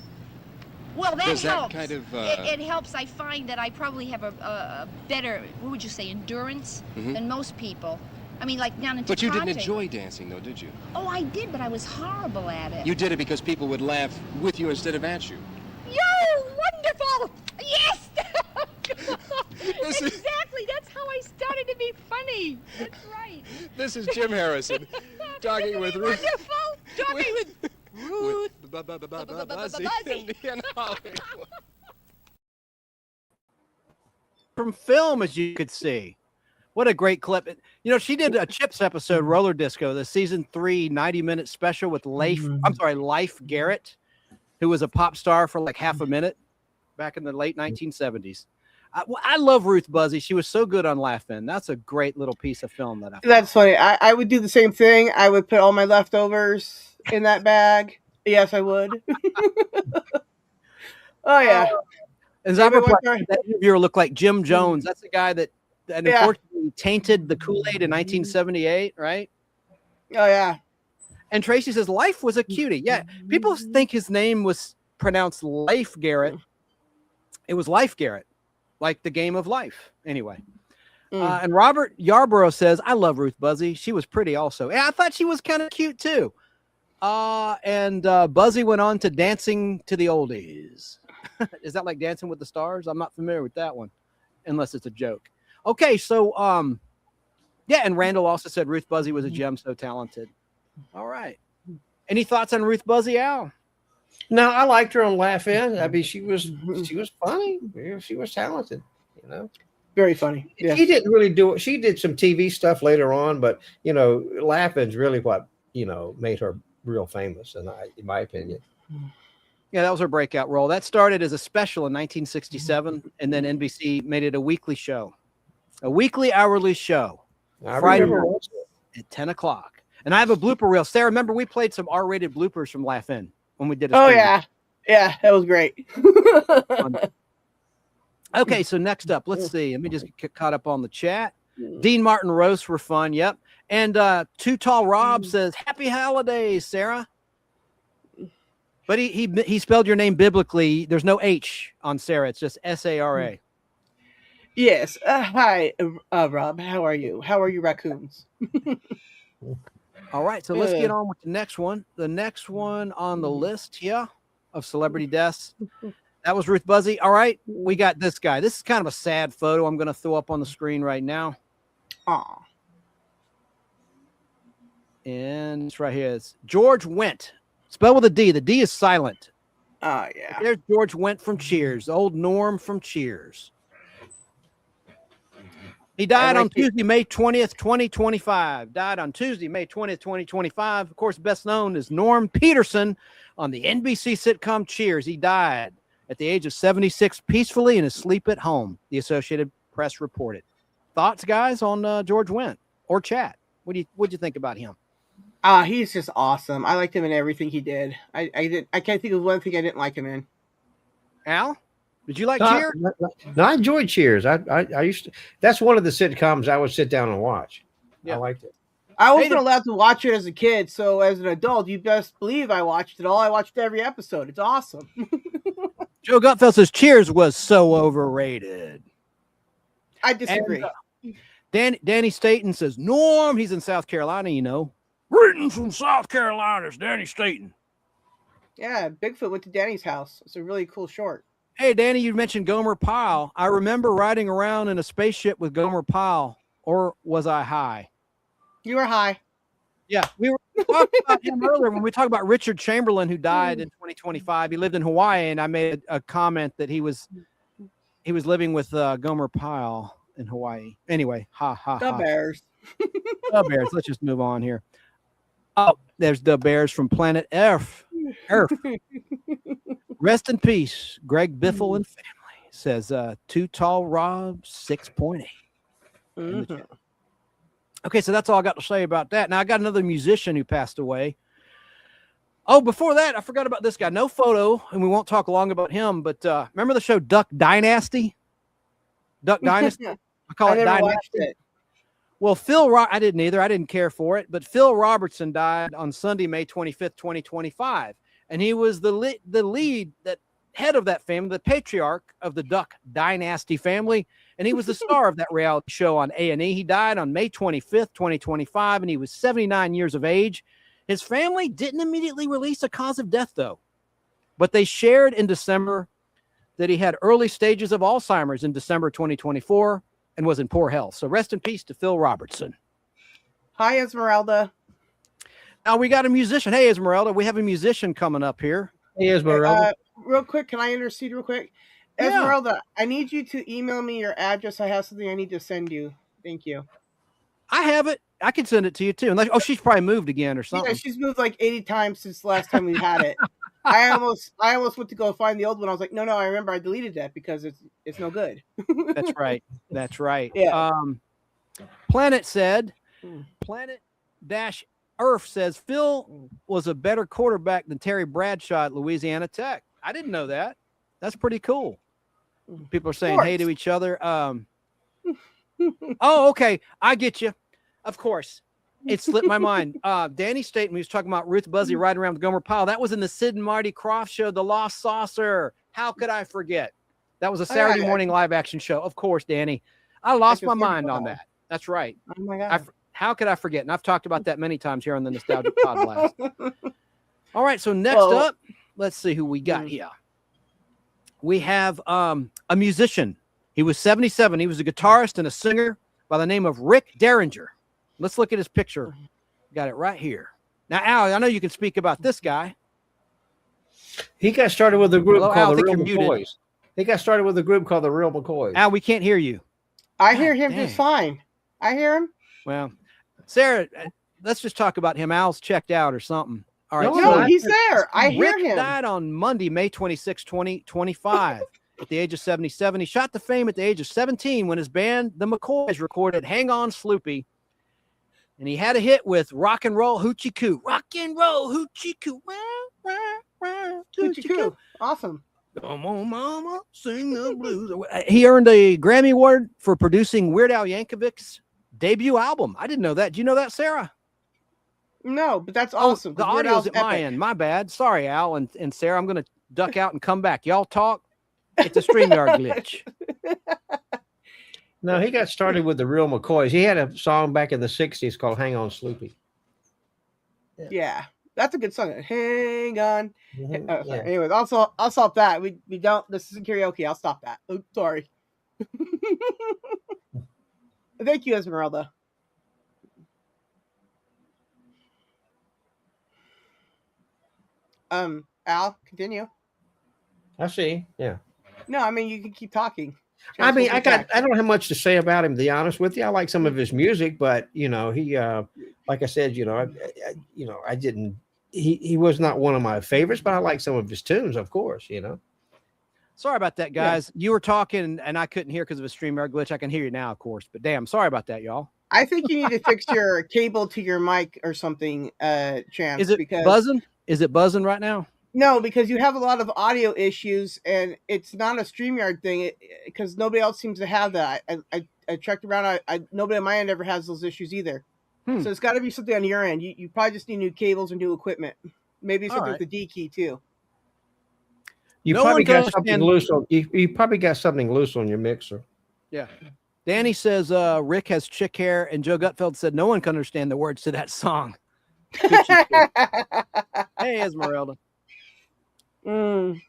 Well, that Does that helps. kind of, it helps. I find that I probably have a better, what would you say, endurance than most people. I mean, like down in But you didn't Tecate. enjoy dancing, though, did you? Oh, I did, but I was horrible at it. You did it because people would laugh with you instead of at you. Yo, wonderful! Yes! This is- Exactly, that's how I started to be funny. That's right. This is Jim Harrison talking with Ruth. Wonderful! Talking with Ruth. Buzzy Buzzy. in Hollywood. from film, as you could see. What a great clip. You know, she did a Chips episode, Roller Disco, the season 3 90-minute special with Life Garrett, who was a pop star for like half a minute back in the late 1970s. I love Ruth Buzzy. She was so good on Laugh-In. That's a great little pice of film that I found. That's funny. I would do the same thing. I would put all my leftovers in that bag. Yes, I would. Oh, yeah. And that interviewer looked like Jim Jones. That's the guy that unfortunately tainted the Kool-Aid in 1978, right? Oh, yeah. And Tracy says Life was a cutie. Yeah, people think his name was pronounced Life Garrett. It was Life Garrett, like the game of life. Anyway. And Robert Yarborough says, I love Ruth Buzzy. She was pretty also. Yeah, I thought she was kind of cute too. And Buzzy went on to Dancing to the Oldies. Is that like Dancing with the Stars? I'm not familiar with that one, unless it's a joke. Okay, so yeah, and Randall also said Ruth Buzzy was a gem, so talented. All right. Any thoughts on Ruth Buzzy, Al? No, I liked her on Laugh-In. I mean, she was funny. She was talented, you know. Very funny. Yeah. She didn't really do it. She did some TV stuff later on, but you know, Laugh-In's really what, you know, made her real famous, in my opinion. Yeah, that was her breakout role. That started as a special in 1967, and then NBC made it a weekly show, a weekly hourly show, Friday night at 10 o'clock. And I have a blooper reel. Sarah, remember we played some R-rated bloopers from Laugh-In when we did a yeah. Yeah, that was great. Okay, so next up, let's see. Let me just get caught up on the chat. Dean Martin roasts were fun. Yep. And Too Tall Rob says, Happy Holidays, Sarah. But he spelled your name biblically. There's no H on Sarah. It's just S-A-R-A. Yes. Hi, Rob. How are you? How are you, raccoons? All right, so let's get on with the next one. The next one on the list here of celebrity deaths. That was Ruth Buzzy. All right, we got this guy. This is kind of a sad photo I'm going to throw up on the screen right now. Aw. And it's right here. It's George Wendt. Spelled with a D. The D is silent. Oh, yeah. There's George Wendt from Cheers. Old Norm from Cheers. He died on Tuesday, May 20th, 2025. Died on Tuesday, May 20th, 2025. Of course, best known as Norm Peterson on the NBC sitcom Cheers. He died at the age of 76 peacefully in his sleep at home, the Associated Press reported. Thoughts, guys, on George Wendt or chat? What'd you think about him? He's just awesome. I liked him in everything he did. I can't think of one thing I didn't like him in. Al, did you like Cheers? No, I enjoyed Cheers. I used to. That's one of the sitcoms I would sit down and watch. Yeah. I liked it. I wasn't allowed to watch it as a kid, so as an adult, you best believe I watched it all. I watched every episode. It's awesome. Joe Gutfeld says Cheers was so overrated. I disagree. And, Danny Staten says Norm. He's in South Carolina, you know. Greetings from South Carolina. It's Danny Staten. Yeah, Bigfoot went to Danny's house. It's a really cool short. Hey, Danny, you mentioned Gomer Pyle. I remember riding around in a spaceship with Gomer Pyle, or was I high? You were high. Yeah, we were talking about him earlier when we talked about Richard Chamberlain, who died in 2025. He lived in Hawaii, and I made a comment that he was living with Gomer Pyle in Hawaii. Anyway, The Bears. The Bears. Let's just move on here. Oh, there's the Bears from Planet Earth. Rest in peace, Greg Biffle and family, says Too Tall Rob 6.8. Mm-hmm. Okay, so that's all I got to say about that. Now, I got another musician who passed away. Oh, before that, I forgot about this guy. No photo, and we won't talk long about him, but remember the show Duck Dynasty? Duck Dynasty? I call it never Dynasty. watched it. Well, I didn't either. I didn't care for it. But Phil Robertson died on Sunday, May 25th, 2025. And he was the lead, that head of that family, the patriarch of the Duck Dynasty family. And he was the star of that reality show on A&E. He died on May 25th, 2025, and he was 79 years of age. His family didn't immediately release a cause of death, though. But they shared in December that he had early stages of Alzheimer's in December 2024 and was in poor health. So rest in peace to Phil Robertson. Hi, Esmeralda. Now we got a musician. Hey, Esmeralda, we have a musician coming up here. Hey, Esmeralda. Real quick, can I intercede real quick? Esmeralda, I need you to email me your address. I have something I need to send you. Thank you. I have it. I can send it to you too. Unless, oh, she's probably moved again or something. Yeah, she's moved like 80 times since the last time we had it. I almost went to go find the old one. I was like, no, I remember I deleted that because it's no good. That's right. That's right. Yeah. Planet said, Planet Dash Earth says Phil was a better quarterback than Terry Bradshaw at Louisiana Tech. I didn't know that. That's pretty cool. People are saying hey to each other. Oh, okay. I get you. Of course. It slipped my mind. Danny Staten, he was talking about Ruth Buzzy riding around with Gomer Pyle. That was in the Sid and Marty Krofft show, The Lost Saucer. How could I forget? That was a Saturday morning live action show. Of course, Danny. I lost my mind on that. That's right. Oh, my God. How could I forget? And I've talked about that many times here on the Nostalgic Podcast. All right. So next up, let's see who we got here. We have a musician. He was 77. He was a guitarist and a singer by the name of Rick Derringer. Let's look at his picture. Got it right here. Now, Al, I know you can speak about this guy. He got started with a group Al, called I the think Real you're muted. McCoys. He got started with a group called the Real McCoys. Al, we can't hear you. I hear him just fine. I hear him. Well, Sarah, let's just talk about him. Al's checked out or something. All right. No, he's there. I hear Rick him. died on Monday, May 26, 2025, at the age of 77. He shot to fame at the age of 17 when his band, the McCoys, recorded Hang On Sloopy. And he had a hit with Rock and Roll Hoochie Coo. Rock and Roll Hoochie Coo. Hoochie Coo. Awesome. Come on, mama, sing the blues. He earned a Grammy Award for producing Weird Al Yankovic's debut album. I didn't know that. Do you know that, Sarah? No, but that's awesome. The audio's at my end. My bad. Sorry, Al and Sarah. I'm going to duck out and come back. Y'all talk. It's a StreamYard glitch. No, he got started with the Real McCoys. He had a song back in the 60s called Hang On Sloopy. Yeah, that's a good song. Hang on. Mhm, Sorry. yeah. Anyways, also I'll stop that. We don't. This isn't karaoke. I'll stop that. Oops, sorry. Thank you, Esmeralda. Al, continue. I see. Yeah. No, I mean you can keep talking. I mean, I don't have much to say about him, to be honest with you. I like some of his music, but he, like I said, I didn't. He was not one of my favorites, but I like some of his tunes, of course. Sorry about that, guys. You were talking and I couldn't hear because of a StreamYard glitch. I can hear you now, of course, but damn, sorry about that, y'all. I think you need to fix your cable to your mic or something, Chance. Is it buzzing? Is it buzzing right now? No, because you have a lot of audio issues, and it's not a StreamYard thing. Because nobody else seems to have that. I checked around. Nobody on my end ever has those issues either. So it's got to be something on your end. You probably just need new cables or new equipment. Maybe something with the D key too. You probably got something loose on. You probably got something loose on your mixer. Yeah. Danny says Rick has chick hair, and Joe Gutfeld said no one can understand the words to that song. Hey, Esmeralda. And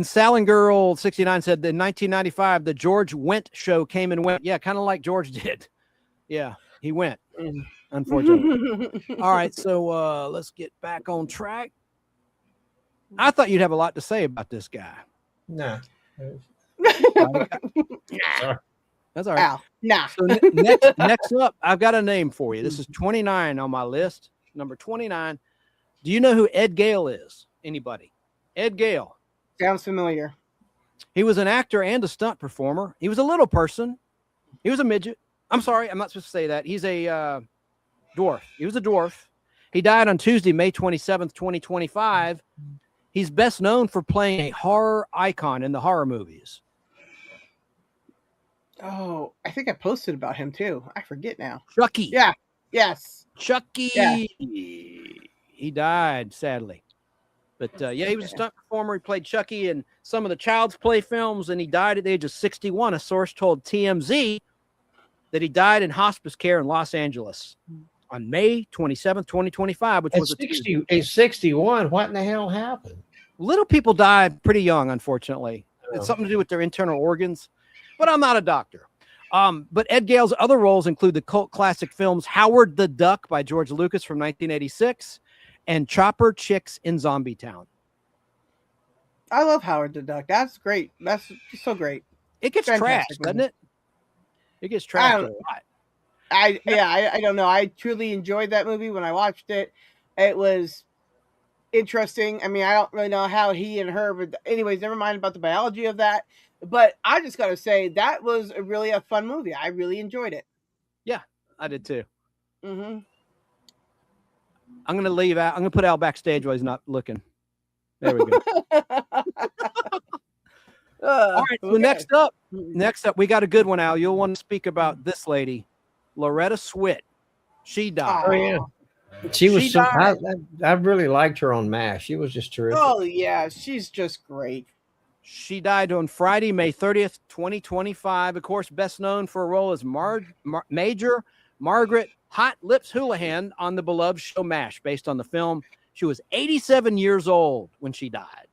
Salin Girl 69 said that in 1995 the George Wendt show came and went. Yeah, kind of like George did. Yeah, he went. Unfortunately. All right, so let's get back on track. I thought you'd have a lot to say about this guy. No. That's all right. Ow. Nah. So next up, I've got a name for you. This is 29 on my list. Number 29. Do you know who Ed Gale is? Anybody? Ed Gale. Sounds familiar. He was an actor and a stunt performer. He was a little person. He was a midget. I'm sorry, I'm not supposed to say that. He's a dwarf. He was a dwarf. He died on Tuesday, May 27th, 2025. He's best known for playing a horror icon in the horror movies. Oh, I think I posted about him too. I forget now. Chucky. Yeah. Yes. Chucky. Yeah. He died, sadly. But yeah, he was a stunt performer. He played Chucky in some of the Child's Play films, and he died at the age of 61. A source told TMZ that he died in hospice care in Los Angeles on May 27th, 2025, which was a 61. What in the hell happened? Little people die pretty young, unfortunately. It's something to do with their internal organs, but I'm not a doctor. But Ed Gale's other roles include the cult classic films Howard the Duck by George Lucas from 1986 and Chopper Chicks in Zombie Town. I love Howard the Duck. That's great. That's so great. It gets Fantastic trashed, doesn't movie. it? It gets I trashed a don't, lot. I don't know. I truly enjoyed that movie when I watched it. It was interesting. I mean, I don't really know how he and her, but anyways, never mind about the biology of that. But I just got to say that was really a fun movie. I really enjoyed it. Yeah, I did too. Mm-hmm. I'm going to leave out. I'm going to put Al backstage while he's not looking. There we go. All right. So next up, we got a good one, Al. You'll want to speak about this lady, Loretta Swit. She died. Oh yeah, she was. died. I really liked her on MASH. She was just terrific. Oh yeah, she's just great. She died on Friday, May 30th, 2025. Of course, best known for a role as Major Margaret Hot Lips Houlihan on the beloved show MASH, based on the film. She was 87 years old when she died.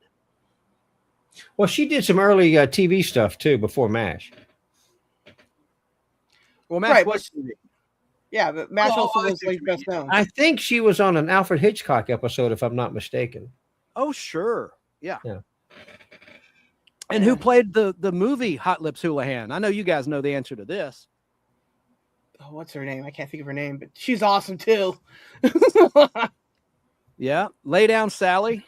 Well, she did some early TV stuff too before MASH. Well, MASH Right, was. Yeah, but MASH also was like best known. I think she was on an Alfred Hitchcock episode, if I'm not mistaken. Oh, sure. Yeah. Yeah. And who played the movie Hot Lips Houlihan? I know you guys know the answer to this. Oh, what's her name? I can't think of her name, but she's awesome too. Yeah. Lay Down Sally.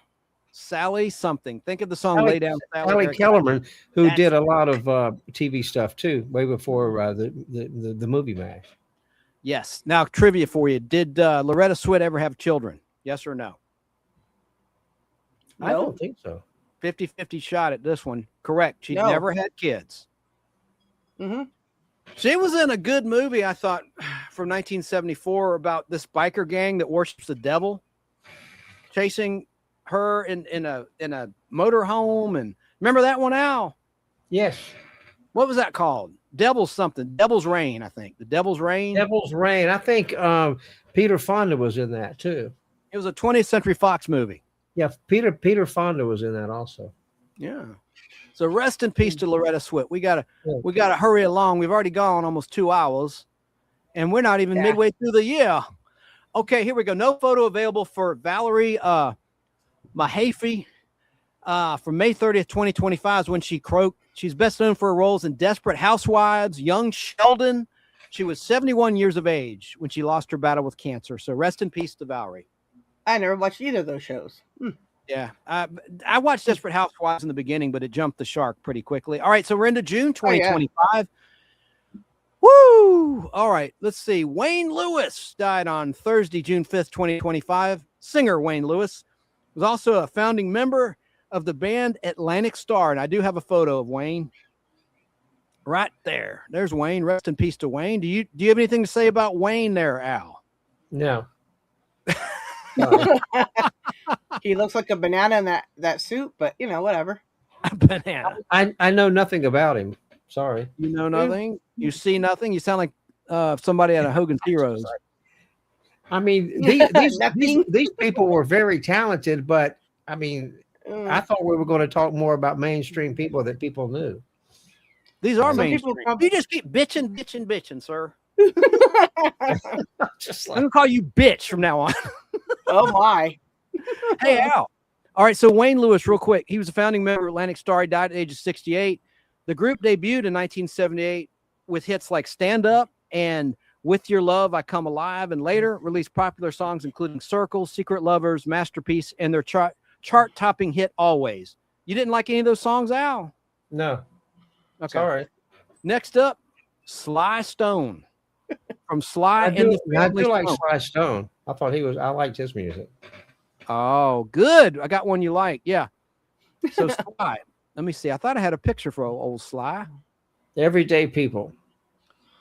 Sally something. Think of the song Lay Down Sally. Sally Kellerman, who did a lot of TV stuff too, way before the movie MASH. Yes. Now, trivia for you. Did Loretta Swit ever have children? Yes or no? I don't think so. 50-50 shot at this one. Correct. She No. never had kids. Mm-hmm. She was in a good movie, I thought, from 1974 about this biker gang that worships the devil, chasing her in a motorhome. And remember that one, Al? Yes. What was that called? Devil's something. Devil's Rain, I think. The Devil's Rain. Devil's Rain. I think Peter Fonda was in that too. It was a 20th Century Fox movie. Yeah, Peter Fonda was in that also. Yeah. So rest in peace to Loretta Swit. We gotta hurry along. We've already gone almost 2 hours, and we're not even midway through the year. Okay, here we go. No photo available for Valerie Mahaffey from May 30th, 2025 is when she croaked. She's best known for her roles in Desperate Housewives, Young Sheldon. She was 71 years of age when she lost her battle with cancer. So rest in peace to Valerie. I never watched either of those shows. Yeah. I watched Desperate Housewives in the beginning, but it jumped the shark pretty quickly. All right. So we're into June 2025. Woo! All right. Let's see. Wayne Lewis died on Thursday, June 5th, 2025. Singer Wayne Lewis was also a founding member of the band Atlantic Star. And I do have a photo of Wayne right there. There's Wayne. Rest in peace to Wayne. Do you have anything to say about Wayne there, Al? No. He looks like a banana in that suit, but you know, whatever. Banana. I know nothing about him. Sorry. You know nothing? You see nothing? You sound like somebody out of Hogan's Heroes. I mean, these people were very talented, but I mean, I thought we were going to talk more about mainstream people that people knew. These are Some mainstream. people You just keep bitching, sir. Just I'm gonna call you bitch from now on. Oh my. Hey Al. All right, so Wayne Lewis, real quick. He was a founding member of Atlantic Star. He died at the age of 68. The group debuted in 1978 with hits like Stand Up and With Your Love, I Come Alive, and later released popular songs including Circles, Secret Lovers, Masterpiece, and their chart-topping hit Always. You didn't like any of those songs, Al? No. Okay. Sorry. Next up, Sly Stone. From Sly I and do, the I Family do like Stone. Sly Stone. I thought I liked his music. Oh, good. I got one you like. Yeah. So Sly. Let me see. I thought I had a picture for old Sly. Everyday People.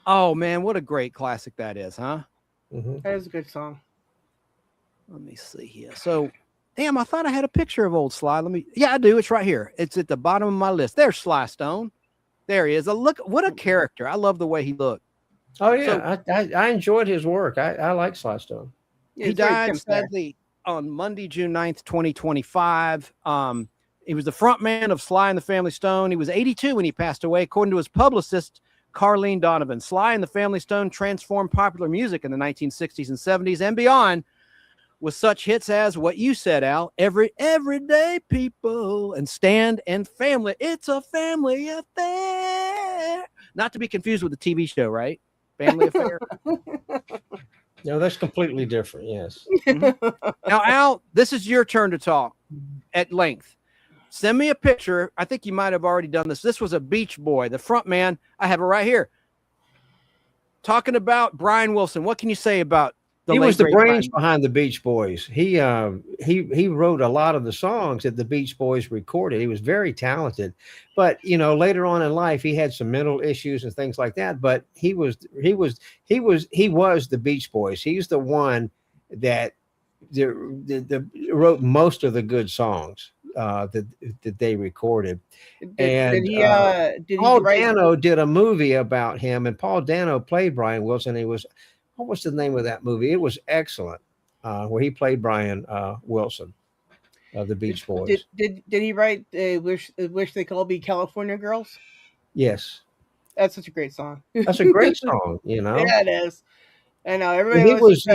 Oh man, what a great classic that is, huh? That is a good song. Let me see here. So, damn, I thought I had a picture of old Sly. Yeah, I do. It's right here. It's at the bottom of my list. There's Sly Stone. There he is. Look, what a character. I love the way he looked. Oh yeah, I enjoyed his work. I like Sly Stone. He died sadly on Monday, June 9th, 2025. He was the front man of Sly and the Family Stone. He was 82 when he passed away, according to his publicist, Carlene Donovan. Sly and the Family Stone transformed popular music in the 1960s and 70s and beyond with such hits as what you said, Al, everyday people and Stand and Family. It's a family affair. Not to be confused with the TV show, right? Family Affair. No, that's completely different. Yes. Now, Al, this is your turn to talk at length. Send me a picture. I think you might have already done this. This was a Beach Boy, the front man. I have it right here. Talking about Brian Wilson. What can you say about He was the late brains Brian? behind the Beach Boys. He wrote a lot of the songs that the Beach Boys recorded. He was very talented, but later on in life he had some mental issues and things like that. But he was the Beach Boys. He's the one that wrote most of the good songs that they recorded. Paul Dano did a movie about him, and Paul Dano played Brian Wilson. What was the name of that movie? It was excellent, where he played Brian Wilson of the Beach Boys. Did he write Wish They Could All Be California Girls? Yes. That's such a great song. That's a great song, Yeah, it is. I know. Everybody He was,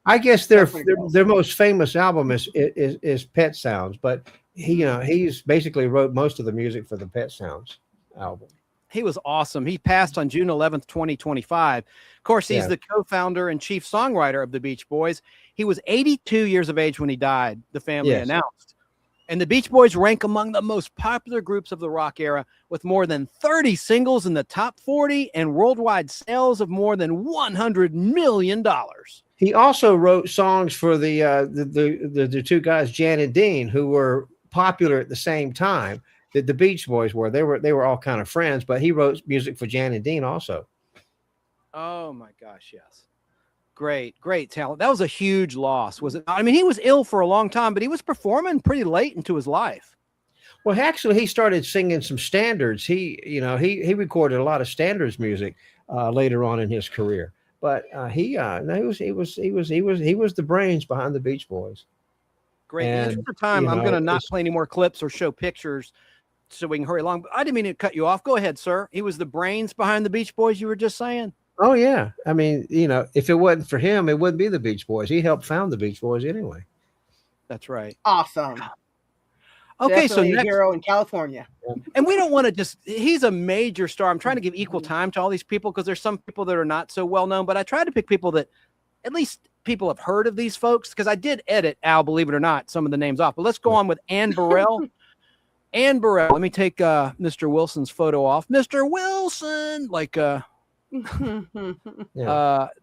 I guess their California most famous album is Pet Sounds, but he's basically wrote most of the music for the Pet Sounds album. He was awesome. He passed on June 11th, 2025. Of course, he's the co-founder and chief songwriter of the Beach Boys. He was 82 years of age when he died, the family announced. And the Beach Boys rank among the most popular groups of the rock era, with more than 30 singles in the top 40 and worldwide sales of more than $100 million. He also wrote songs for the two guys, Jan and Dean, who were popular at the same time that the Beach Boys were. They were all kind of friends, but he wrote music for Jan and Dean also. Oh my gosh, yes. Great talent. That was a huge loss, was it? I mean, he was ill for a long time, but he was performing pretty late into his life. Well, actually, he started singing some standards. He recorded a lot of standards music later on in his career. But he was the brains behind the Beach Boys. Great. In the interest of time, I'm going to not play any more clips or show pictures so we can hurry along. But I didn't mean to cut you off. Go ahead, sir. He was the brains behind the Beach Boys, you were just saying? Oh, yeah. I mean, if it wasn't for him, it wouldn't be the Beach Boys. He helped found the Beach Boys anyway. That's right. Awesome. Okay, Definitely so a hero in California. And we don't want to he's a major star. I'm trying to give equal time to all these people because there's some people that are not so well known, but I try to pick people that at least people have heard of these folks, because I did edit, Al, believe it or not, some of the names off. But let's go on with Ann Burrell. Ann Burrell. Let me take Mr. Wilson's photo off. Mr. Wilson,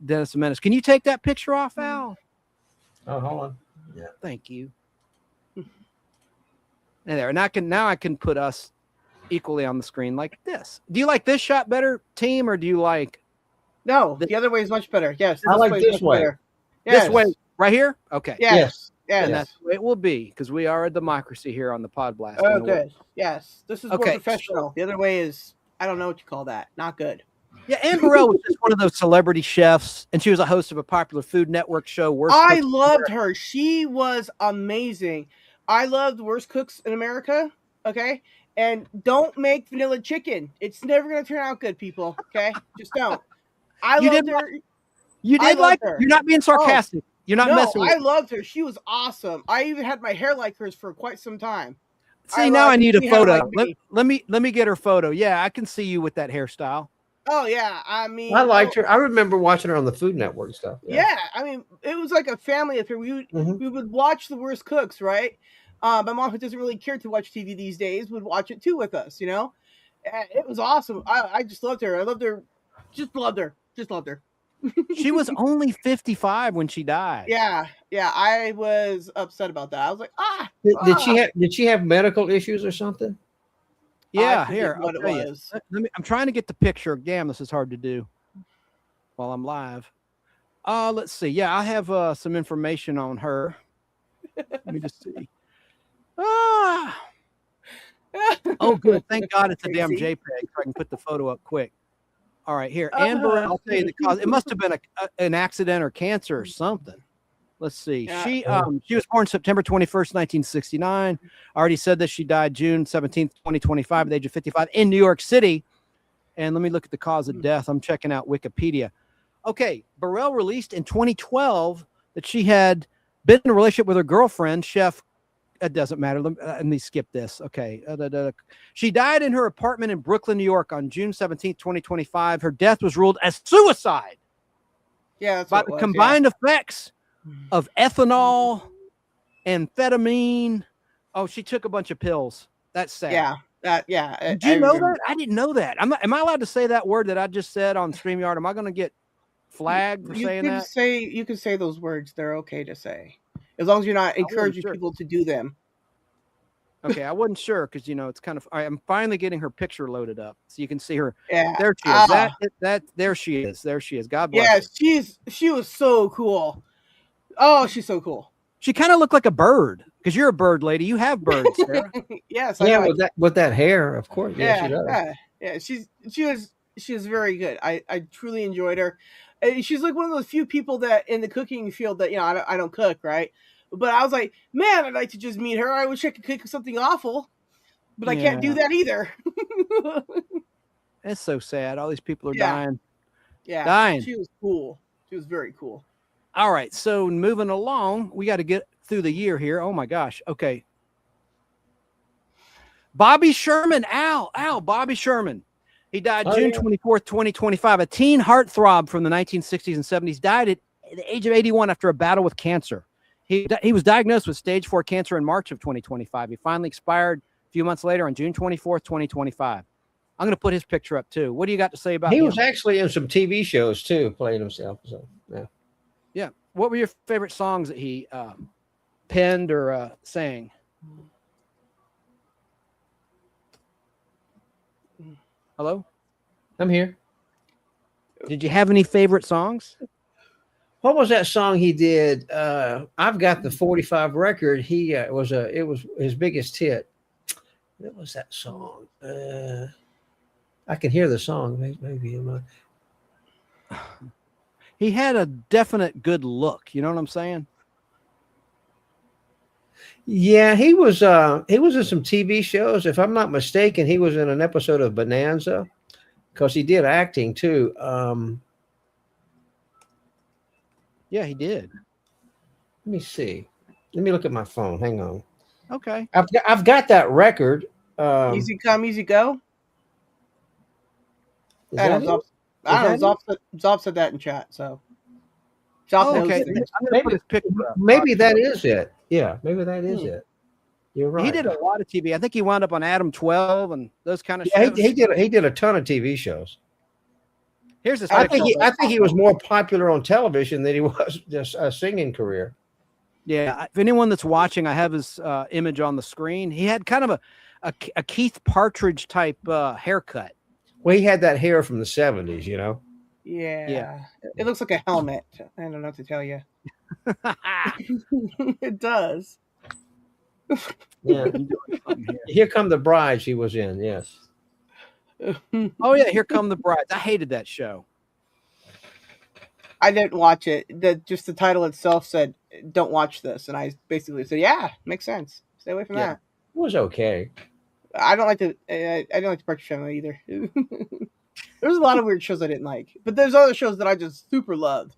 Dennis Menace. Can you take that picture off, Al? Oh, hold on. Yeah. Thank you. And there. And now I can put us equally on the screen like this. Do you like this shot better, team, or do you like? No, the other way is much better. Yes, I like this way. Better. Yes. This way, right here. Okay. Yes. And that's the way it will be, because we are a democracy here on the Pod Blast. Oh, good. Yes, this is more Okay. professional. The other way is, I don't know what you call that. Not good. Yeah, Ann Burrell was just one of those celebrity chefs, and she was a host of a popular Food Network show. I loved her. She was amazing. I loved Worst Cooks in America. Okay. And don't make vanilla chicken. It's never going to turn out good, people. Okay. Just don't. I loved her. You did like her. You're not being sarcastic. You're not messing with I loved her. She was awesome. I even had my hair like hers for quite some time. See, now I need a photo. Let me get her photo. Yeah, I can see you with that hairstyle. Oh yeah, I mean, I liked her. I remember watching her on the Food Network stuff. Yeah, I mean, it was like a family affair. We would watch The Worst Cooks, right? My mom, who doesn't really care to watch TV these days, would watch it too with us. It was awesome. I just loved her. I loved her. Just loved her. She was only 55 when she died. Yeah. I was upset about that. I was like, Did she have medical issues or something? Yeah, here. I'll tell you. I'm trying to get the picture. Damn, this is hard to do while I'm live. Let's see. Yeah, I have some information on her. Let me just see. Oh, good. Thank God it's a damn JPEG, so I can put the photo up quick. All right, here. Ann Burrell, I'll tell you the cause. It must have been an accident or cancer or something. Let's see. She was born September 21st, 1969. I already said that she died June 17th, 2025 at the age of 55 in New York City. And let me look at the cause of death. I'm checking out Wikipedia. Okay, Burrell released in 2012 that she had Been in a relationship with her girlfriend, Chef. It doesn't matter. Let me skip this. Okay. She died in her apartment in Brooklyn, New York on June 17th, 2025. Her death was ruled as suicide. Yeah, that's by what it the was, combined effects of ethanol, amphetamine. Oh, she took a bunch of pills. That's sad. Yeah. Did you know that? I didn't know that. Am I allowed to say that word that I just said on StreamYard? Am I going to get flagged for saying that? You can say those words. They're okay to say, as long as you're not encouraging people to do them. Okay, I wasn't sure because it's kind of. I'm finally getting her picture loaded up so you can see her. Yeah, there she is. There she is. There she is. God bless. Yeah, she was so cool. Oh, she's so cool. She kind of looked like a bird because you're a bird lady. You have birds, Sarah. Yes. Yeah, with that hair, of course. Yeah, she does. Yeah. She was very good. I truly enjoyed her. She's like one of those few people that in the cooking field that I don't cook, right? But I was like, man, I'd like to just meet her. I wish I could cook something awful, but I can't do that either. It's so sad. All these people are dying. Yeah, dying. She was cool. She was very cool. All right, so moving along, we got to get through the year here. Oh my gosh. Okay. Bobby Sherman, Bobby Sherman. He died June 24th, 2025. A teen heartthrob from the 1960s and 70s, died at the age of 81 after a battle with cancer. He was diagnosed with stage 4 cancer in March of 2025. He finally expired a few months later on June 24th, 2025. I'm going to put his picture up too. What do you got to say about him? He was actually in some TV shows too, playing himself. So yeah. Yeah. What were your favorite songs that he penned or sang? Hello? I'm here. Did you have any favorite songs? What was that song he did? I've got the 45 record. It was his biggest hit. What was that song? I can hear the song. Maybe he had a definite good look. You know what I'm saying? Yeah, he was in some TV shows. If I'm not mistaken, he was in an episode of Bonanza because he did acting too. Yeah, he did. Let me see. Let me look at my phone. Hang on. Okay. I've got that record. Easy come, easy go. I don't know. Zop said that in chat. So. Okay. Maybe that is it. Yeah, maybe that is it. You're right. He did a lot of TV. I think he wound up on Adam 12 and those kind of shows. He did a ton of TV shows. Here's his I think he was more popular on television than he was just a singing career. Yeah, if anyone that's watching, I have his image on the screen. He had kind of a Keith Partridge type haircut. Well, he had that hair from the 70s, you know. Yeah. It looks like a helmet. I don't know what to tell you. It does. Yeah. Here Come the Brides he was in, yes. Oh yeah, Here Come the Brides. I hated that show. I didn't watch it. Just the title itself said, "Don't watch this," and I basically said, "Yeah, makes sense. Stay away from that." It was okay. I don't like the Partridge Family either. There's a lot of weird shows I didn't like, but there's other shows that I just super loved.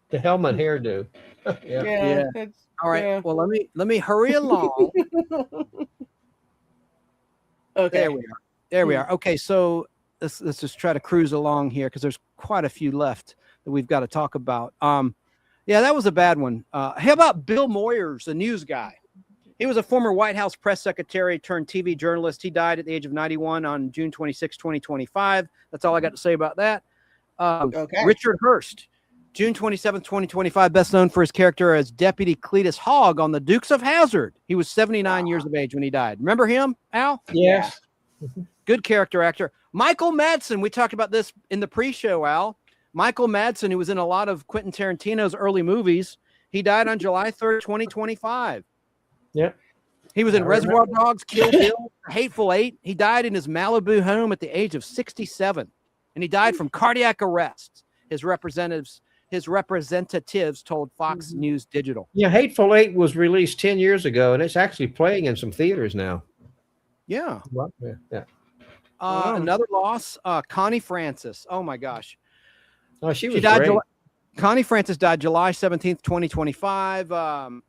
The helmet hairdo. Yeah. All right. Yeah. Well, let me hurry along. Okay. There we are. Okay, so let's just try to cruise along here because there's quite a few left that we've got to talk about. Yeah, that was a bad one. How about Bill Moyers, the news guy? He was a former White House press secretary turned TV journalist. He died at the age of 91 on June 26, 2025. That's all I got to say about that. Richard Hurst, June 27, 2025, best known for his character as Deputy Cletus Hogg on The Dukes of Hazzard. He was 79 years of age when he died. Remember him, Al? Yes. Good character actor. Michael Madsen, we talked about this in the pre-show, Al. Michael Madsen, who was in a lot of Quentin Tarantino's early movies, he died on July 3rd, 2025. Yeah. He was in Reservoir Dogs, Kill Bill, Hateful Eight. He died in his Malibu home at the age of 67, and he died from cardiac arrest. His representatives told Fox News Digital. Yeah, Hateful Eight was released 10 years ago, and it's actually playing in some theaters now. Yeah. Yeah. Another loss, Connie Francis. Oh my gosh. Oh, she died. Connie Francis died July 17th, 2025.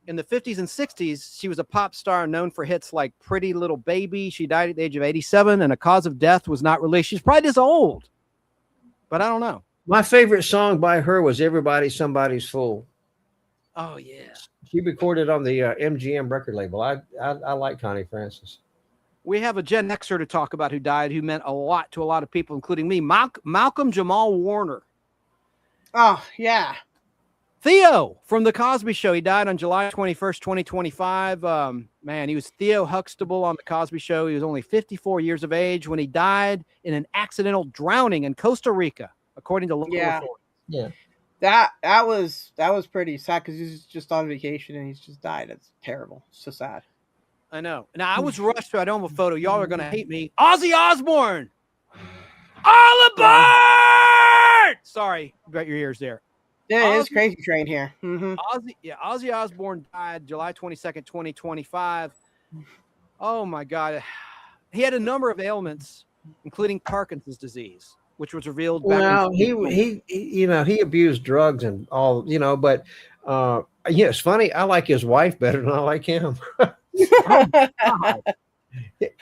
In the 50s and 60s, she was a pop star known for hits like Pretty Little Baby. She died at the age of 87, and a cause of death was not released. She's probably this old, but I don't know. My favorite song by her was Everybody Somebody's Fool. Oh, yeah. She recorded on the MGM record label. I like Connie Francis. We have a Gen Xer to talk about who died, who meant a lot to a lot of people, including me. Malcolm Jamal Warner. Oh, yeah. Theo from The Cosby Show. He died on July 21st, 2025. Man, he was Theo Huxtable on The Cosby Show. He was only 54 years of age when he died in an accidental drowning in Costa Rica, according to local authorities. Yeah. That was pretty sad because he's just on vacation and he's just died. It's terrible. It's so sad. I know. Now, I was rushed to. I don't have a photo. Y'all are going to hate me. Ozzy Osbourne. All aboard! Sorry about your ears there. Yeah, it is Crazy Train here. Mm-hmm. Ozzy Osbourne died July 22nd, 2025. Oh, my God. He had a number of ailments, including Parkinson's disease, which was revealed back Well, he abused drugs and all, but it's funny. I like his wife better than I like him.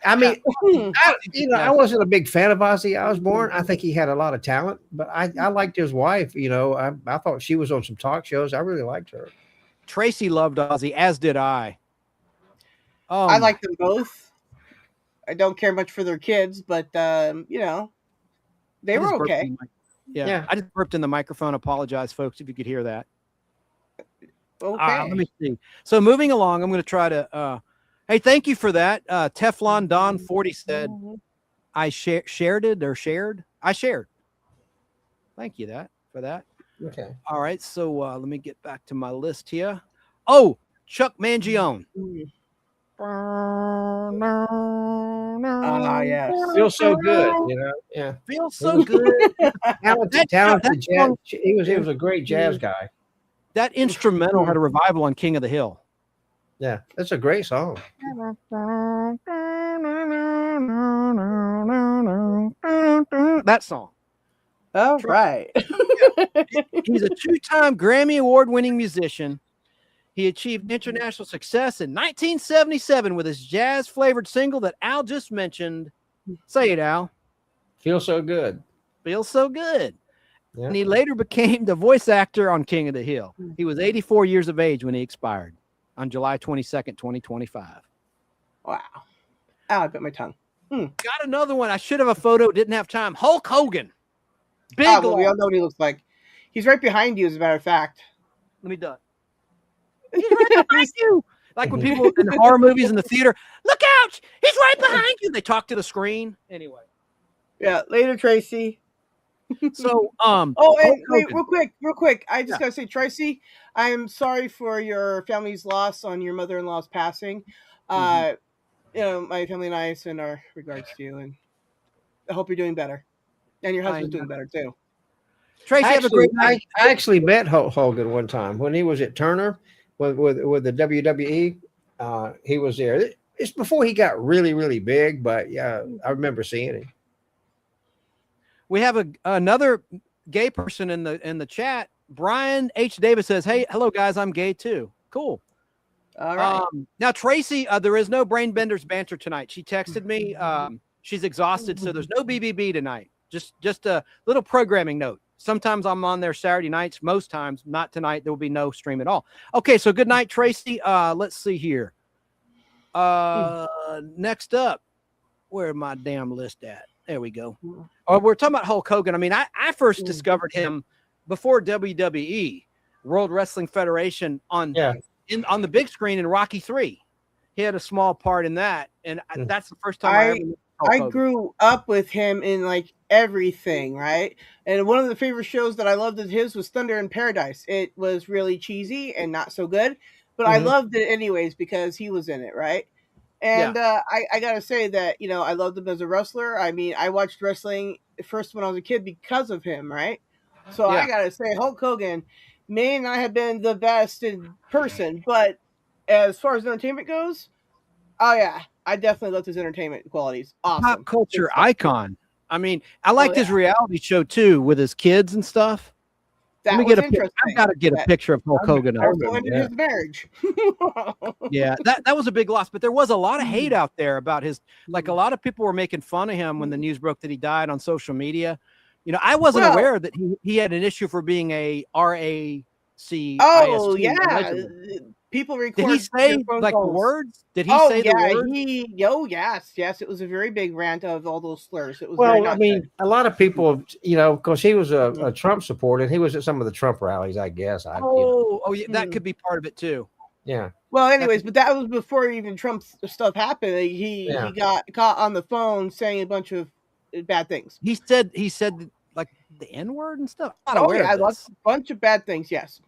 I mean, I wasn't a big fan of Ozzy Osbourne. I think he had a lot of talent, but I liked his wife. I thought she was on some talk shows. I really liked her. Tracy loved Ozzy, as did I. Oh, I like them both. I don't care much for their kids, but they were okay. Yeah, I just burped in the microphone. Apologize, folks, if you could hear that. Okay. Let me see. So moving along, I'm going to try to. Hey, thank you for that. Teflon Don 40 said, "I shared it or shared. I shared." Thank you for that. Okay. All right. So let me get back to my list here. Oh, Chuck Mangione. Yes. Feels so good, Yeah. Feels so good. talented jazz. He was a great jazz guy. That instrumental had a revival on King of the Hill. Yeah, that's a great song. That song. Oh, right. He's a two-time Grammy Award-winning musician. He achieved international success in 1977 with his jazz-flavored single that Al just mentioned. Say it, Al. Feels so good. Feels so good. Yeah. And he later became the voice actor on King of the Hill. He was 84 years of age when he expired on July 22nd, 2025. Wow. Ow, I bit my tongue. Got another one. I should have a photo. Didn't have time. Hulk Hogan. Big well, we all know what he looks like. He's right behind you, as a matter of fact. Let me do it. He's right behind you. Like when people in horror movies in the theater, look out! He's right behind you. They talk to the screen. Anyway. Yeah, later, Tracy. So, wait, real quick. I just gotta say, Tracy, I am sorry for your family's loss on your mother-in-law's passing. My family and I send our regards to you, and I hope you're doing better, and your husband's doing better too. Tracy, have a great night. I actually met Hulk Hogan one time when he was at Turner with the WWE. He was there. It's before he got really, really big, but yeah, I remember seeing him. We have another gay person in the chat. Brian H. Davis says, "Hey, hello guys, I'm gay too." Cool. All right. Now Tracy, there is no Brain Benders banter tonight. She texted me. She's exhausted, so there's no BBB tonight. Just a little programming note. Sometimes I'm on there Saturday nights. Most times, not tonight. There will be no stream at all. Okay, so good night, Tracy. Let's see here. Next up, where my damn list at? There we go. Oh, we're talking about Hulk Hogan. I mean, I first discovered him before WWE, World Wrestling Federation, on the big screen in Rocky III. He had a small part in that, and that's the first time I ever met Hulk Hogan. grew up with him in like everything, right? And one of the favorite shows that I loved of his was Thunder in Paradise. It was really cheesy and not so good, but I loved it anyways because he was in it, right? And I gotta say that, I loved him as a wrestler. I mean, I watched wrestling first when I was a kid because of him, right? So I gotta say, Hulk Hogan may not have been the best in person, but as far as entertainment goes, I definitely loved his entertainment qualities. Awesome. Pop culture icon. I mean, I liked his reality show too with his kids and stuff. Let me was get a pic- interesting. I've got to get a That picture of Hulk Hogan. also ended his marriage. Yeah, that was a big loss, but there was a lot of hate out there about his, like a lot of people were making fun of him when the news broke that he died on social media. You know, I wasn't aware that he had an issue for being a RAC. Oh IST, yeah, allegedly. people record. Did he say phone like the calls. words? Did he Oh say yeah, the words? yes. It was a very big rant of all those slurs. It was Well, very I not mean, good. a lot of people, you know, because he was a Trump supporter, and he was at some of the Trump rallies, I guess. Oh yeah, that could be part of it too. Yeah. Well, anyways, but that was before even Trump's stuff happened. He got caught on the phone saying a bunch of bad things. He said like the N-word and stuff. I'm not Oh aware yeah, of lots this. bunch of bad things. Yes,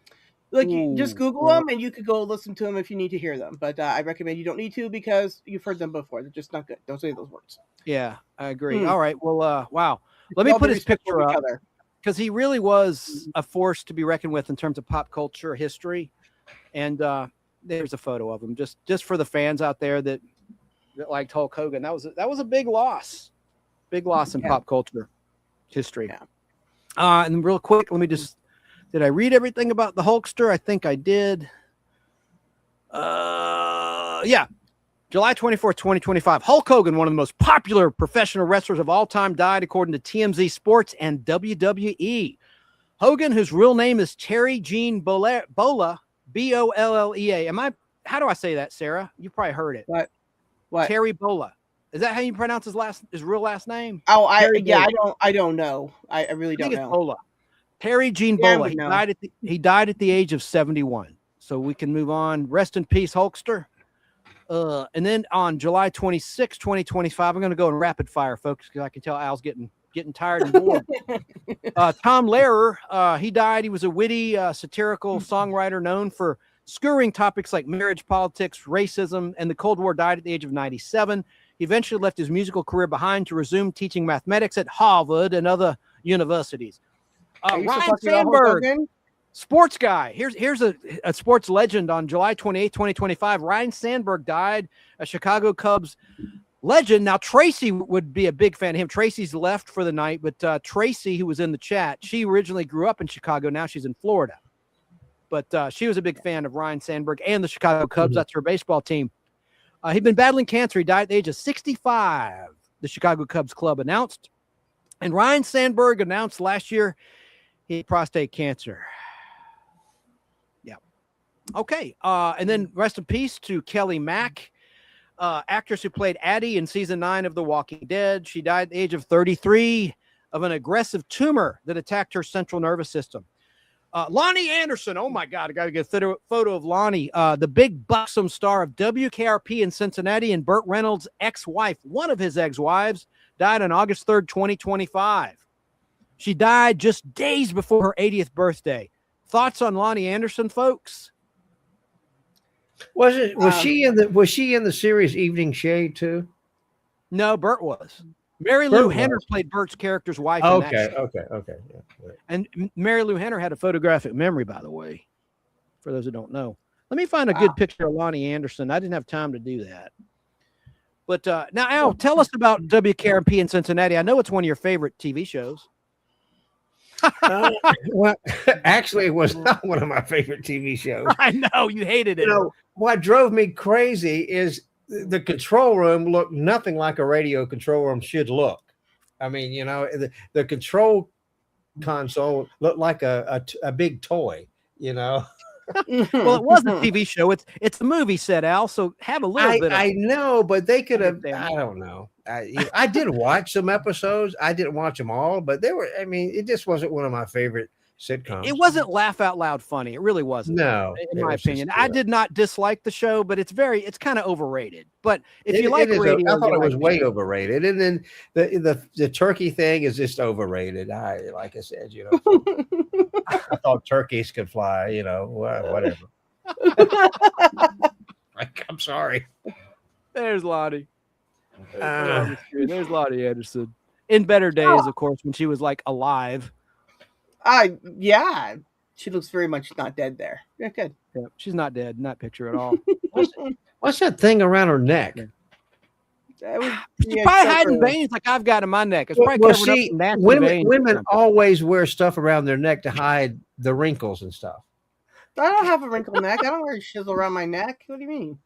like you just Ooh, Google well. them and you could go listen to them if you need to hear them. But I recommend you don't need to because you've heard them before. They're just not good. Don't say those words. Yeah, I agree. Hmm. All right. Well, wow. Let me All put be his respectful picture of each up other. because he really was a force to be reckoned with in terms of pop culture history. And there's a photo of him just for the fans out there that liked Hulk Hogan. That was a big loss in pop culture history. Yeah. And real quick, let me did I read everything about the Hulkster? I think I did. Yeah. July 24th, 2025. Hulk Hogan, one of the most popular professional wrestlers of all time, died according to TMZ Sports and WWE. Hogan, whose real name is Terry Gene Bollea, B-O-L-L-E-A. How do I say that, Sarah? You probably heard it. What? Terry Bolla. Is that how you pronounce his real last name? Oh, Terry I Bolla. don't know. I really I don't think it's know. Bolla. Terry Gene Yeah, I Bolla. would He know. died at the age of 71. So we can move on. Rest in peace, Hulkster. And then on July 26, 2025, I'm going to go in rapid fire, folks, because I can tell Al's getting tired and bored. Tom Lehrer, he died. He was a witty, satirical songwriter known for skewering topics like marriage, politics, racism, and the Cold War. Died at the age of 97. He eventually left his musical career behind to resume teaching mathematics at Harvard and other universities. Are you still Ryan talking about Hulk Sandberg, Hogan? sports guy. Here's a sports legend on July 28, 2025. Ryan Sandberg died, a Chicago Cubs legend. Now, Tracy would be a big fan of him. Tracy's left for the night, but Tracy, who was in the chat, she originally grew up in Chicago. Now she's in Florida. But she was a big fan of Ryan Sandberg and the Chicago Cubs. That's her baseball team. He'd been battling cancer. He died at the age of 65, the Chicago Cubs club announced. And Ryan Sandberg announced last year he had prostate cancer. Yeah. Okay. And then rest in peace to Kelly Mack, actress who played Addie in season 9 of The Walking Dead. She died at the age of 33 of an aggressive tumor that attacked her central nervous system. Lonnie Anderson. Oh my God. I got to get a photo of Lonnie, the big buxom star of WKRP in Cincinnati, and Burt Reynolds' ex-wife, one of his ex-wives, died on August 3rd, 2025. She died just days before her 80th birthday. Thoughts on Lonnie Anderson, folks? Was she in the series Evening Shade too? No, Burt was. Mary Lou Henner played Burt's character's wife. In that show. Okay. Yeah. And Mary Lou Henner had a photographic memory, by the way, for those who don't know. Let me find a good picture of Lonnie Anderson. I didn't have time to do that. But now, Al, tell us about WKRP in Cincinnati. I know it's one of your favorite TV shows. Well, actually, it was not one of my favorite TV shows. I know you hated it. You know, what drove me crazy is the control room looked nothing like a radio control room should look. I mean, you know, the control console looked like a big toy, you know. Well, it was a TV show. It's a movie set, Al. So have a little bit. I know, but they could have. I don't know. I did watch some episodes. I didn't watch them all, but they were. I mean, it just wasn't one of my favorite sitcoms. It wasn't laugh out loud funny. It really wasn't. No, in my opinion, I did not dislike the show, but it's kind of overrated. But if you like radio, I thought it was way overrated, and then the turkey thing is just overrated. Like I said, you know, I thought turkeys could fly. You know, whatever. I'm sorry. There's Lottie. There's Lottie Anderson. In better days, of course, when she was like alive. Yeah, she looks very much not dead there. Yeah, good. Yeah, she's not dead in that picture at all. What's that thing around her neck? That was, She's yeah, probably hiding separate. veins like I've got in my neck. It's probably Well, covering see, up some nasty women veins or women something. always wear stuff around their neck to hide the wrinkles and stuff. I don't have a wrinkled neck. I don't wear shizzle around my neck. What do you mean?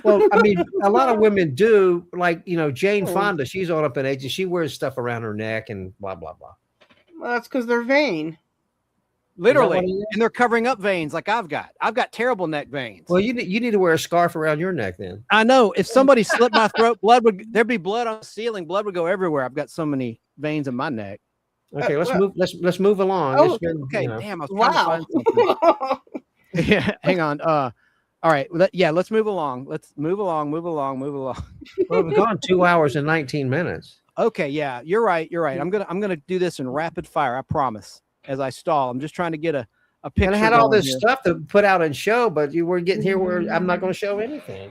Well, I mean, a lot of women do. Like, Jane Oh. Fonda, she's all up in age, and she wears stuff around her neck and blah blah blah. Well, that's because they're vain. Literally, what it is? and they're covering up veins like I've got. I've got terrible neck veins. Well, you need to wear a scarf around your neck then. I know if somebody slit my throat, there'd be blood on the ceiling. Blood would go everywhere. I've got so many veins in my neck. Okay, let's well- move. Let's move along. Oh, It's been, Okay, you know. damn, I was trying to Wow. find something. Yeah, hang on. All right, let's move along. Let's move along. Well, we've gone 2 hours and 19 minutes. Okay, yeah, you're right. I'm gonna do this in rapid fire. I promise. As I stall, I'm just trying to get a picture. And I had all going this here. stuff to put out and show, but you were getting here where I'm not going to show anything.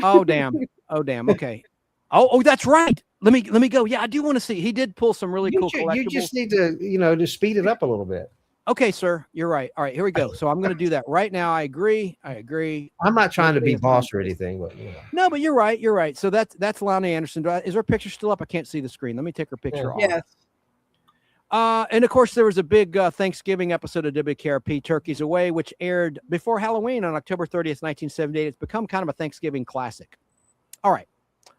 Oh damn. Okay. Oh, that's right. Let me go. Yeah, I do want to see. He did pull some really cool collectibles. You just need to, to speed it up a little bit. Okay, sir. You're right. All right, here we go. So I'm going to do that right now. I agree. I'm not trying to be boss or anything, but No, but you're right. So that's Lonnie Anderson. Is her picture still up? I can't see the screen. Let me take her picture off. Yes. And of course, there was a big Thanksgiving episode of WKRP, Turkeys Away, which aired before Halloween on October 30th, 1978. It's become kind of a Thanksgiving classic. All right.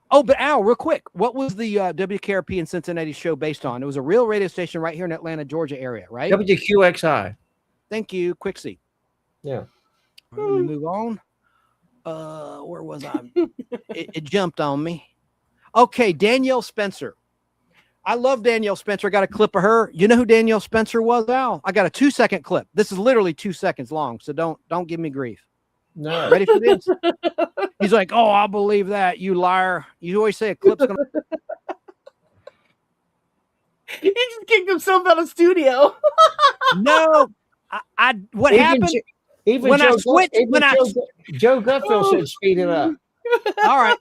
Oh, but Al, real quick, what was the WKRP in Cincinnati show based on? It was a real radio station right here in Atlanta, Georgia area, right? WQXI. Thank you, Quixie. Yeah. All right, let me move on. Where was I? it jumped on me. Okay, Danielle Spencer. I love Danielle Spencer. I got a clip of her. You know who Danielle Spencer was, Al? I got a 2-second clip. This is literally 2 seconds long, so don't give me grief. No. Ready for this? He's like, "Oh, I'll believe that, you liar." You always say a clip's gonna. He just kicked himself out of studio. No, I what Even happened Even when I Joe, switched? even When I Joe Gutfield said speed it up. all right,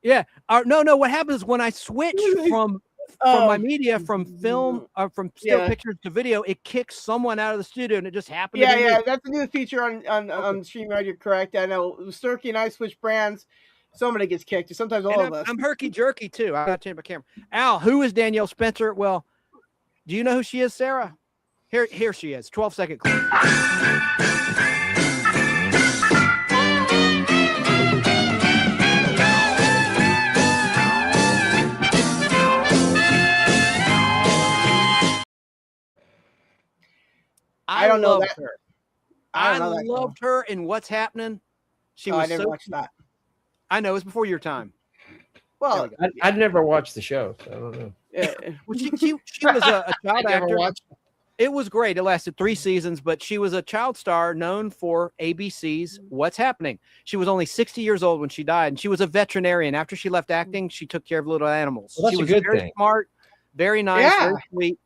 yeah. No. What happens is when I switch from my media from film or from still Yeah. pictures to video, it kicks someone out of the studio, and it just happened. Yeah, to be me. yeah, that's a new feature on StreamYard. You're correct. I know Sturkey and I switch brands. Somebody gets kicked, or sometimes all And of us. I'm herky jerky too. I got to change my camera. Al, who is Danielle Spencer? Well, do you know who she is, Sarah? Here she is. 12-second clip. I don't know loved that. her. I I don't know that loved her in What's Happening. She Oh, was I never so watched that. I know it's before your time. Well, I'd never watched the show, so I don't know. Well, she was a child I never actor. watched it. It was great. It lasted 3 seasons, but she was a child star known for ABC's What's Happening. She was only 60 years old when she died, and she was a veterinarian. After she left acting, she took care of little animals. Well, that's she a was good very thing. smart, very nice, Yeah. very sweet.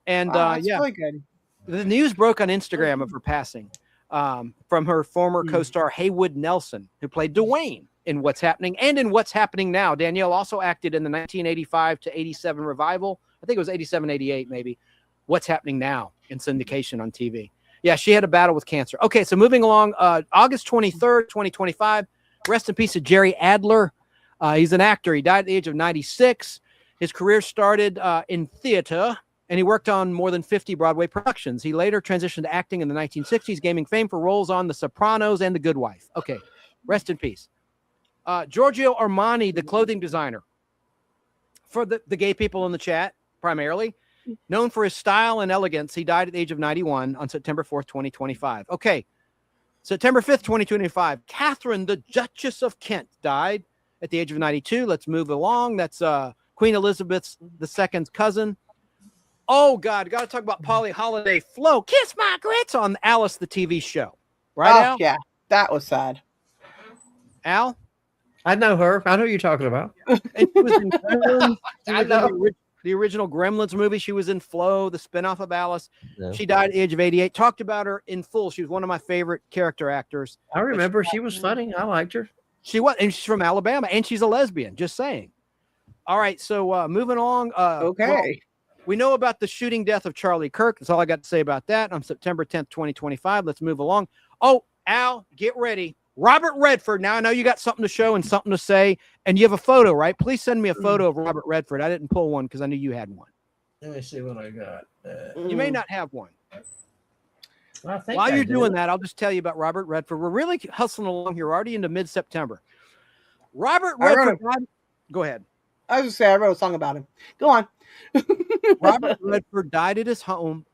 And Oh, that's yeah, really good. the news broke on Instagram of her passing from her former co-star Haywood Nelson, who played Dwayne in What's Happening and in What's Happening Now. Danielle also acted in the 1985 to 87 revival. I think it was 87, 88 maybe. What's Happening Now in syndication on TV. Yeah, she had a battle with cancer. Okay, so moving along, August 23rd, 2025. Rest in peace to Jerry Adler. He's an actor. He died at the age of 96. His career started in theater, and he worked on more than 50 Broadway productions. He later transitioned to acting in the 1960s, gaining fame for roles on The Sopranos and The Good Wife. Okay, rest in peace. Giorgio Armani, the clothing designer, for the gay people in the chat, primarily, known for his style and elegance. He died at the age of 91 on September 4th, 2025. Okay, September 5th, 2025. Catherine, the Duchess of Kent, died at the age of 92. Let's move along. That's Queen Elizabeth II's cousin. Oh, God, got to talk about Polly Holiday. Flo, kiss my grits on Alice, the TV show. Right, Al? Yeah, that was sad. Al? I know her. I know who you're talking about. And she was in Gremlins. She I was in know. the original Gremlins movie. She was in Flo, the spinoff of Alice. Yeah. She died at the age of 88. Talked about her in full. She was one of my favorite character actors. I remember she was funny. I liked her. She was, and she's from Alabama, and she's a lesbian. Just saying. All right, so moving along. Okay. well, we know about the shooting death of Charlie Kirk. That's all I got to say about that on September 10th, 2025. Let's move along. Oh, Al, get ready. Robert Redford. Now I know you got something to show and something to say, and you have a photo, right? Please send me a photo of Robert Redford. I didn't pull one because I knew you had one. Let me see what I got. You may not have one. I think While I you're do. doing that, I'll just tell you about Robert Redford. We're really hustling along here. We're already into mid-September. Robert I wrote Redford. Go ahead. I was just saying, I wrote a song about him. Go on. Robert Redford died at his home.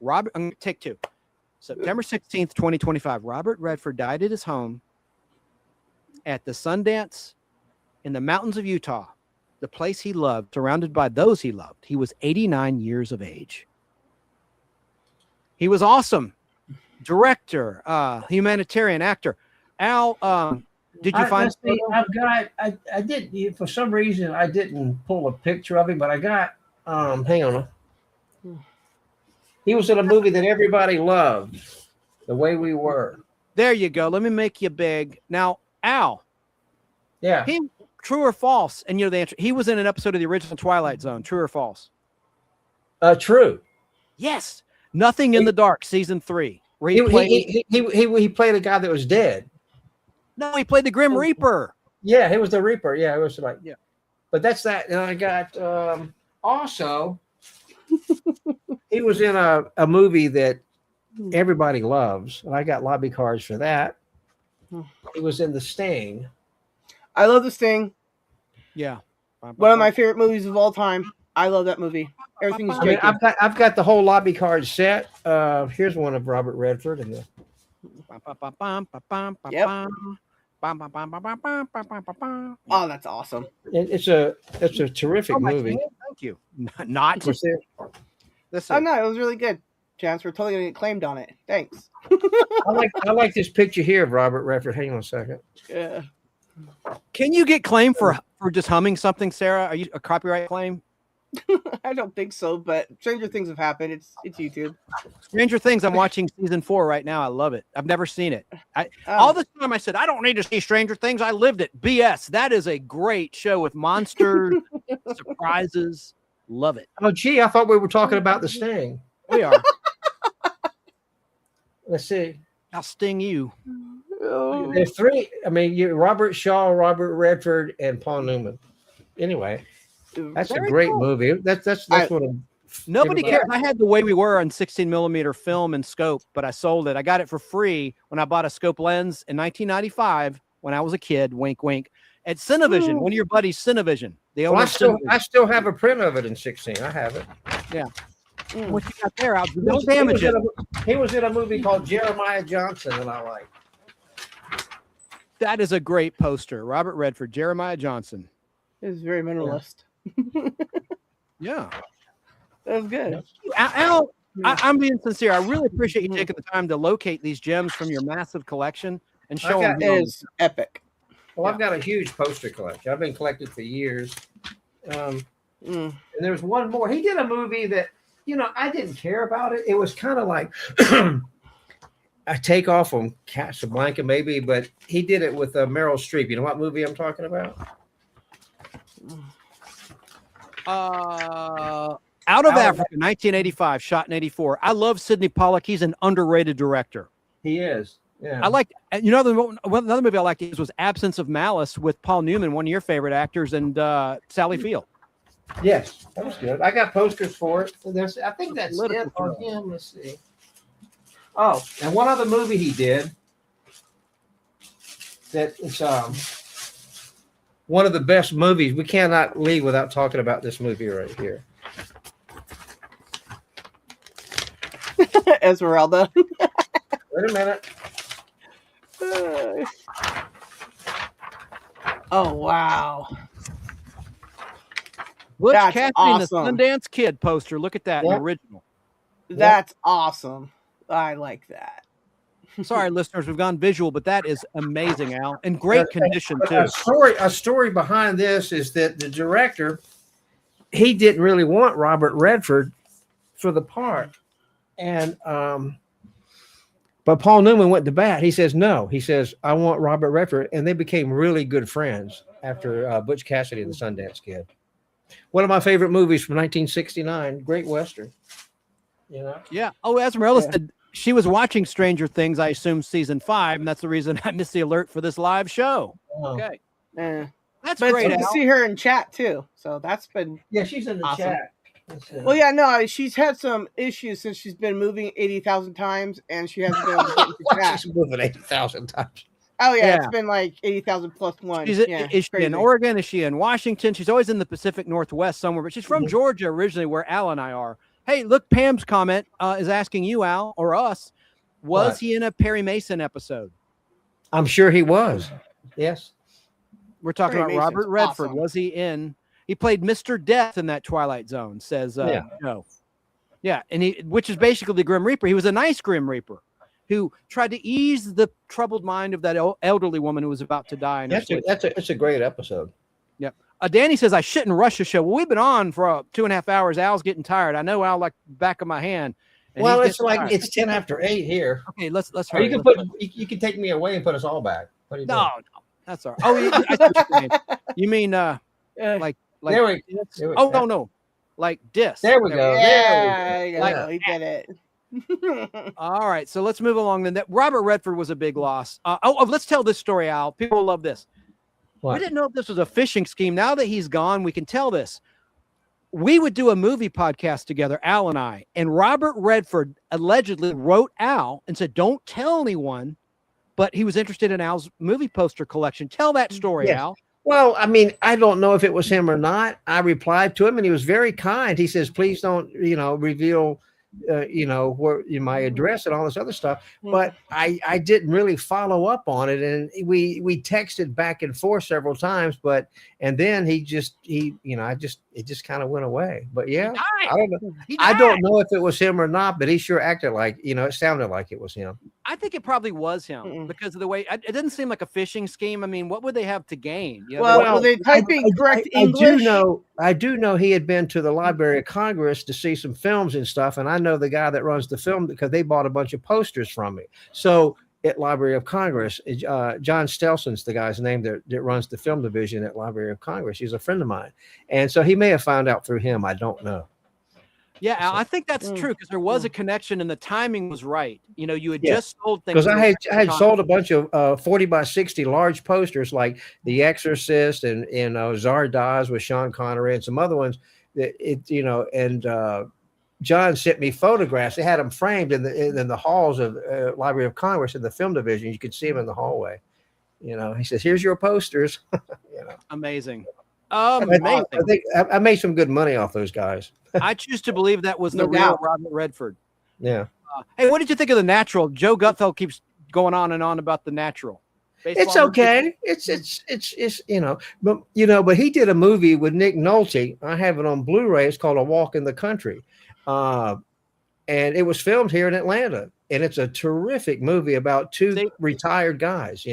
Take two. September 16th, 2025. Robert Redford died at his home at the Sundance in the mountains of Utah, the place he loved, surrounded by those he loved. He was 89 years of age. He was awesome. Director, humanitarian actor. Al, did you find? I've got. I did. For some reason, I didn't pull a picture of him, but I got. Hang on. He was in a movie that everybody loved, The Way We Were. There you go. Let me make you big. Now, Al. Yeah. True or false? And you know the answer. He was in an episode of the original Twilight Zone. True or false? True. Yes. Nothing in the Dark, season 3. Where He played a guy that was dead. No, he played the Grim Reaper. Yeah, he was the Reaper. Yeah, it was like. Yeah. But that's that. And I got also. He was in a movie that everybody loves, and I got lobby cards for that. He was in The Sting. I love The Sting. Yeah. One of my favorite movies of all time. I love that movie. Everything's I mean, Jacob. I've got the whole lobby card set. Here's one of Robert Redford and the. Yep. Oh, that's awesome. It's a terrific movie. Thank you. Not. Listen. Oh no, it was really good. Chance, we're totally gonna get claimed on it. Thanks. I like this picture here of Robert Redford. Hang on a second. Yeah. Can you get claimed for just humming something, Sarah? Are you a copyright claim? I don't think so, but stranger things have happened. It's YouTube. Stranger Things. I'm watching season 4 right now. I love it. I've never seen it. All this time I said I don't need to see Stranger Things. I lived it. BS. That is a great show with monsters, surprises. Love it. Oh, gee, I thought we were talking about The Sting. We are. Let's see. I'll sting you. There's three. I mean, Robert Shaw, Robert Redford, and Paul Newman. Anyway, that's Very a great cool. movie. That's what Nobody everybody- cares. I had The Way We Were on 16 millimeter film and scope, but I sold it. I got it for free when I bought a scope lens in 1995 when I was a kid. Wink, wink. At Cinevision, one of your buddies, Cinevision. The Well, owner I of still Cinevision. have a print of it in 16. I have it. Yeah. What you got there? Don't damage it. He was in a movie called Jeremiah Johnson, and I like. That is a great poster. Robert Redford, Jeremiah Johnson. It was very minimalist. Yeah. That was good. Al, I'm being sincere. I really appreciate you taking the time to locate these gems from your massive collection and show them. It is epic. Well, I've got a huge poster collection. I've been collecting for years. And there's one more. He did a movie that, I didn't care about it. It was kind of like a takeoff from Casablanca, maybe, but he did it with Meryl Streep. You know what movie I'm talking about? Out of Africa, 1985, shot in 84. I love Sidney Pollack. He's an underrated director. He is. Yeah. I like, another movie I liked was Absence of Malice with Paul Newman, one of your favorite actors, and Sally Field. Yes, that was good. I got posters for it. I think that's it Political on film. him. Let's see. Oh, and one other movie he did that it's one of the best movies. We cannot leave without talking about this movie right here. Esmeralda. Wait a minute. Oh wow. Butch That's Cassidy awesome. and the Sundance Kid poster. Look at that, Yep. the original. That's awesome. I like that. Sorry, listeners, we've gone visual, but that is amazing, Al, in great condition too. A story behind this is that the director, he didn't really want Robert Redford for the part, and but Paul Newman went to bat. He says no. He says I want Robert Redford, and they became really good friends after Butch Cassidy and the Sundance Kid. One of my favorite movies from 1969, Great Western. Yeah. Oh, Esmeralda said she was watching Stranger Things, I assume season 5, and that's the reason I missed the alert for this live show. Okay. Yeah. That's But great, it's good to Al. see her in chat too. So that's been she's in the awesome. chat. Well, yeah, no, she's had some issues since she's been moving 80,000 times, and she hasn't been able to get into chat. She's moving 80,000 times. Oh yeah, Yeah. it's been like 80,000 plus one. Is Yeah, she in crazy. Oregon? Is she in Washington? She's always in the Pacific Northwest somewhere, but she's from Georgia originally, where Al and I are. Hey, look, Pam's comment is asking you, Al, or us, was What? he in a Perry Mason episode? I'm sure he was. Yes. We're talking Perry about Mason's Robert Redford. awesome. Was he in? He played Mr. Death in that Twilight Zone, says Yeah. Joe. Yeah, and which is basically the Grim Reaper. He was a nice Grim Reaper who tried to ease the troubled mind of that elderly woman who was about to die. In her sleep. It's a great episode. Yep. Danny says I shouldn't rush the show. Well, we've been on for 2.5 hours. Al's getting tired. I know Al like the back of my hand. and Well, he's it's getting like tired. it's 10 after 8 here. Okay, let's Or hurry. you can Let's put you can take me away and put us all back. What are you No, doing? that's all right. Oh, I see what you're saying. You mean like There we- discs? there we Oh go. no, like discs. There we go. Yeah, you Like- go. He did it. All right, so let's move along. Then Robert Redford was a big loss. Let's tell this story, Al. People will love this. What? We didn't know if this was a phishing scheme. Now that he's gone, we can tell this. We would do a movie podcast together, Al and I, and Robert Redford allegedly wrote Al and said, "Don't tell anyone," but he was interested in Al's movie poster collection. Tell that story, Yes. Al. Well, I mean, I don't know if it was him or not. I replied to him, and he was very kind. He says, "Please don't, reveal, where my address and all this other stuff." But I didn't really follow up on it, and we texted back and forth several times. And then it just kind of went away. But yeah, I don't know. I don't know if it was him or not, but he sure acted like it sounded like it was him. I think it probably was him because of the way it didn't seem like a phishing scheme. I mean, what would they have to gain? You know, Well, were they typing correct English? I do know he had been to the Library of Congress to see some films and stuff, and I know the guy that runs the film because they bought a bunch of posters from me. So at Library of Congress, John Stelson's the guy's name that runs the film division at Library of Congress. He's a friend of mine, and so he may have found out through him. I don't know. Yeah, Al, I think that's true because there was a connection and the timing was right. You had Yeah. just sold things Because I had to- sold a bunch of 40 by 60 large posters like The Exorcist and Zardoz with Sean Connery and some other ones John sent me photographs. They had them framed in the halls of Library of Congress in the film division. You could see them in the hallway. He says, "Here's your posters." Amazing. I Amazing. think I made some good money off those guys. I choose to believe that was No the real doubt. Robert Redford. Yeah. Hey, what did you think of The Natural? Joe Gutfeld keeps going on and on about The Natural. It's Baseball movie? okay. It's but he did a movie with Nick Nolte. I have it on Blu-ray. It's called A Walk in the Country. And it was filmed here in Atlanta. And it's a terrific movie about two retired guys,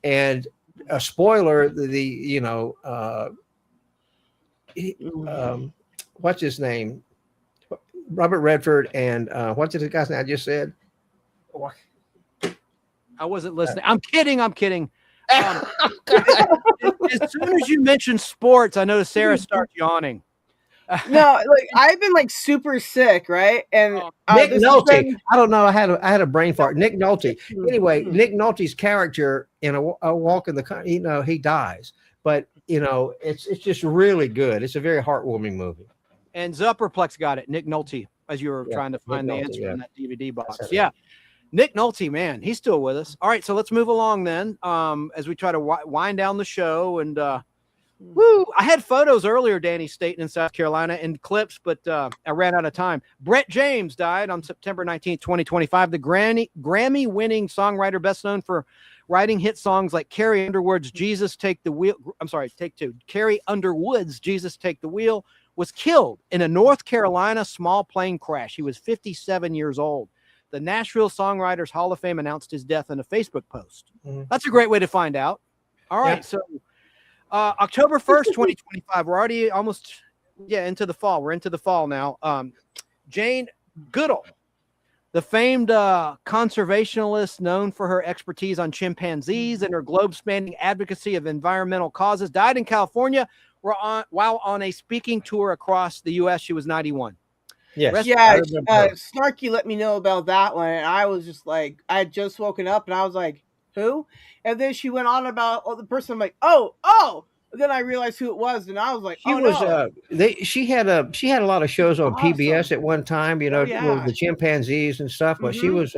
and a spoiler, what's his name? Robert Redford and what's the guy's name I just said? I wasn't listening. I'm kidding. As soon as you mentioned sports, I noticed Sarah starts yawning. No, I've been super sick, right? And Nick this has Nolte. been- I don't know. I had a brain fart. Nick Nolte. Anyway, Nick Nolte's character in a Walk in the Country, he dies, but it's just really good. It's a very heartwarming movie. And Zupperplex got it. Nick Nolte, as you were Yeah, trying to Nick find the Nolte, answer yeah. in that DVD box. That's Yeah. Nick Nolte, man, he's still with us. All right, so let's move along then as we try to wind down the show. And woo, I had photos earlier, Danny, Staten in South Carolina, and clips, but I ran out of time. Brett James died on September 19th, 2025. The Grammy-winning songwriter, best known for writing hit songs like Carrie Underwood's Jesus Take the Wheel. I'm sorry, take two. Carrie Underwood's Jesus Take the Wheel was killed in a North Carolina small plane crash. He was 57 years old. The Nashville Songwriters Hall of Fame announced his death in a Facebook post. That's a great way to find out. All right, so October 1st, 2025. We're already almost into the fall. We're into the fall now. Jane Goodall, the famed conservationalist known for her expertise on chimpanzees and her globe-spanning advocacy of environmental causes, died in California while on a speaking tour across the U.S. She was 91. Yes. Yeah, I remember her. Snarky let me know about that one, and I was just like, I had just woken up, and I was like, who? And then she went on about the person. I'm like, oh. And then I realized who it was, and I was like, She oh was no. she had a lot of shows on PBS at one time, you know, yeah. with the chimpanzees and stuff, but she Mhm. was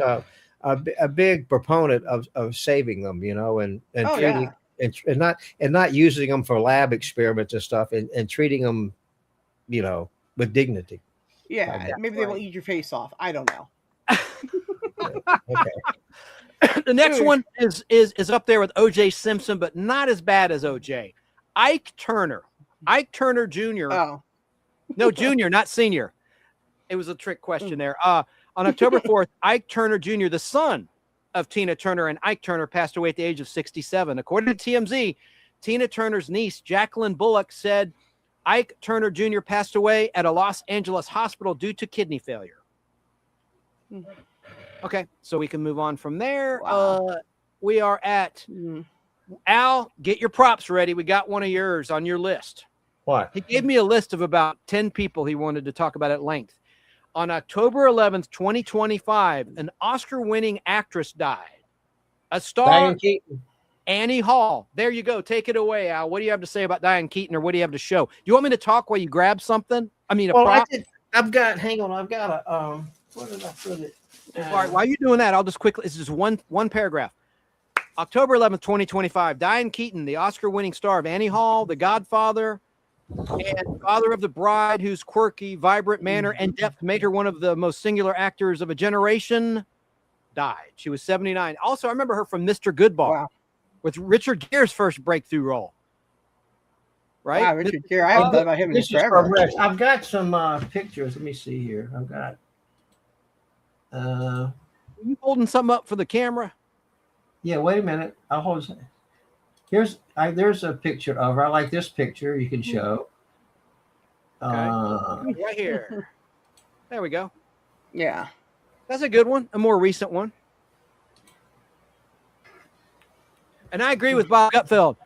a big proponent of saving them, you know, and Oh, treating yeah. and not using them for lab experiments and stuff, and treating them, you know, with dignity. Yeah, maybe they won't eat your face off. I don't know. The next one is up there with O.J. Simpson, but not as bad as O.J. Ike Turner. Ike Turner Jr. Oh. No, junior, not senior. It was a trick question there. On October 4th, Ike Turner Jr., the son of Tina Turner and Ike Turner, passed away at the age of 67. According to TMZ, Tina Turner's niece, Jacqueline Bullock, said Ike Turner Jr. passed away at a Los Angeles hospital due to kidney failure. Okay, so we can move on from there. We are at Al. Get your props ready. We got one of yours on your list. What? He gave me a list of about 10 people he wanted to talk about at length. On October 11th, 2025, an Oscar-winning actress died. A star, Diane Keaton. Annie Hall. There you go. Take it away, Al. What do you have to say about Diane Keaton, or what do you have to show? Do you want me to talk while you grab something? I mean, a prop? I've got a where did I put it? All right, while you're doing that, I'll just quickly, it's just one paragraph. October 11th, 2025, Diane Keaton, the Oscar-winning star of Annie Hall, The Godfather, and Father of the Bride, whose quirky, vibrant manner and depth made her one of the most singular actors of a generation, died. She was 79. Also, I remember her from Mr. Goodbar with Richard Gere's first breakthrough role. Right? Wow, Richard Gere. I haven't thought about him in This is forever. from Rex. I've got some pictures. Let me see here. I've got. Are you holding something up for the camera? Yeah, wait a minute. I'll hold. There's a picture of her. I like this picture. You can show. Right here. There we go. Yeah. That's a good one. A more recent one. And I agree with Bob Gutfeld.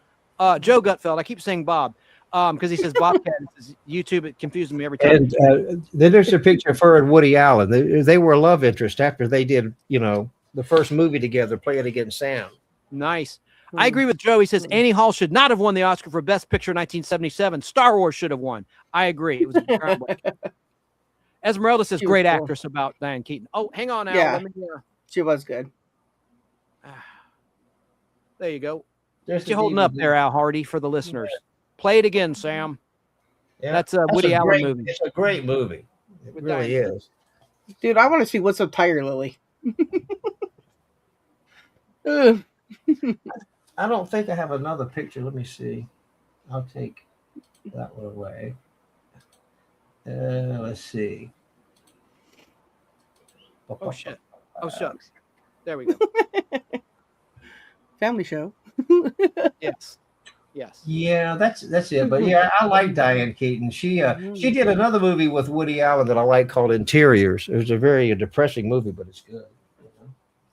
Joe Gutfeld. I keep saying Bob because he says Bobcat. It's YouTube. It confuses me every time. And then there's a picture of her and Woody Allen. They were a love interest after they did, you know, the first movie together, Play It Again Sam. Nice. I agree with Joe. He says Annie Hall should not have won the Oscar for Best Picture in 1977. Star Wars should have won. I agree. It was groundbreaking. Esmeralda says great actress about Diane Keaton. Oh, hang on, Al. Yeah. Let me hear. She was good. There you go. There's What you the holding up DVD. there, Al Hardy, for the listeners? Play it again, Sam. Yeah, That's a Woody Allen great movie. It's a great movie. It With really Diane. is. Dude, I want to see What's Up Tiger Lily. Ugh. I don't think I have another picture. Let me see. I'll take that one away. Let's see. Oh, shit. Oh, shucks. There we go. Family show. Yes. Yes. Yeah, that's it. But yeah, I like Diane Keaton. She did another movie with Woody Allen that I like called Interiors. It was a very depressing movie, but it's good.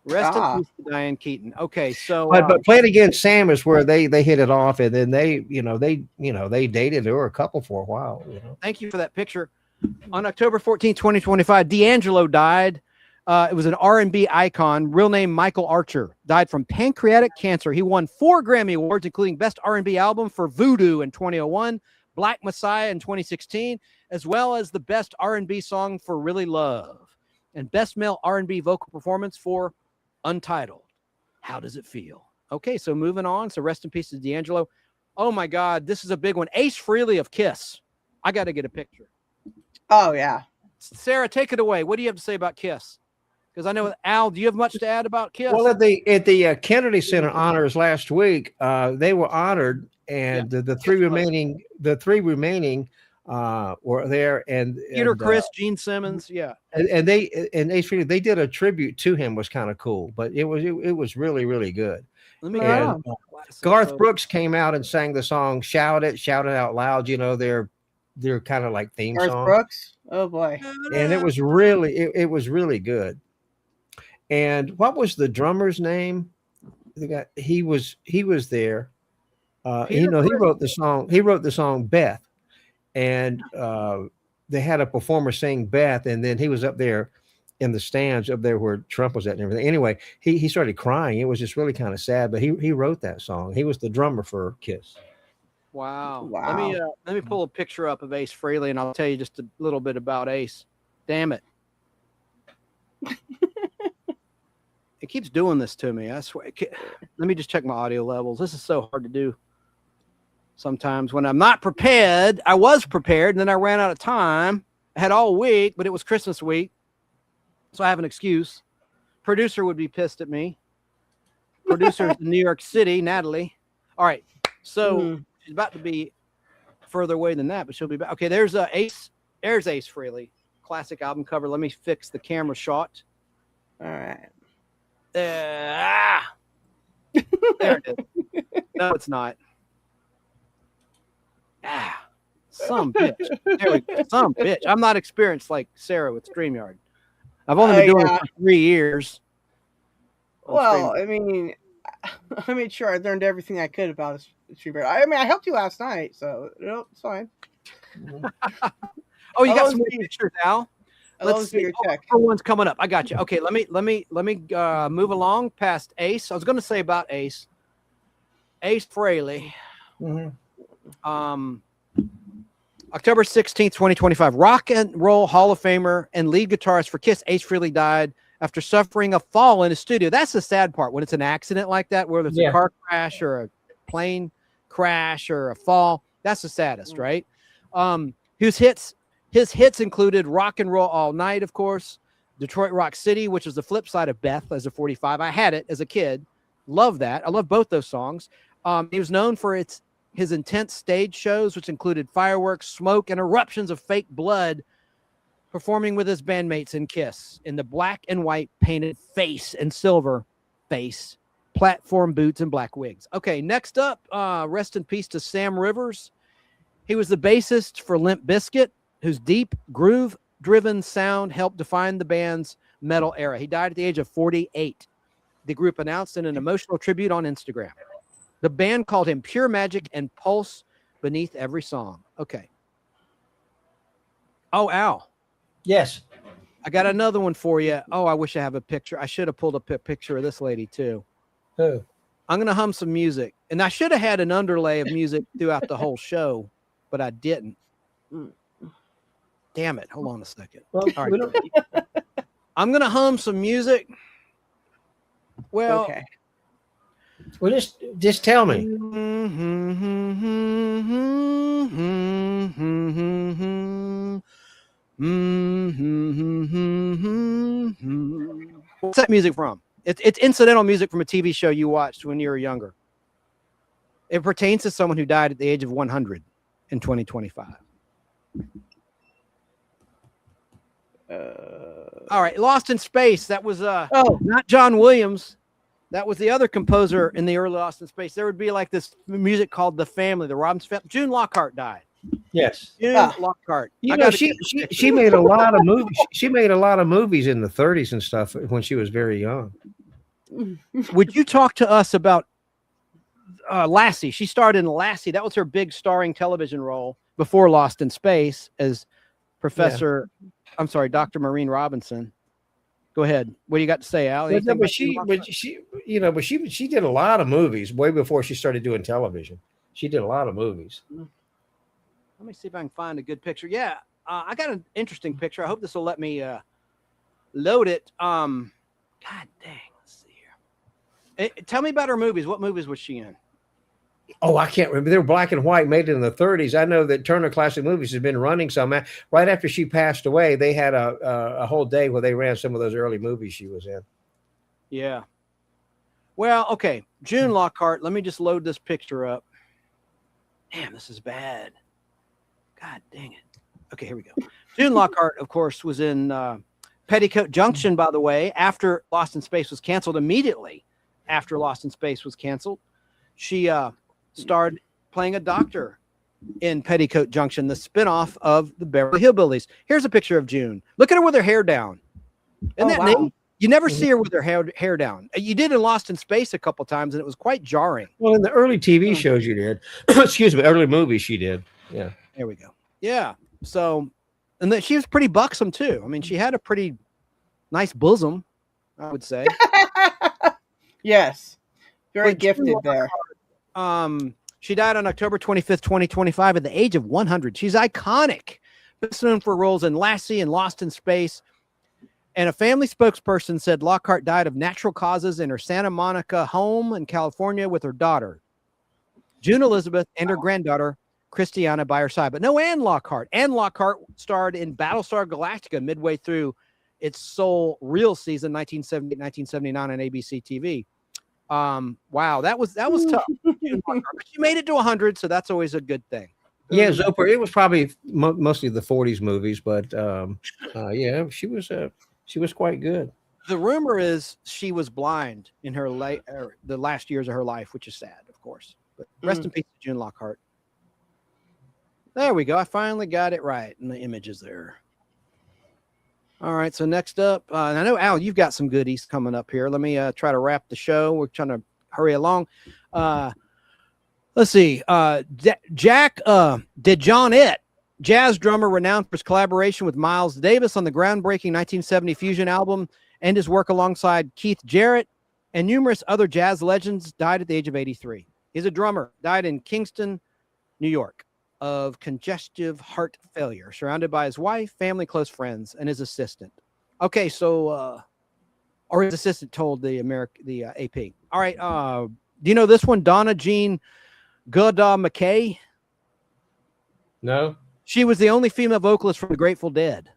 Rest in peace to Diane Keaton. Okay, so But Play It Again Sam is where they hit it off, and then they dated. They were a couple for a while. You know. thank you for that picture. On October 14, 2025, D'Angelo died. It was an R&B icon, real name Michael Archer, died from pancreatic cancer. He won 4 Grammy Awards, including Best R&B Album for Voodoo in 2001, Black Messiah in 2016, as well as the Best R&B Song for Really Love, and Best Male R&B Vocal Performance for Untitled. How does it feel? Okay, so moving on. So rest in peace to D'Angelo. Oh my God, this is a big one. Ace Frehley of Kiss. I got to get a picture. Oh, yeah. Sarah, take it away. What do you have to say about Kiss? Because I know, Al, do you have much to add about Kiss? Well, at the Kennedy Center honors last week, they were honored, and the three remaining were there, and Peter Criss, Gene Simmons, yeah, and Ace Frehley, they did a tribute to him, was kind of cool, but it was really, really good. Let me And, Garth Brooks came out and sang the song "Shout It Out Loud." You know, their kind of like theme Garth song. Brooks. Oh boy. And it was really good. And what was the drummer's name? The guy, he was there. He wrote the song. He wrote the song Beth, and they had a performer sing Beth, and then he was up there in the stands up there where Trump was at and everything. Anyway, he started crying. It was just really kind of sad, but he wrote that song. He was the drummer for Kiss. Wow. Wow. Let me pull a picture up of Ace Frehley, and I'll tell you just a little bit about Ace. Damn it. It keeps doing this to me. I swear. Let me just check my audio levels. This is so hard to do. Sometimes when I'm not prepared, I was prepared, and then I ran out of time. I had all week, but it was Christmas week, so I have an excuse. Producer would be pissed at me. Producer in New York City, Natalie. All right, so she's about to be further away than that, but she'll be back. Okay, there's Ace. There's Ace Frehley, classic album cover. Let me fix the camera shot. All right. There it is. No, it's not. Some bitch. There we go. Some bitch. I'm not experienced like Sarah with StreamYard. I've only been doing it for 3 years. Well, I mean, I made sure I learned everything I could about StreamYard. I mean, I helped you last night, so it's fine. Oh, you got some more pictures now? Let's see. One's coming up. I got you. Okay, let me move along past Ace. I was going to say about Ace Frehley. October 16th, 2025. Rock and Roll Hall of Famer and lead guitarist for Kiss, Ace Frehley died after suffering a fall in his studio. That's the sad part when it's an accident like that, whether it's a car crash or a plane crash or a fall. That's the saddest, right? His hits included Rock and Roll All Night, of course, Detroit Rock City, which was the flip side of Beth as a 45. I had it as a kid. Love that. I love both those songs. He was known for his intense stage shows, which included fireworks, smoke, and eruptions of fake blood, performing with his bandmates in Kiss in the black and white painted face and silver face, platform boots, and black wigs. Okay, next up, rest in peace to Sam Rivers. He was the bassist for Limp Bizkit, whose deep, groove-driven sound helped define the band's metal era. He died at the age of 48. The group announced in an emotional tribute on Instagram. The band called him Pure Magic and Pulse beneath every song. Okay. Oh, Al. Yes. I got another one for you. Oh, I wish I have a picture. I should have pulled up a picture of this lady, too. Who? I'm going to hum some music. And I should have had an underlay of music throughout the whole show, but I didn't. Damn it. Hold on a second. Well, all right. I'm going to hum some music. Well, okay. Well, just tell me. What's that music from? It's incidental music from a TV show you watched when you were younger. It pertains to someone who died at the age of 100 in 2025. All right, Lost in Space. That was not John Williams. That was the other composer in the early Lost in Space. There would be like this music called The Family, the Robbins family. June Lockhart died. Yes. June Lockhart. You know, she made a lot of movies. She made a lot of movies in the 30s and stuff when she was very young. Would you talk to us about Lassie? She starred in Lassie. That was her big starring television role before Lost in Space as Dr. Maureen Robinson. Go ahead. What do you got to say, Al? But she did a lot of movies way before she started doing television. She did a lot of movies. Let me see if I can find a good picture. Yeah, I got an interesting picture. I hope this will let me load it. God dang. Let's see here. Tell me about her movies. What movies was she in? Oh, I can't remember. They were black and white, made in the 30s. I know that Turner Classic Movies has been running some. Right after she passed away, they had a whole day where they ran some of those early movies she was in. Yeah. Well, okay. June Lockhart. Let me just load this picture up. Damn, this is bad. God dang it. Okay, here we go. June Lockhart, of course, was in Petticoat Junction, by the way, after Lost in Space was canceled. Immediately after Lost in Space was canceled, she starred playing a doctor in Petticoat Junction, the spinoff of the Beverly Hillbillies. Here's a picture of June. Look at her with her hair down. Isn't that neat? You never see her with her hair down. You did in Lost in Space a couple times, and it was quite jarring. Well, in the early TV shows you did. Excuse me, early movies she did. Yeah. There we go. Yeah. So And that she was pretty buxom too. I mean, she had a pretty nice bosom, I would say. Yes, very But June gifted there. She died on October 25th, 2025 at the age of 100. She's iconic. Best known for roles in Lassie and Lost in Space. And a family spokesperson said Lockhart died of natural causes in her Santa Monica home in California with her daughter, June Elizabeth, and her granddaughter, Christiana, by her side. But no Anne Lockhart. Anne Lockhart starred in Battlestar Galactica midway through its sole real season, 1978-1979 on ABC TV. Wow, that was tough. But she made it to 100, so that's always a good thing. Yeah, Zoper. It was probably mostly the 40s movies, but yeah, she was quite good. The rumor is she was blind in her the last years of her life, which is sad, of course. But rest in peace, June Lockhart. There we go. I finally got it right, and the image is there. All right, so next up, and I know, Al, you've got some goodies coming up here. Let me try to wrap the show. We're trying to hurry along. Let's see. Jack DeJohnette, jazz drummer renowned for his collaboration with Miles Davis on the groundbreaking 1970 Fusion album and his work alongside Keith Jarrett and numerous other jazz legends, died at the age of 83. He's a drummer, died in Kingston, New York, of congestive heart failure, surrounded by his wife, family, close friends, and his assistant. Okay, so, or his assistant told the AP. All right, do you know this one, Donna Jean Goda McKay? No. She was the only female vocalist from the Grateful Dead.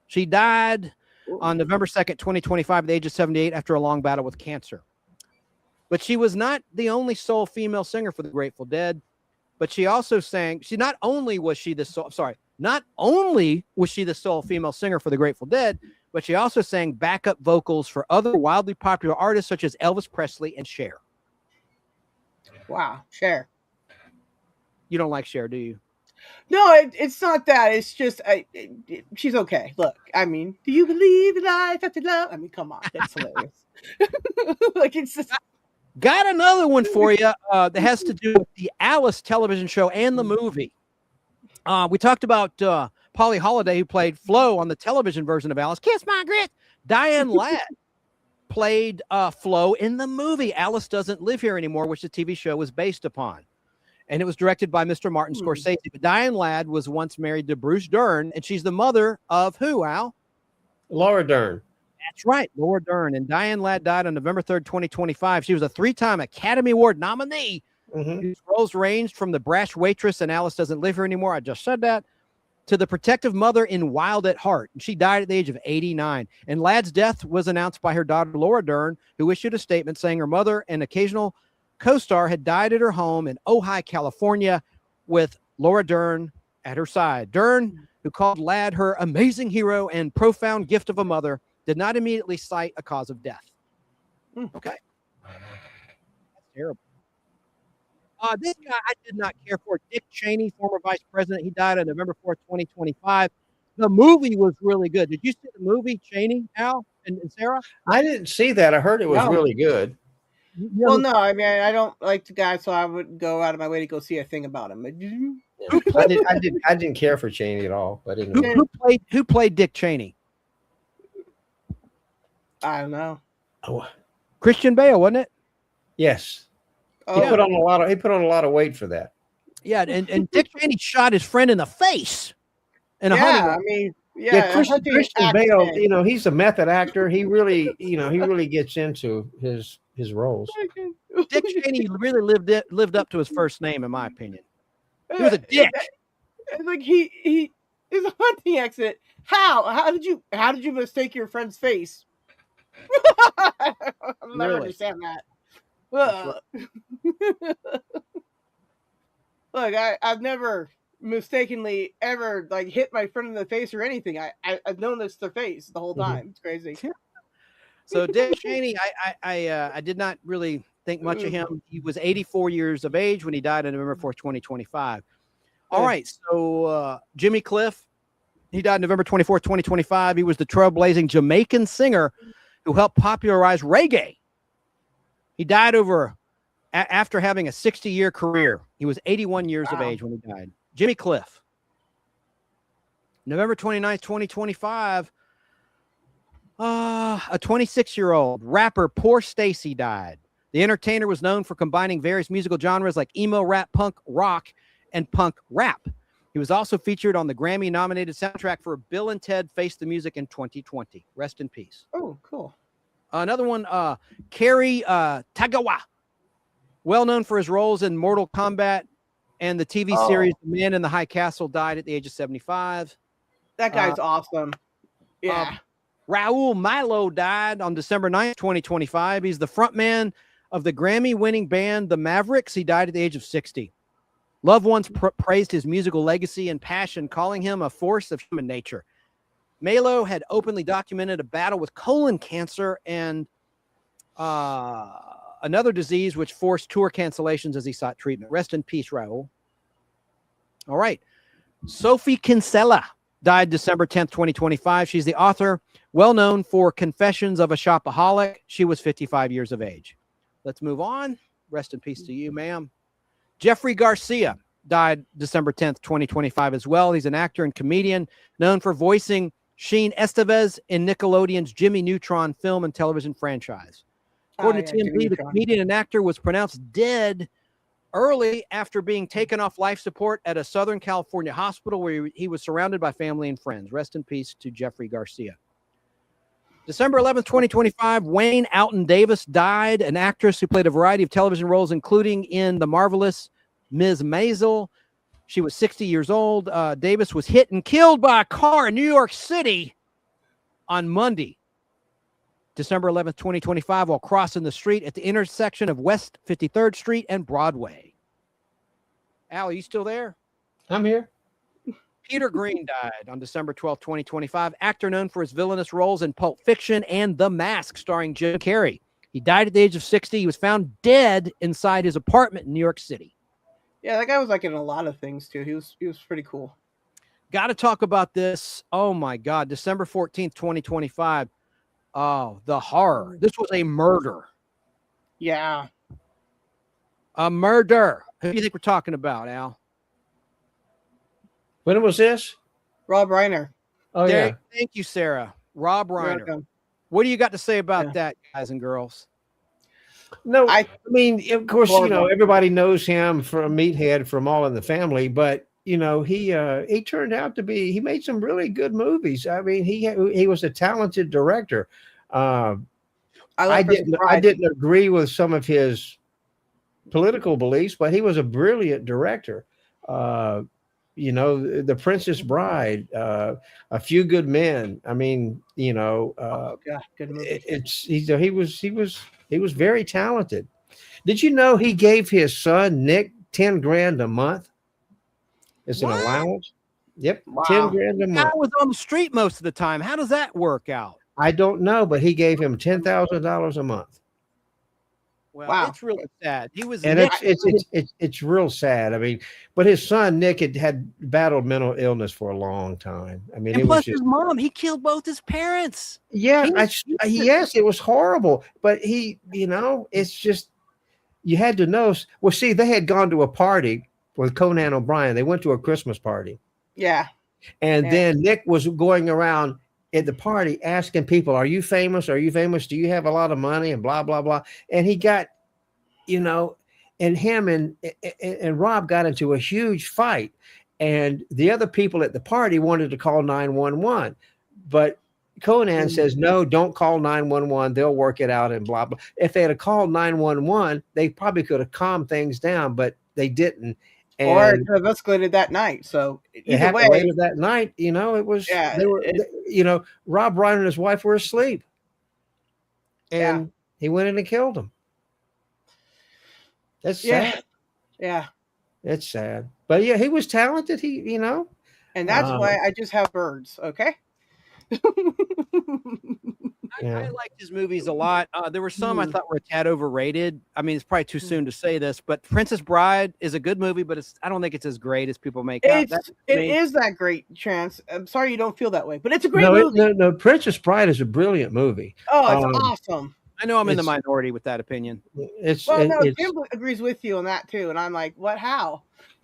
She died on November 2nd, 2025, at the age of 78 after a long battle with cancer. But she was not the only sole female singer for the Grateful Dead. But she also sang, not only was she the sole female singer for the Grateful Dead, but she also sang backup vocals for other wildly popular artists such as Elvis Presley and Cher. Wow, Cher. You don't like Cher, do you? No, it's not that. It's just she's okay. Look, I mean, do you believe in life after love? I mean, come on, that's hilarious. Like, it's just. Got another one for you that has to do with the Alice television show and the movie. We talked about Polly Holiday, who played Flo on the television version of Alice. Kiss my grits. Diane Ladd played Flo in the movie Alice Doesn't Live Here Anymore, which the TV show was based upon. And it was directed by Mr. Martin Scorsese. But Diane Ladd was once married to Bruce Dern, and she's the mother of who, Al? Laura Dern. That's right, Laura Dern. And Diane Ladd died on November 3rd, 2025. She was a 3-time Academy Award nominee. Whose roles ranged from the brash waitress in Alice Doesn't Live Here Anymore, I just said that, to the protective mother in Wild at Heart. And she died at the age of 89. And Ladd's death was announced by her daughter, Laura Dern, who issued a statement saying her mother and occasional co-star had died at her home in Ojai, California, with Laura Dern at her side. Dern, who called Ladd her amazing hero and profound gift of a mother, did not immediately cite a cause of death. Okay. That's terrible. This guy I did not care for, Dick Cheney, former vice president. He died on November 4th, 2025. The movie was really good. Did you see the movie, Cheney, Al and Sarah? I didn't see that. I heard it was really good. Well, no, I mean, I don't like the guy, so I wouldn't go out of my way to go see a thing about him. I didn't care for Cheney at all. But I didn't know. Who played Dick Cheney? I don't know. Oh. Christian Bale, wasn't it? Yes. He put on a lot of weight for that. Yeah, and Dick Cheney shot his friend in the face. In a I mean, Christian Bale, you know, he's a method actor. He really, gets into his roles. Dick Cheney really lived up to his first name, in my opinion. He was a dick. Like he is a hunting accident. How did you mistake your friend's face? I'll never understand that. Look, I've never mistakenly ever like hit my friend in the face or anything. I've known this to face the whole time. It's crazy. So Dick Cheney, I did not really think much of him. He was 84 years of age when he died on November 4th, 2025. All right, so Jimmy Cliff, he died November 24th, 2025. He was the trailblazing Jamaican singer who helped popularize reggae. He died after having a 60-year career. He was 81 years of age when he died. Jimmy Cliff. November 29th, 2025. A 26-year-old rapper, Poor Stacy, died. The entertainer was known for combining various musical genres like emo, rap, punk, rock, and punk rap. He was also featured on the Grammy-nominated soundtrack for Bill and Ted Face the Music in 2020. Rest in peace. Oh, cool. Another one, Kerry Tagawa, well known for his roles in Mortal Kombat and the TV series The Man in the High Castle, died at the age of 75. That guy's awesome. Yeah. Raul Milo died on December 9th, 2025. He's the frontman of the Grammy-winning band The Mavericks. He died at the age of 60. Loved ones praised his musical legacy and passion, calling him a force of human nature. Malo had openly documented a battle with colon cancer and another disease which forced tour cancellations as he sought treatment. Rest in peace, Raul. All right. Sophie Kinsella died December 10th, 2025. She's the author, well known for Confessions of a Shopaholic. She was 55 years of age. Let's move on. Rest in peace to you, ma'am. Jeffrey Garcia died December 10th, 2025 as well. He's an actor and comedian known for voicing Sheen Estevez in Nickelodeon's Jimmy Neutron film and television franchise. According to TMZ, the comedian and actor was pronounced dead early after being taken off life support at a Southern California hospital where he was surrounded by family and friends. Rest in peace to Jeffrey Garcia. December 11th, 2025, Wayne Alton Davis died, an actress who played a variety of television roles, including in The Marvelous Ms. Maisel. She was 60 years old. Davis was hit and killed by a car in New York City on Monday, December 11th, 2025, while crossing the street at the intersection of West 53rd Street and Broadway. Al, are you still there? I'm here. Peter Green died on December 12th, 2025, actor known for his villainous roles in Pulp Fiction and The Mask, starring Jim Carrey. He died at the age of 60. He was found dead inside his apartment in New York City. Yeah, that guy was like in a lot of things too. He was pretty cool. Got to talk about this. Oh my God, December 14th, 2025. Oh, the horror. This was a murder. Yeah. A murder. Who do you think we're talking about, Al? When was this? Rob Reiner. Oh, yeah. Thank you, Sarah. Rob Reiner. Welcome. What do you got to say about that, guys and girls? No, I mean, of course, you know, everybody knows him from Meathead, from All in the Family, but you know, he turned out to be, he made some really good movies. I mean, he was a talented director. I didn't agree with some of his political beliefs, but he was a brilliant director. You know, The Princess Bride, A Few Good Men. I mean, you know, good movie. He was very talented. Did you know he gave his son Nick $10,000 a month? It's an allowance. Yep, wow. $10,000 a month. I was on the street most of the time. How does that work out? I don't know, but he gave him $10,000 a month. Well, wow. It's really sad. He was, and it's real sad. I mean, but his son Nick had battled mental illness for a long time. I mean, and it plus was just, his mom, he killed both his parents. Yeah, yes, it was horrible. But he, you know, it's just you had to know. Well, see, they had gone to a party with Conan O'Brien. They went to a Christmas party. Yeah, and then Nick was going around at the party asking people, "Are you famous? Are you famous? Do you have a lot of money?" And blah blah blah. And he got, you know, and him and Rob got into a huge fight. And the other people at the party wanted to call 911, but Conan says, "No, don't call 911. They'll work it out." And blah blah. If they had called 911, they probably could have calmed things down, but they didn't. And or it could have escalated that night. So either way, later that night, you know, it was, you know, Rob Reiner and his wife were asleep, and he went in and killed them. That's sad. Yeah, it's sad. But yeah, he was talented. He, you know, and that's why I just have birds. Okay. I liked his movies a lot. There were some I thought were a tad overrated. I mean, it's probably too soon to say this, but Princess Bride is a good movie, but I don't think it's as great as people make out. It is that great, Chance. I'm sorry you don't feel that way, but it's a great movie. No, Princess Bride is a brilliant movie. Oh, it's awesome. I know I'm in the minority with that opinion. Jim agrees with you on that too, and I'm like, what? How?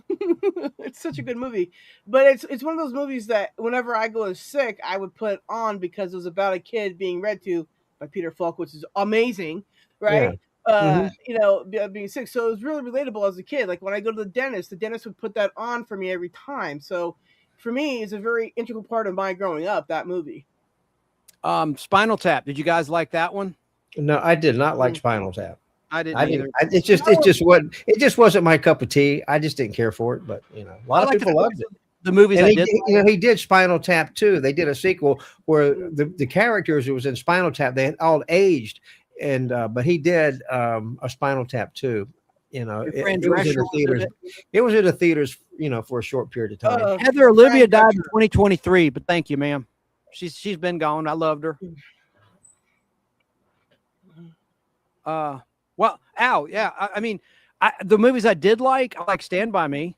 It's such a good movie, but it's one of those movies that whenever I go sick, I would put on because it was about a kid being read to by Peter Falk, which is amazing, right? Mhm. Being sick, so it was really relatable as a kid. Like when I go to the dentist would put that on for me every time. So for me, it's a very integral part of my growing up. That movie. Spinal Tap. Did you guys like that one? No, I did not like Spinal Tap. I didn't either. It just wasn't my cup of tea. I just didn't care for it. But a lot of people loved it. The movies and I he did. he did Spinal Tap too. They did a sequel where the characters who was in Spinal Tap, they had all aged, and but he did a Spinal Tap too. It was in the theaters. It was in the theaters, for a short period of time. Heather Olivia died in 2023, but thank you, ma'am. She's been gone. I loved her. Well, Al, yeah. I mean, the movies I did like, I like Stand By Me.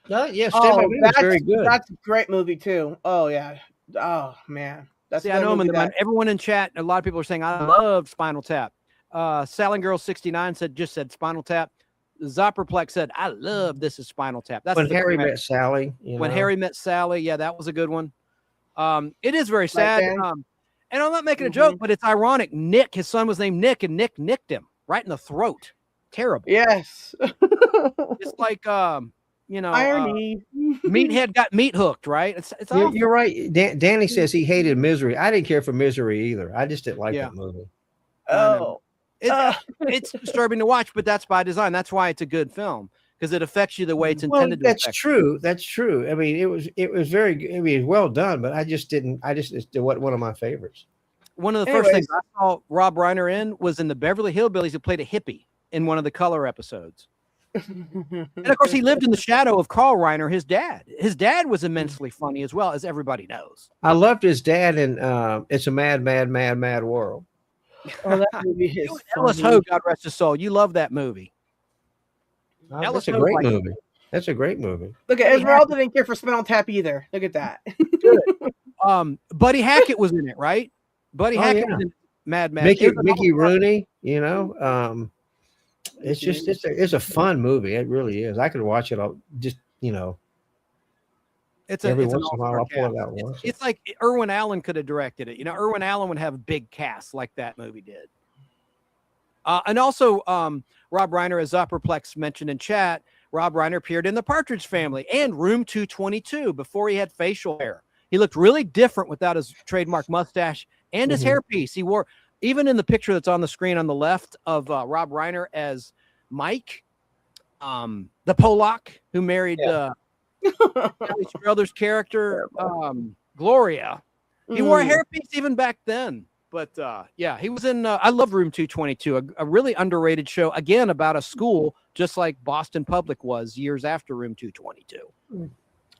Yeah, Stand By Me was very good. That's a great movie too. Oh yeah. Oh man. That's See, I know everyone in chat, a lot of people are saying I love Spinal Tap. Sally Girl 69 said Spinal Tap. Zopperplex said I love This Is Spinal Tap. That's When Harry Met Sally. When Harry Met Sally, yeah, that was a good one. It is very sad. And I'm not making a joke, but it's ironic. Nick, his son was named Nick, and Nick nicked him right in the throat. Terrible. Yes. It's like irony. Meathead got meat hooked, right? It's awful. You're right. Danny says he hated Misery. I didn't care for Misery either. I just didn't like that movie. Oh. It's disturbing to watch, but that's by design. That's why it's a good film, because it affects you the way it's intended to. That's true. That's true. I mean, it was very good. I mean, well done, but it wasn't one of my favorites. One of the first things I saw Rob Reiner in was in the Beverly Hillbillies. He played a hippie in one of the Color episodes. And of course, he lived in the shadow of Carl Reiner, his dad. His dad was immensely funny as well, as everybody knows. I loved his dad in It's a Mad, Mad, Mad, Mad World. Oh, that movie is Ellis Ho, God rest his soul. You love that movie. That's a great movie. That's a great movie. Look at Esmeralda didn't care for Spinal Tap either. Look at that. Buddy Hackett was in it, right? Buddy Hackett was in Mad Mad. Mickey Rooney, it's a fun movie. It really is. I could watch it all every once in a while. I'll pull it out once. It's like Irwin Allen could have directed it. Irwin Allen would have a big cast like that movie did. And also, Rob Reiner, as Upperplex mentioned in chat, Rob Reiner appeared in The Partridge Family and Room 222 before he had facial hair. He looked really different without his trademark mustache and his hairpiece. He wore, even in the picture that's on the screen on the left of Rob Reiner as Mike, the Polak who married Kelly Strother's character, Gloria. He wore a hairpiece even back then. But he was in. I love Room 222, a really underrated show. Again, about a school, just like Boston Public was years after Room 222.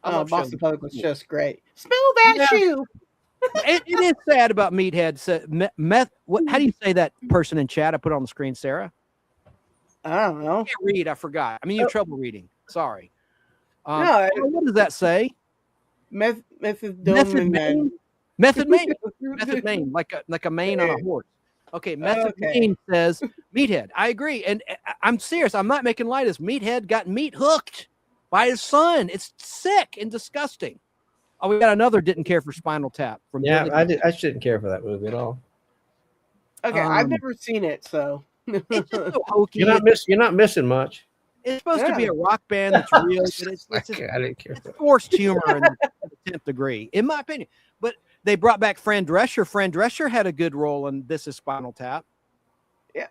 Boston Public was just great. Smell that shoe. It is sad about Meathead. How do you say that person in chat? I put it on the screen, Sarah. I don't know. I can't read. I forgot. I mean, you have trouble reading. Sorry. No, what does that say? Method Main. Method Main, like a mane on a horse. Okay, Method Main says Meathead. I agree, and I'm serious. I'm not making light of this. Meathead got meat hooked by his son. It's sick and disgusting. Oh, we got another didn't care for Spinal Tap from. Yeah, I shouldn't care for that movie at all. Okay, I've never seen it, so it's just so hokey. You're not missing much. It's supposed to be a rock band that's real. But I didn't care. It's forced humor in the 10th degree, in my opinion. But they brought back Fran Drescher. Fran Drescher had a good role in This Is Spinal Tap. Yeah,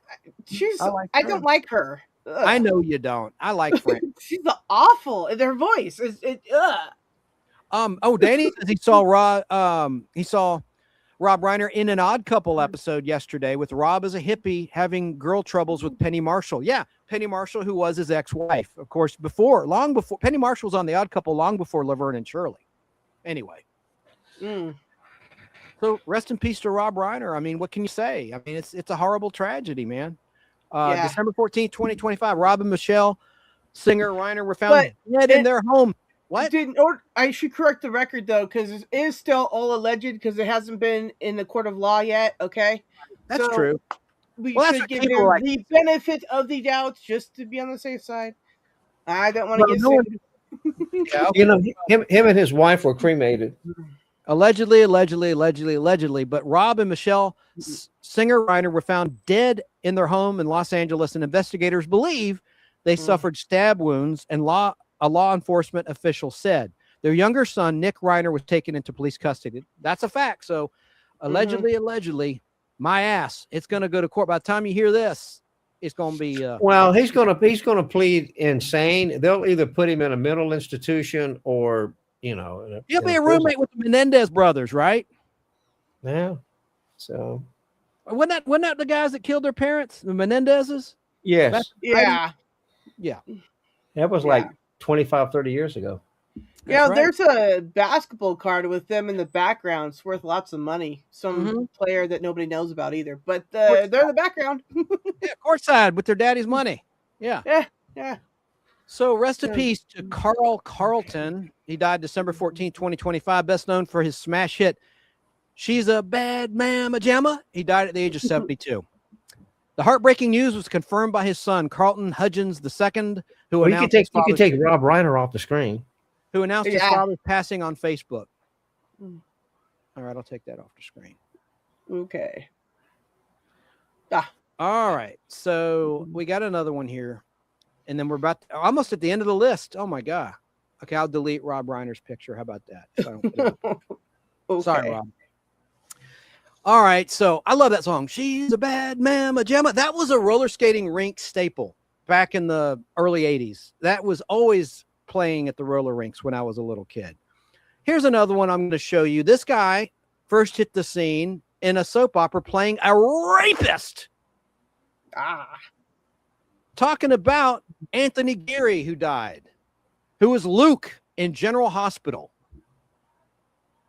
I don't like her. Ugh. I know you don't. I like Fran. She's awful. Their voice is Danny says he saw Rob Reiner in an Odd Couple episode yesterday with Rob as a hippie having girl troubles with Penny Marshall. Yeah, Penny Marshall, who was his ex-wife, of course, long before Penny Marshall was on the Odd Couple, long before Laverne and Shirley. Anyway. So rest in peace to Rob Reiner. I mean, what can you say? I mean, it's a horrible tragedy, man. December 14th, 2025, Rob and Michelle, singer Reiner, were found dead in their home. What? I should correct the record though, because it is still all alleged because it hasn't been in the court of law yet. Okay, that's true. We should give them the benefit of the doubt just to be on the safe side. I don't want to get no sued. Yeah, You know, him and his wife were cremated. Allegedly. But Rob and Michelle Singer Reiner were found dead in their home in Los Angeles, and investigators believe they suffered stab wounds, and a law enforcement official said their younger son, Nick Reiner, was taken into police custody. That's a fact. So allegedly, my ass, it's going to go to court. By the time you hear this, it's going to be Well, he's gonna plead insane. They'll either put him in a mental institution or he'll in be a prison. roommate with the Menendez brothers, right? Yeah. So Wasn't that the guys that killed their parents, the Menendezes? yes, Yeah. Yeah. that was like 25, 30 years ago. Yeah, That's there's a basketball card with them in the background. It's worth lots of money. Some player that nobody knows about either, but they're in the background. Yeah, courtside with their daddy's money. Yeah. Yeah. So rest in peace to Carl Carlton. He died December 14, 2025, best known for his smash hit, She's a Bad Mama Jamma. He died at the age of 72. The heartbreaking news was confirmed by his son, Carlton Hudgens II, who Well, you announced could take Rob Reiner off the screen. who announced his Yeah. father's passing on Facebook. All right, I'll take that off the screen. Okay. All right, so we got another one here, and then we're almost at the end of the list. Oh my god. Okay, I'll delete Rob Reiner's picture. How about that? So I don't put it up. Okay. Sorry, Rob. All right, so I love that song. She's a Bad Mama Jamma. That was a roller skating rink staple back in the early 80s. That was always playing at the roller rinks when I was a little kid. Here's another one I'm going to show you. This guy first hit the scene in a soap opera playing a rapist. Talking about Anthony Geary, who died, who was Luke in General Hospital.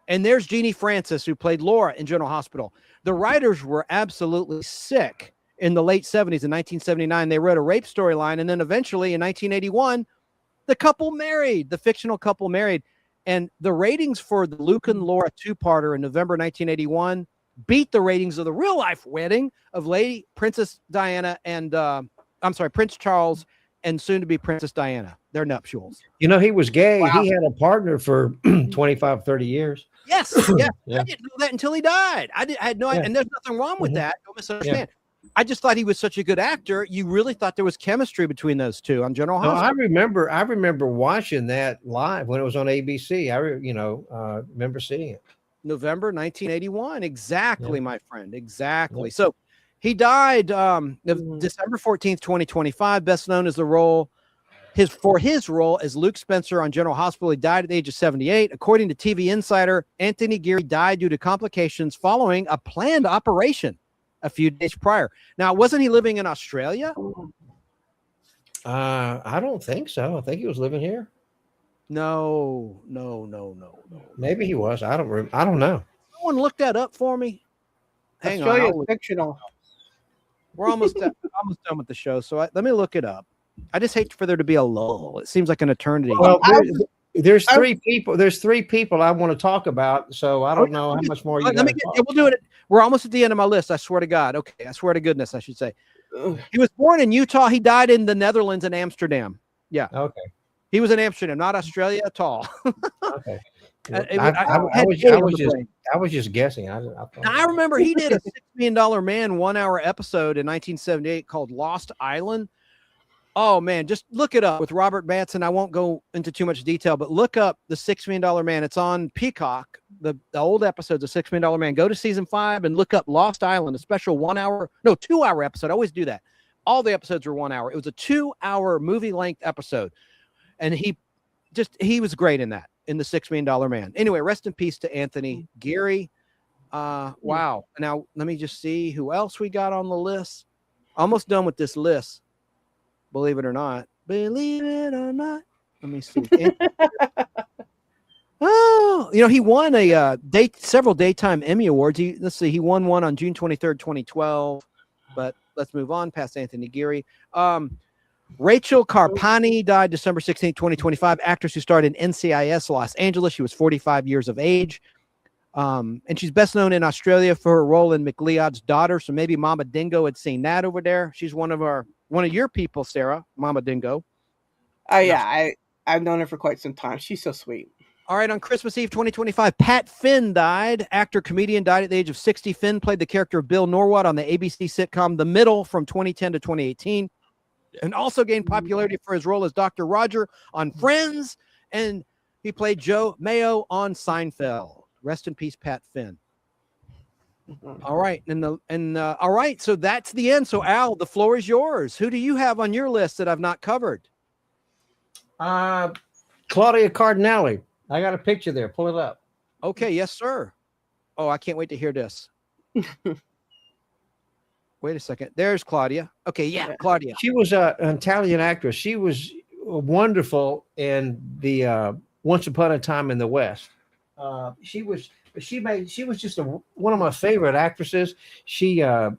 And there's Jeannie Francis, who played Laura in General Hospital. The writers were absolutely sick in the late 70s. In 1979, they wrote a rape storyline. And then eventually in 1981, the fictional couple married. And the ratings for the Luke and Laura two-parter in November 1981 beat the ratings of the real-life wedding of Lady Princess Diana and, Prince Charles and soon-to-be Princess Diana, their nuptials. You know, he was gay. Wow. He had a partner for 25, 30 years. Yes, yeah. I didn't know that until he died. I had no idea, and there's nothing wrong with that. Don't misunderstand. Yeah. I just thought he was such a good actor. You really thought there was chemistry between those two on General Hospital. I remember watching that live when it was on ABC. I remember seeing it. November 1981. Exactly, my friend. Exactly. Yeah. So he died December 14th, 2025, best known as the role for his role as Luke Spencer on General Hospital. He died at the age of 78. According to TV Insider, Anthony Geary died due to complications following a planned operation a few days prior. Now, wasn't he living in Australia? I don't think so. I think he was living here. No. Maybe he was. I don't know. Someone look that up for me. Hang Australia on. Is fictional. We're almost done with the show, so let me look it up. I just hate for there to be a lull. It seems like an eternity. Well, there's three people. There's three people I want to talk about, so I don't know how much more you. We'll do it. We're almost at the end of my list. I swear to God. Okay, I swear to goodness, I should say. He was born in Utah. He died in the Netherlands in Amsterdam. Yeah. Okay. He was in Amsterdam, not Australia at all. Okay. I was just guessing. I remember he did a $6 Million Man 1 hour episode in 1978 called Lost Island. Oh man, just look it up with Robert Batson. I won't go into too much detail, but look up the $6 Million Man. It's on Peacock. The old episodes of $6 Million Man. Go to season 5 and look up Lost Island, a special 2 hour episode. I always do that. All the episodes were 1 hour. It was a 2 hour movie length episode. And he was great in that, in the $6 Million Man. Anyway, rest in peace to Anthony Geary. Wow. Now let me just see who else we got on the list. Almost done with this list. Believe it or not. Let me see. He won several daytime Emmy Awards. He won one on June 23rd, 2012. But let's move on past Anthony Geary. Rachel Carpani died December 16th, 2025. Actress who starred in NCIS Los Angeles. She was 45 years of age. And she's best known in Australia for her role in McLeod's Daughter. So maybe Mama Dingo had seen that over there. She's one of your people, Sarah, Mama Dingo. Oh yeah, I've known her for quite some time. She's so sweet. All right, on Christmas Eve 2025, Pat Finn died. Actor, comedian, died at the age of 60. Finn played the character of Bill Norwood on the ABC sitcom The Middle from 2010 to 2018, and also gained popularity for his role as Dr. Roger on Friends, and he played Joe Mayo on Seinfeld. Rest in peace, Pat Finn. All right, all right, so that's the end. So Al, the floor is yours. Who do you have on your list that I've not covered? Claudia Cardinale. I got a picture there. Pull it up. Okay, yes, sir. Oh, I can't wait to hear this. Wait a second. There's Claudia. Okay, yeah, Claudia. She was an Italian actress. She was wonderful in the Once Upon a Time in the West. She was just one of my favorite actresses. She was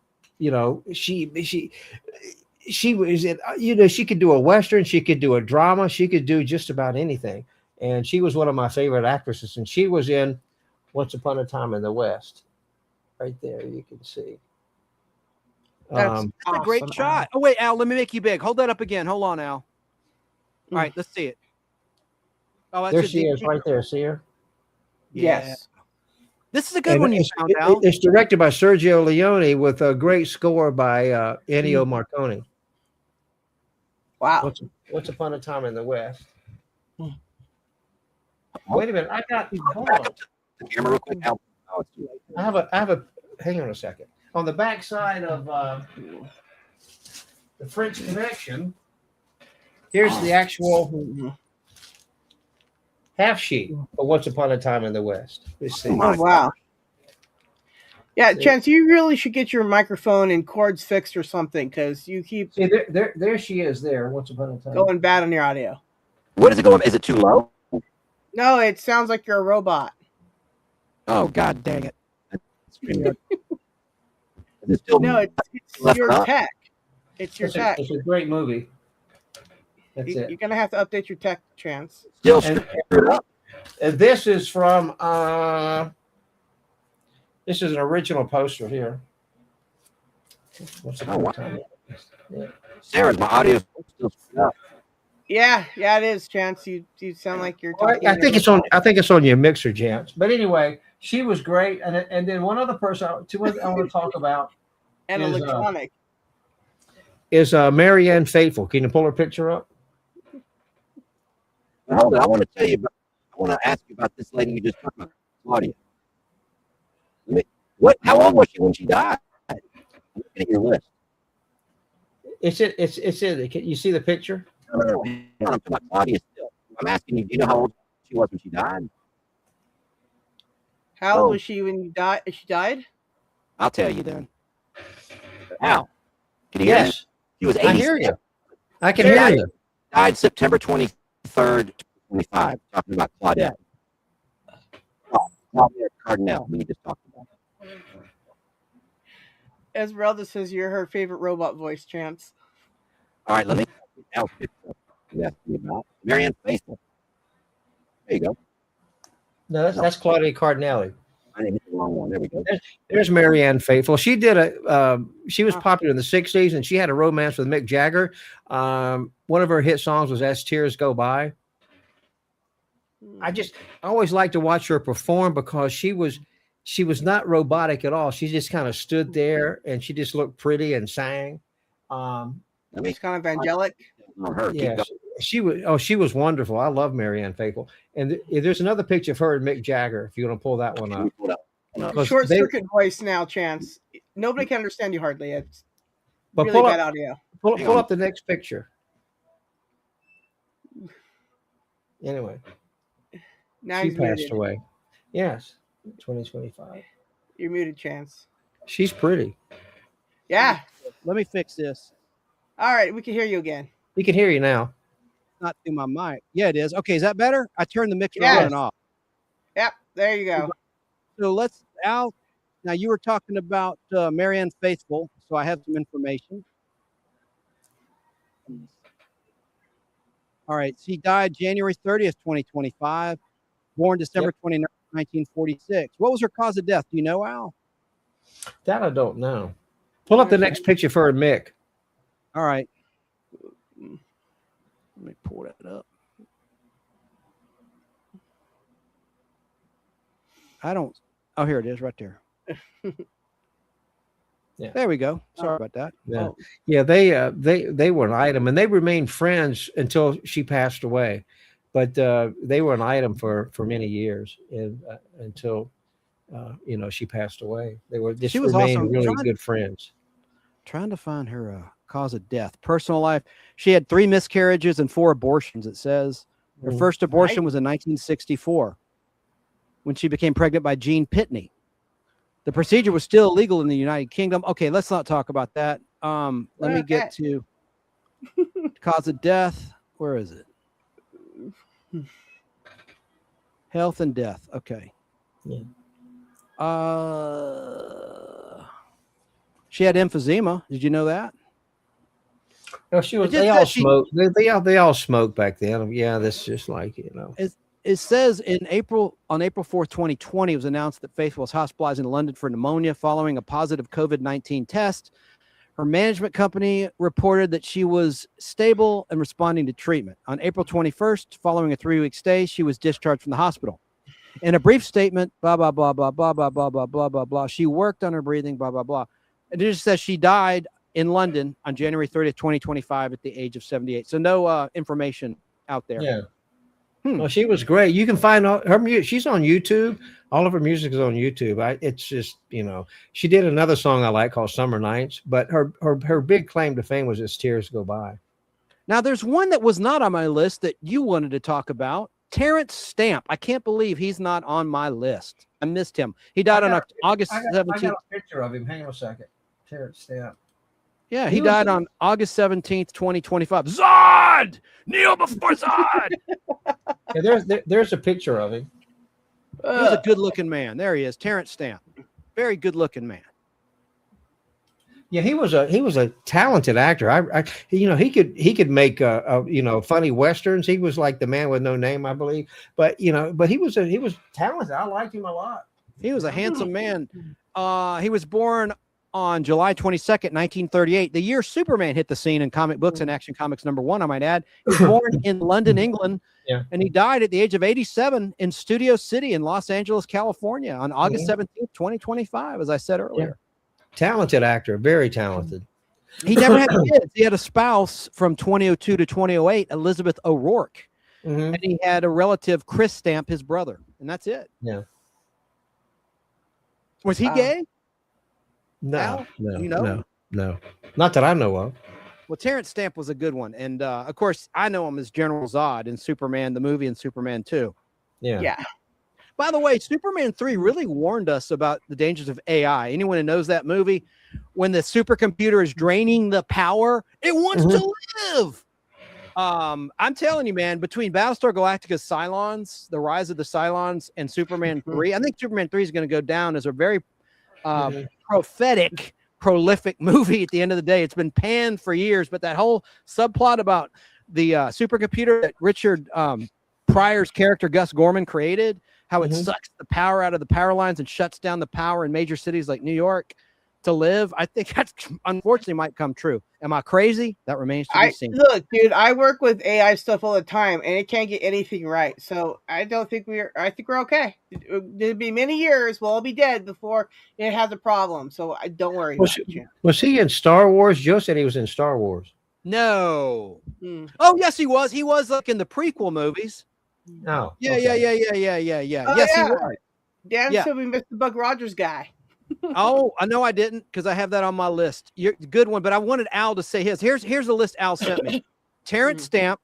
she could do a Western, she could do a drama, she could do just about anything. And she was one of my favorite actresses. And she was in Once Upon a Time in the West. Right there, you can see. That's a great shot. Oh, wait, Al, let me make you big. Hold that up again. Hold on, Al. All right, let's see it. Oh, that's there she is right there. See her? Yes. This is a good one you found out. It's directed by Sergio Leone with a great score by Ennio Morricone. Wow. Once Upon a Time in the West. Wait a minute. Hold on. I have a hang on a second. On the back side of the French Connection, here's the actual half sheet of Once Upon a Time in the West. Let's see. Oh, wow. Yeah, Chance, you really should get your microphone and cords fixed or something, because you keep there she is there, Once Upon a Time. Going bad on your audio. What is it going? Is it too low? No, it sounds like you're a robot. Oh, God dang it. No, it's your tech. It's your tech. It's a great movie. That's it. You're going to have to update your tech, Chance. And this is from this is an original poster here. What's the time? Yeah. Sarah, my audio still up. Yeah, it is, Chance. You sound like you're talking. I think it's on your mixer, Chance. But anyway, she was great. And then one other person I want to talk about and electronic is Marianne Faithfull. Can you pull her picture up? Hold on, I want to ask you about this lady you just talked about, Claudia. How old was she when she died? I'm looking at your list. It's in. You see the picture? No. I'm talking about Claudia still. I'm asking you, do you know how old she was when she died? How old was she when you died? She died? I'll tell you then. Al, can you hear me? She was 87. I hear you. I can hear you. Died September 23rd, 2025. Talking about Claudia. Claudia Cardinale, we just talked about. Esmeralda says you're her favorite robot voice, Chance. All right, let me. Marianne Faithfull. There you go. No, that's Claudia Cardinale. I didn't hit the wrong one. There we go. There's Marianne Faithfull. She did she was popular in the 60s, and she had a romance with Mick Jagger. One of her hit songs was As Tears Go By. I always liked to watch her perform because she was not robotic at all. She just kind of stood there and she just looked pretty and sang. She's kind of angelic. Yeah, she was wonderful. I love Marianne Faithfull. And there's another picture of her and Mick Jagger, if you want to pull that one up. Short circuit voice now, Chance. Nobody can understand you hardly. It's really pull bad up, audio. Pull up the next picture. Anyway, now she he's passed muted. away. Yes, 2025. You're muted, Chance. She's pretty. Yeah. Let me fix this. All right, we can hear you again. We can hear you now. Not through my mic. Yeah, it is. Okay, is that better? I turned the mixer Yes. on and off. Yep, there you go. So Al, now you were talking about Marianne Faithfull, so I have some information. All right, she died January 30th, 2025, born December 29th, 1946. What was her cause of death? Do you know, Al? That I don't know. Pull up the next picture for her, Mick. All right. Let me pull that up. I don't. Oh, here it is, right there. Yeah. There we go. Sorry about that. Yeah, Oh, yeah. They were an item, and they remained friends until she passed away. But they were an item for many years, and until she passed away. They were just She was remained awesome. really good friends. trying to find her cause of death. Personal life. She had 3 miscarriages and 4 abortions, it says. Her first abortion was in 1964 when she became pregnant by Jean Pitney. The procedure was still illegal in the United Kingdom. Okay, let's not talk about that. Let me get to cause of death. Where is it? Health and death. Okay. Yeah. She had emphysema. Did you know that? No, she was. It just They all says she- smoked. They all smoked back then. Yeah, that's just like It says on April 4th, 2020, it was announced that Faith was hospitalized in London for pneumonia following a positive COVID-19 test. Her management company reported that she was stable and responding to treatment. On April 21st, following a 3-week stay, she was discharged from the hospital. In a brief statement, blah, blah, blah, blah, blah, blah, blah, blah, blah, blah, blah. She worked on her breathing, blah, blah, blah. And it just says she died in London on January 30th, 2025 at the age of 78. So no information out there. Yeah. Well, she was great. You can find all her music. She's on YouTube. All of her music is on YouTube. It's just, she did another song I like called Summer Nights, but her big claim to fame was As Tears Go By. Now, there's one that was not on my list that you wanted to talk about. Terrence Stamp. I can't believe he's not on my list. I missed him. He died on August 17th. I got a picture of him. Hang on a second. Terrence Stamp. Yeah, he died on August 17th, 2025. Zod! Kneel before Zod! Yeah, there's a picture of him. He was a good-looking man. There he is, Terrence Stamp. Very good-looking man. Yeah, he was a talented actor. He could make funny westerns. He was like the man with no name, I believe. But he was talented. I liked him a lot. He was a handsome man. He was born on July 22nd, 1938, the year Superman hit the scene in comic books and Action Comics #1, I might add. He was born in London, England, and he died at the age of 87 in Studio City in Los Angeles, California on August 17th, 2025, as I said earlier. Talented actor, very talented. He never had kids. He had a spouse from 2002 to 2008, Elizabeth O'Rourke, and he had a relative, Chris Stamp, his brother, and that's it. Yeah. Was he gay? No, no, you know? no, not that I know of. Well, Terrence Stamp was a good one. And of course, I know him as General Zod in Superman, the movie, and Superman 2. Yeah. By the way, Superman 3 really warned us about the dangers of AI. Anyone who knows that movie, when the supercomputer is draining the power, it wants to live. I'm telling you, man, between Battlestar Galactica's Cylons, the rise of the Cylons, and Superman 3, I think Superman 3 is going to go down as a very prophetic, prolific movie at the end of the day. It's been panned for years, but that whole subplot about the supercomputer that Richard Pryor's character Gus Gorman created, how it sucks the power out of the power lines and shuts down the power in major cities like New York to live, I think that's unfortunately might come true. Am I crazy? That remains to be seen. Look, dude, I work with AI stuff all the time, and it can't get anything right. So I think we're okay. There'll be many years we'll all be dead before it has a problem. So I don't worry about it. Was he in Star Wars? Joe said he was in Star Wars. No. Oh, yes, he was. He was like in the prequel movies. Oh, yeah. Oh, Yes, he was. Dan said we missed the Buck Rogers guy. Oh, I know I didn't because I have that on my list. You're good one, but I wanted Al to say his. Here's the list Al sent me. Terrence Stamp,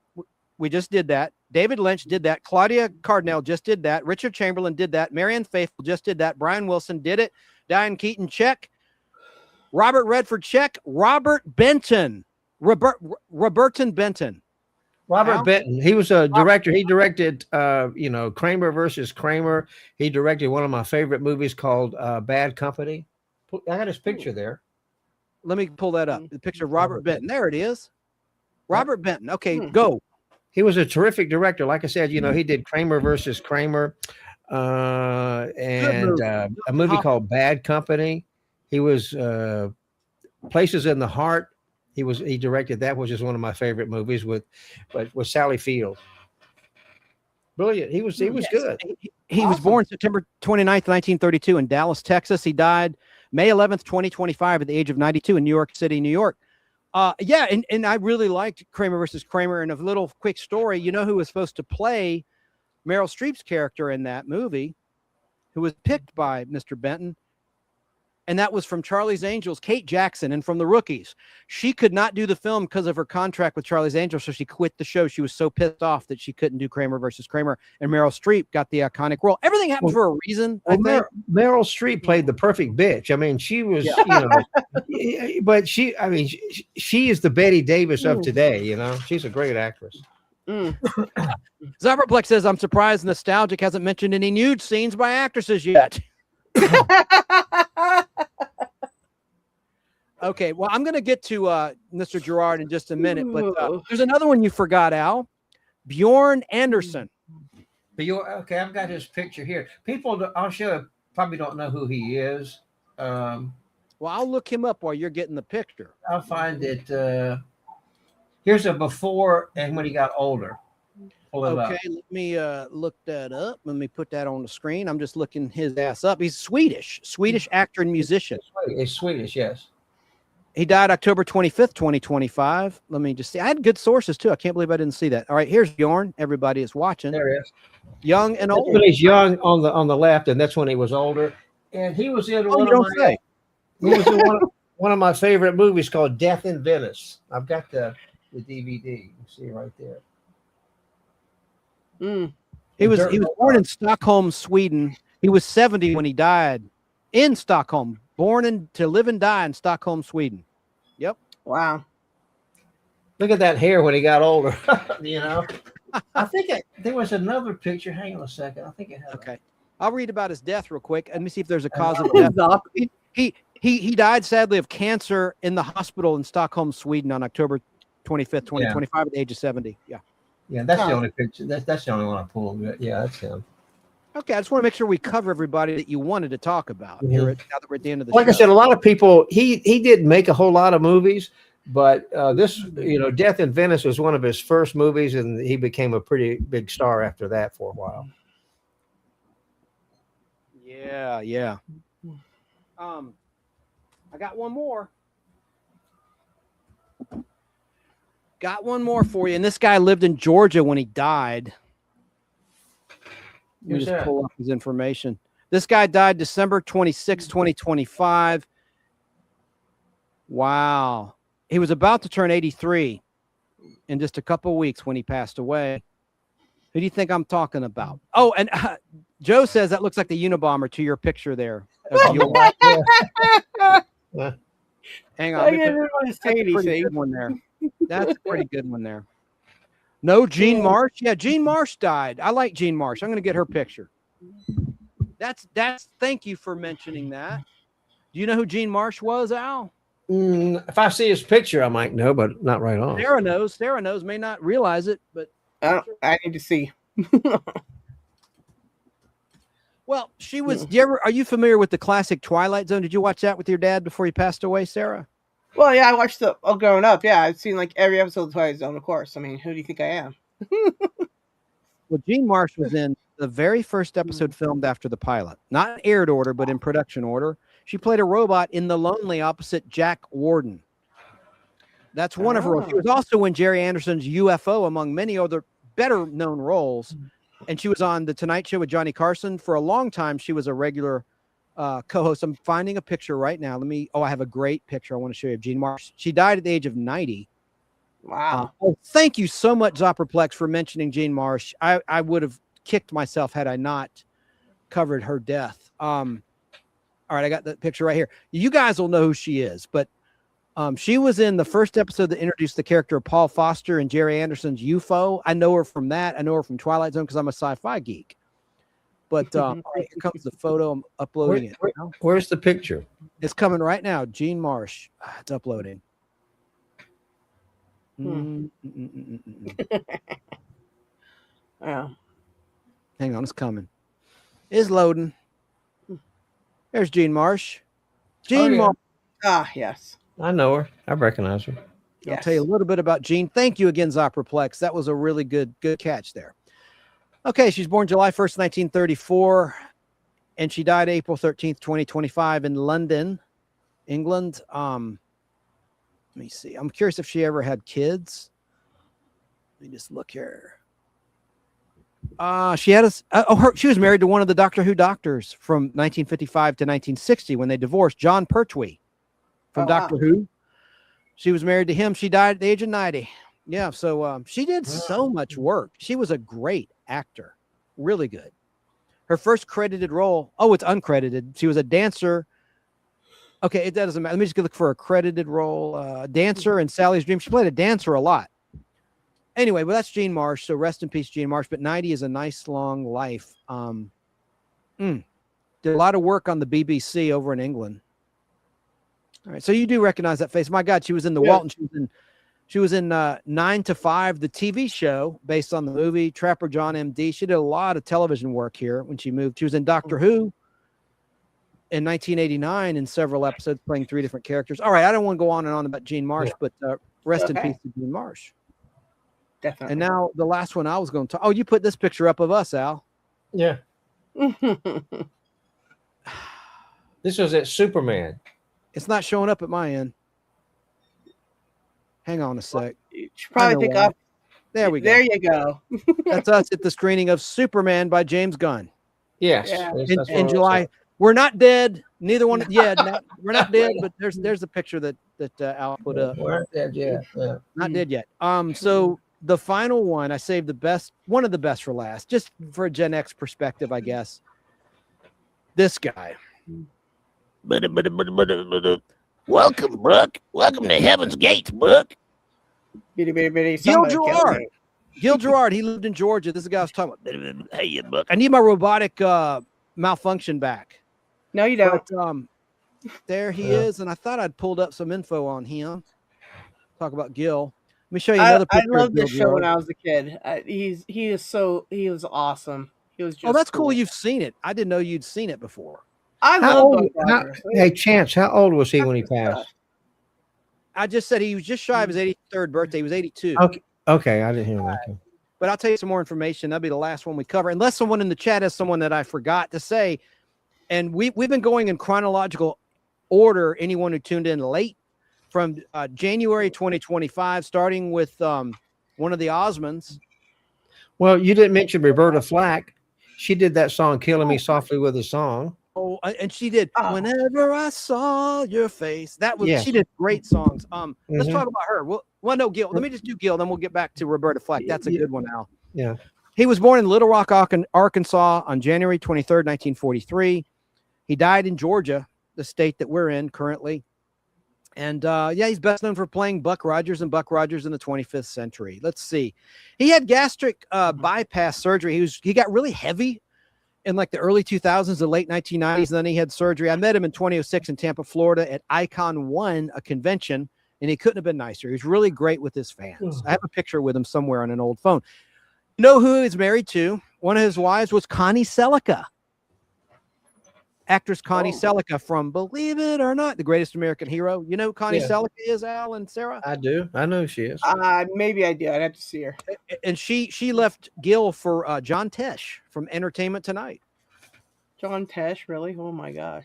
we just did that. David Lynch did that. Claudia Cardinal just did that. Richard Chamberlain did that. Marianne Faithfull just did that. Brian Wilson did it. Diane Keaton, check. Robert Redford, check. Robert Benton. Roberton Benton. Robert Benton. He was a director. He directed, Kramer versus Kramer. He directed one of my favorite movies called Bad Company. I got his picture there. Let me pull that up. The picture of Robert Benton. There it is. Robert Benton. Okay, go. He was a terrific director. Like I said, he did Kramer versus Kramer and a movie called Bad Company. He was Places in the Heart. He directed that, which is one of my favorite movies with Sally Field. Brilliant. He was good. He was born September 29th, 1932 in Dallas, Texas. He died May 11th, 2025 at the age of 92 in New York City, New York. Yeah, and I really liked Kramer versus Kramer. And a little quick story, you know who was supposed to play Meryl Streep's character in that movie, who was picked by Mr. Benton? And that was from Charlie's Angels, Kate Jackson, and from The Rookies. She could not do the film because of her contract with Charlie's Angels, so she quit the show. She was so pissed off that she couldn't do Kramer versus Kramer, and Meryl Streep got the iconic role. Everything happens for a reason. I think. Meryl Streep played the perfect bitch. I mean, she was, but she is the Betty Davis of today. You know, she's a great actress. Zyberplex says, I'm surprised Nostalgic hasn't mentioned any nude scenes by actresses yet. Okay, well, I'm going to get to Mr. Gerard in just a minute, but there's another one you forgot, Al. Bjorn Anderson. Okay, I've got his picture here. People, I'll show you, probably don't know who he is. Well, I'll look him up while you're getting the picture. I'll find it. Here's a before and when he got older. Pull it up. Let me look that up. Let me put that on the screen. I'm just looking his ass up. He's Swedish actor and musician. He's Swedish, yes. He died October 25th, 2025. Let me just see. I had good sources too. I can't believe I didn't see that. All right, here's Bjorn. Everybody is watching. There he is. Young and old. When he's young on the left, and that's when he was older. And he was in one of my favorite movies called Death in Venice. I've got the DVD. You see it right there. He was born in Stockholm, Sweden. He was 70 when he died in Stockholm. Born to live and die in Stockholm, Sweden. Yep. Wow. Look at that hair when he got older. You know, I think there was another picture. Hang on a second. I think it had. Okay. I'll read about his death real quick. Let me see if there's a cause of death. He died sadly of cancer in the hospital in Stockholm, Sweden on October 25th, 2025 at the age of 70. Yeah. Yeah, that's the only picture. That's the only one I pulled. Yeah, that's him. Okay, I just want to make sure we cover everybody that you wanted to talk about here. Now that we're at the end of the show. Like I said, a lot of people. He didn't make a whole lot of movies, but this, Death in Venice was one of his first movies, and he became a pretty big star after that for a while. Yeah. I got one more. Got one more for you, and this guy lived in Georgia when he died. Let me just pull up his information. This guy died December 26, 2025. Wow. He was about to turn 83 in just a couple of weeks when he passed away. Who do you think I'm talking about? Oh, and Joe says that looks like the Unabomber to your picture there. Hang on. That's a pretty good one there. That's a pretty good one there. No, Jean Marsh. Yeah, Jean Marsh died. I like Jean Marsh. I'm going to get her picture. That's. Thank you for mentioning that. Do you know who Jean Marsh was, Al? If I see his picture, I might know, but not right on. Sarah knows. Sarah knows. May not realize it, but I need to see. Well, she was. Are you familiar with the classic Twilight Zone? Did you watch that with your dad before he passed away, Sarah? Well, yeah, I watched growing up. Yeah, I've seen like every episode of Twilight Zone, of course. I mean, who do you think I am? Well, Jean Marsh was in the very first episode filmed after the pilot, not in aired order, but in production order. She played a robot in The Lonely opposite Jack Warden. That's one of her roles. She was also in Jerry Anderson's UFO, among many other better known roles. And she was on The Tonight Show with Johnny Carson. For a long time, she was a regular co-host. I'm finding a picture right now. I have a great picture I want to show you of Jean Marsh. She died at the age of 90. Wow. Thank you so much, Zopperplex, for mentioning Jean Marsh. I would have kicked myself had I not covered her death. All right, I got that picture right here. You guys will know who she is, but she was in the first episode that introduced the character of Paul Foster in Jerry Anderson's UFO. I know her from that. I know her from Twilight Zone because I'm a sci-fi geek. But all right, here comes the photo. I'm uploading it. Where's the picture? It's coming right now. Jean Marsh. It's uploading. Yeah. Hang on, it's coming. It's loading. There's Jean Marsh. Jean Marsh. Ah, yes. I know her. I recognize her. I'll tell you a little bit about Jean. Thank you again, Zopperplex. That was a really good catch there. Okay, she's born July 1st, 1934, and she died April 13th, 2025 in London, England. Let me see. I'm curious if she ever had kids. Let me just look here. She had she was married to one of the Doctor Who doctors from 1955 to 1960 when they divorced, John Pertwee from Doctor Who. She was married to him. She died at the age of 90. Yeah, so she did so much work. She was a great actor, really good. Her first credited role, it's uncredited. She was a dancer. Okay, it doesn't matter. Let me just look for a credited role. Dancer in Sally's Dream. She played a dancer a lot. Anyway, well, that's Jean Marsh. So rest in peace, Jean Marsh. But 90 is a nice long life. Did a lot of work on the BBC over in England. All right, so you do recognize that face. My God, she was in The Walton. She was in 9 to 5, the TV show based on the movie Trapper John M.D. She did a lot of television work here when she moved. She was in Doctor Who in 1989 in several episodes, playing 3 different characters. All right, I don't want to go on and on about Jean Marsh, but rest in peace to Jean Marsh. Definitely. And now the last one I was going to talk. Oh, you put this picture up of us, Al. Yeah. This was at Superman. It's not showing up at my end. Hang on a sec. You should probably pick up. There we go. There you go. That's us at the screening of Superman by James Gunn. Yes. Yeah. In July. We're not dead. Neither one. Yeah, we're not dead. But there's a picture that Al put up. We aren't dead yet. Yeah. Not dead yet. So the final one, I saved one of the best for last, just for a Gen X perspective, I guess. This guy. Welcome, Buck. Welcome to Heaven's Gates, Buck. Gil Gerard. Gil Gerard. He lived in Georgia. This is the guy I was talking about. Hey, Buck. I need my robotic malfunction back. No, you don't. But, there he is, and I thought I'd pulled up some info on him. Talk about Gil. Let me show you another picture. I loved this show when I was a kid. He was awesome. He was just that's cool. You've seen it. I didn't know you'd seen it before. Hey, Chance, how old was he when he passed? I just said he was just shy of his 83rd birthday. He was 82. Okay, I didn't hear that. But I'll tell you some more information. That'll be the last one we cover. Unless someone in the chat has someone that I forgot to say. And we've been going in chronological order, anyone who tuned in late, from January 2025, starting with one of the Osmonds. Well, you didn't mention Roberta Flack. She did that song, Killing Me Softly with a Song. Oh, and she did Whenever I Saw Your Face. That was She did great songs. Let's talk about her. Well, no, Gil. Let me just do Gil, then we'll get back to Roberta Flack. That's a good one, Al. Yeah. He was born in Little Rock, Arkansas on January 23rd, 1943. He died in Georgia, the state that we're in currently. And he's best known for playing Buck Rogers in Buck Rogers in the 25th Century. Let's see. He had gastric bypass surgery. He got really heavy in like the early 2000s, the late 1990s, and then he had surgery. I met him in 2006 in Tampa, Florida at Icon 1, a convention, and he couldn't have been nicer. He was really great with his fans. I have a picture with him somewhere on an old phone. You know who he's married to? One of his wives was Connie Selica. Actress Connie Selica from Believe It or Not, The Greatest American Hero. You know who Connie Selica is, Al and Sarah? I do. I know who she is. Maybe I do. I'd have to see her. And she left Gil for John Tesh from Entertainment Tonight. John Tesh, really? Oh my gosh.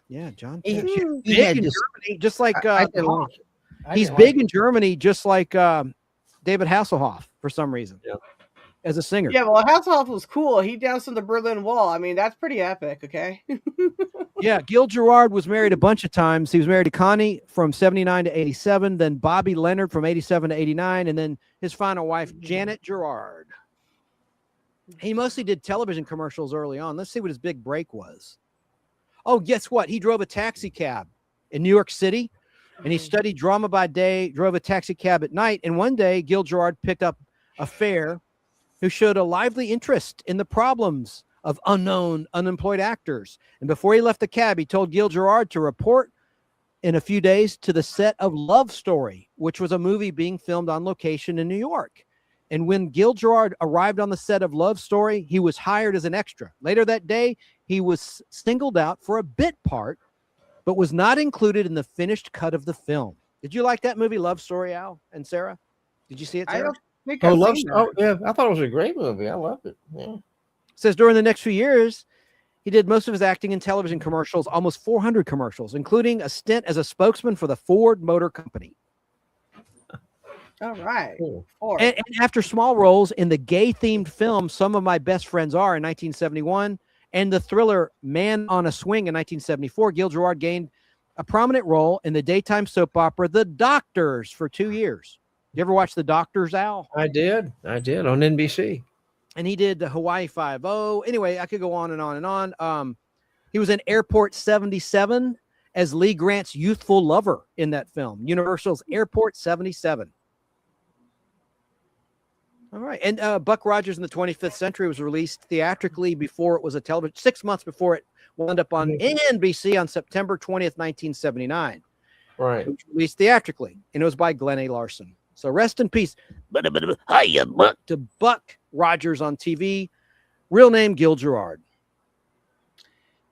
Yeah, John He- Tesh. he He's had big in this- Germany, just like I didn't like it. I he's didn't big like in Germany, just like David Hasselhoff for some reason. Yeah. As a singer. Yeah, well, Hasselhoff was cool. He danced on the Berlin Wall. I mean, that's pretty epic, okay? Yeah, Gil Gerard was married a bunch of times. He was married to Connie from 79 to 87, then Bobby Leonard from 87 to 89, and then his final wife, Janet Gerard. He mostly did television commercials early on. Let's see what his big break was. Oh, guess what? He drove a taxi cab in New York City, and he studied drama by day, drove a taxi cab at night, and one day, Gil Gerard picked up a fare who showed a lively interest in the problems of unemployed actors. And before he left the cab, he told Gil Gerard to report in a few days to the set of Love Story, which was a movie being filmed on location in New York. And when Gil Gerard arrived on the set of Love Story, he was hired as an extra. Later that day, he was singled out for a bit part, but was not included in the finished cut of the film. Did you like that movie, Love Story, Al and Sarah? Did you see it, I Sarah? don't think Oh, I've seen that. oh, yeah. I thought it was a great movie. I loved it. Yeah. Says during the next few years, he did most of his acting in television commercials, almost 400 commercials, including a stint as a spokesman for the Ford Motor Company. All right. Cool. And after small roles in the gay-themed film Some of My Best Friends Are in 1971 and the thriller Man on a Swing in 1974, Gil Gerard gained a prominent role in the daytime soap opera The Doctors for 2 years. You ever watch The Doctors, Al? I did on NBC. And he did the Hawaii Five-0. Anyway, I could go on and on and on. He was in Airport 77 as Lee Grant's youthful lover in that film, Universal's Airport 77. All right. And Buck Rogers in the 25th Century was released theatrically before it was a television, 6 months before it wound up on NBC on September 20th, 1979. Right. It was released theatrically, and it was by Glenn A. Larson. So rest in peace. Hiya, Buck. To Buck Rogers on TV. Real name, Gil Gerard.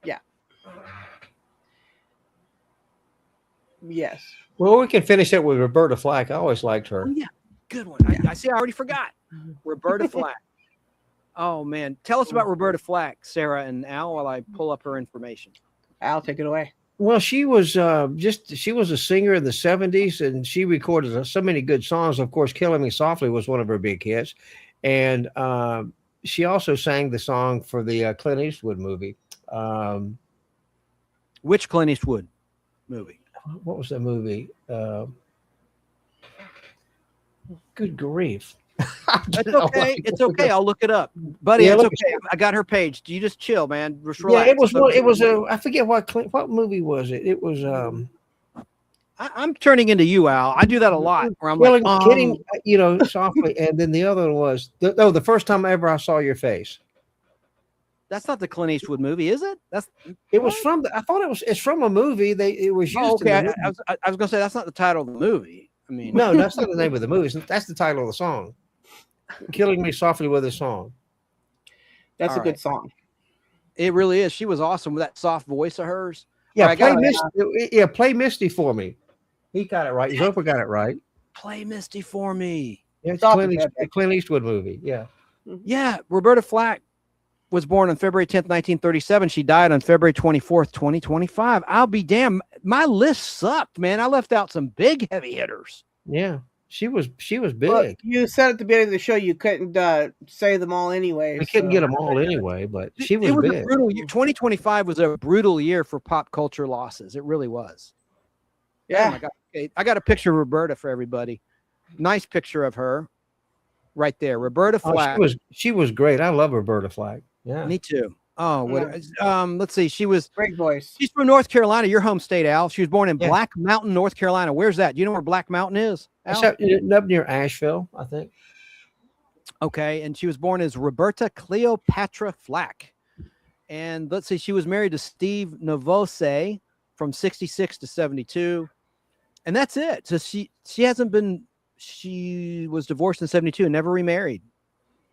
Yeah. Yes. Well, we can finish it with Roberta Flack. I always liked her. Oh, yeah. Good one. I see. I already forgot. Roberta Flack. Oh, man. Tell us about Roberta Flack, Sarah and Al, while I pull up her information. Al, take it away. Well, she was she was a singer in the 70s, and she recorded so many good songs. Of course, Killing Me Softly was one of her big hits. And she also sang the song for the Clint Eastwood movie. Which Clint Eastwood movie? What was that movie? Good grief. It's okay. It's okay. I'll look it up, buddy. Yeah, It's look- okay. I got her page. You just chill, man. Just Yeah, relax. it was It's one. okay. It was a. I forget what movie was it. It was I'm turning into you, Al. I do that a lot. Where I'm Killing, like, Kidding, softly, and then the other one was the first time ever I saw your face. That's not the Clint Eastwood movie, is it? It was from. I thought it's from a movie. It was used. Oh, okay. In the movie. I was gonna say that's not the title of the movie. I mean, No, that's not the name of the movie. That's the title of the song. Killing Me Softly with a Song. That's All a good right. song. It really is. She was awesome with that soft voice of hers. Yeah, All right, play Misty for me. He got it right. Zopa got it right. Play Misty for me. Yeah, it's Stop Clint, it, Eastwood, Clint Eastwood movie. Yeah. Yeah, Roberta Flack was born on February 10th, 1937. She died on February 24th, 2025. I'll be damned. My list sucked, man. I left out some big heavy hitters. Yeah. She was big. Well, you said at the beginning of the show you couldn't say them all anyway. We couldn't get them all anyway, but she was It was big. a brutal year. 2025 was a brutal year for pop culture losses. It really was. Yeah. Oh my God. Okay, I got a picture of Roberta for everybody. Nice picture of her right there. Roberta Oh, Flack. she was great. I love Roberta Flack. Yeah. Me too. Oh, let's see. Great voice. She's from North Carolina, your home state, Al. She was born in Yeah. Black Mountain, North Carolina. Where's that? Do you know where Black Mountain is, Al? It's up near Asheville, I think. Okay, and she was born as Roberta Cleopatra Flack. And let's see, she was married to Steve Novose from 66 to 72. And that's it. So she was divorced in 72 and never remarried.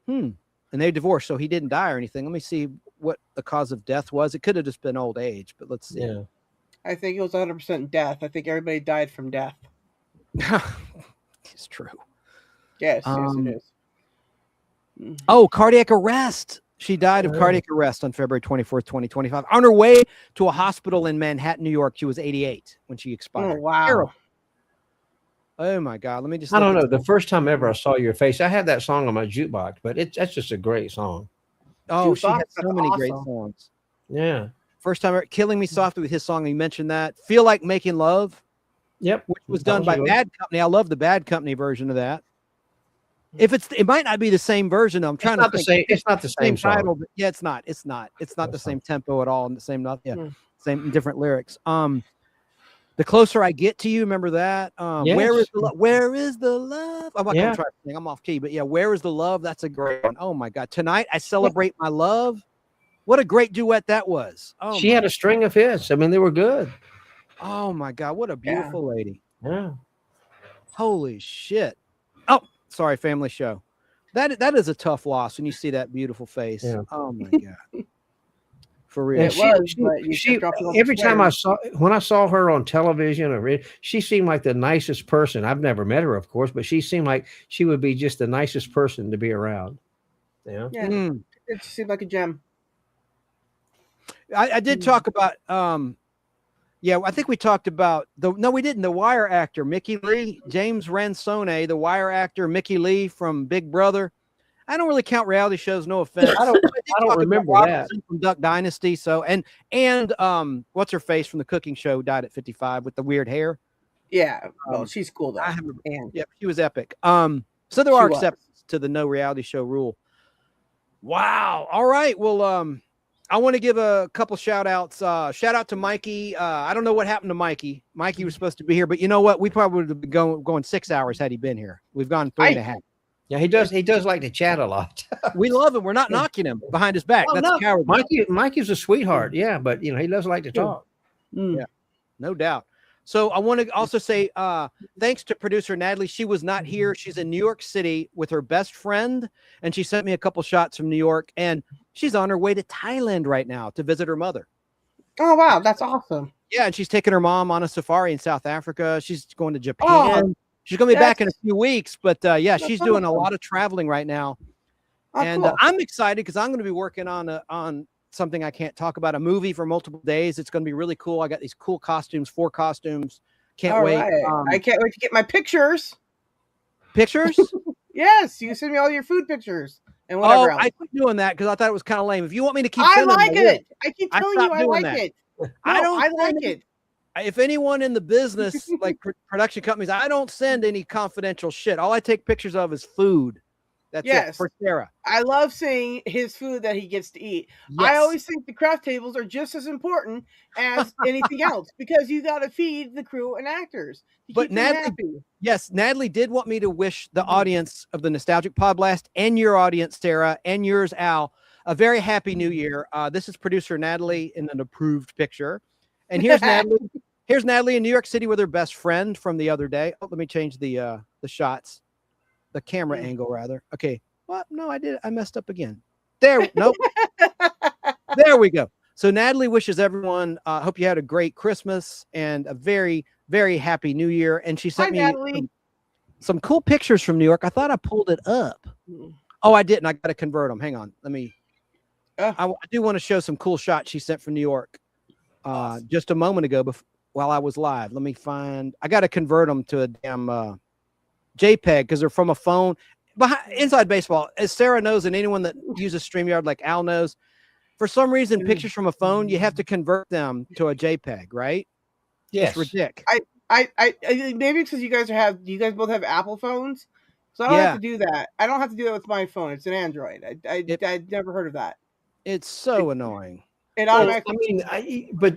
And they divorced, so he didn't die or anything. Let me see what the cause of death was. It could have just been old age, but let's see. Yeah. I think it was 100% death. I think everybody died from death. It's true. Yes, yes, it is. Oh, cardiac arrest. She died of cardiac arrest on February 24th, 2025. On her way to a hospital in Manhattan, New York. She was 88 when she expired. Oh, wow. Terrible. Oh my God. Let me just I don't look know. at- The first time ever I saw your face, I had that song on my jukebox, but that's just a great song. Oh, she Jukebox? had so That's many great awesome. songs. Yeah. First time ever, Killing Me Softly with his song. You mentioned that. Feel Like Making Love, Yep. which was That done by a good- Bad Company. I love the Bad Company version of that. It might not be the same version. I'm trying It's not to the think. same. It's not the same song. title, but yeah, it's not. It's not the That's same tempo at all, and the same Hmm. same different lyrics. The Closer I Get to You, remember that? Where is Yes. the love? Where is the love? I'm not Yeah. gonna try to sing. I'm off key, but yeah, Where is the love? That's a great one. Oh my God! Tonight I Celebrate My Love. What a great duet that was. Oh, She my, had a string of hits. I mean, they were good. oh my God! What a beautiful lady. Yeah. Holy shit! Oh, sorry, family show. That is a tough loss when you see that beautiful face. Yeah. Oh my God. For real. And It was, but you she kept dropping off the every time sweater. when I saw her on television she seemed like the nicest person. I've never met her, of course, but she seemed like she would be just the nicest person to be around. Yeah. Yeah, it seemed like a gem. I did talk about I think we talked about we didn't. The Wire actor Mickey Lee, James Ransone, the Wire actor Mickey Lee from Big Brother. I don't really count reality shows, no offense. I don't remember that. Robinson from Duck Dynasty. So and what's her face from the cooking show died at 55 with the weird hair. Yeah, well, she's cool though. Yeah, she was epic. So there are exceptions to the no reality show rule. Wow. All right. Well, I want to give a couple shout outs. Shout out to Mikey. I don't know what happened to Mikey. Mikey was supposed to be here, but you know what? We probably would have been going 6 hours had he been here. We've gone 3.5. Yeah, he does like to chat a lot. We love him. We're not knocking him behind his back. Oh, That's no. a coward. Mikey's a sweetheart. Yeah, but he does like to talk. Yeah, no doubt. So I want to also say thanks to producer Natalie. She was not here. She's in New York City with her best friend, and she sent me a couple shots from New York, and she's on her way to Thailand right now to visit her mother. Oh, wow. That's awesome. Yeah, and she's taking her mom on a safari in South Africa. She's going to Japan. Oh, she's going to be back that's- in a few weeks, but That's she's doing a awesome. lot of traveling right now. Oh, And cool. I'm excited because I'm going to be working on something I can't talk about, a movie for multiple days. It's going to be really cool. I got these cool costumes, 4 costumes. Can't All wait. right. I can't wait to get my pictures. Pictures? Yes, you send me all your food pictures and Oh, whatever else. I quit doing that because I thought it was kind of lame. If you want me to keep I sending like them, I will. it. I keep I telling you stopped I doing like that. it. I No, don't I like send it. If anyone in the business, like production companies, I don't send any confidential shit. All I take pictures of is food. That's it Yes. for Sarah. I love seeing his food that he gets to eat. I Yes. always think the craft tables are just as important as anything else because you got to feed the crew and actors to But keep them Natalie, happy. yes, Natalie did want me to wish the audience of the Nostalgic Pod Blast and your audience, Sarah, and yours, Al, a very happy new year. This is producer Natalie in an approved picture. And here's Natalie. Here's Natalie in New York City with her best friend from the other day. Oh, let me change the shots. The camera angle, rather. Okay. What? No, I did. I messed up again. There. Nope. There we go. So Natalie wishes everyone, hope you had a great Christmas and a very, very happy New Year. And she sent Hi, me Natalie. some cool pictures from New York. I thought I pulled it up. Oh, I didn't. I got to convert them. Hang on. Let me. I do want to show some cool shots she sent from New York just a moment ago while I was live. Let me find. I got to convert them to a damn JPEG because they're from a phone. Inside baseball, as Sarah knows, and anyone that uses StreamYard like Al knows, for some reason, pictures from a phone, you have to convert them to a JPEG, right? Yes. It's ridiculous. I maybe because you guys both have Apple phones, so I don't have to do that. I don't have to do that with my phone. It's an Android. I'd never heard of that. It's so annoying. It Well, automatically. but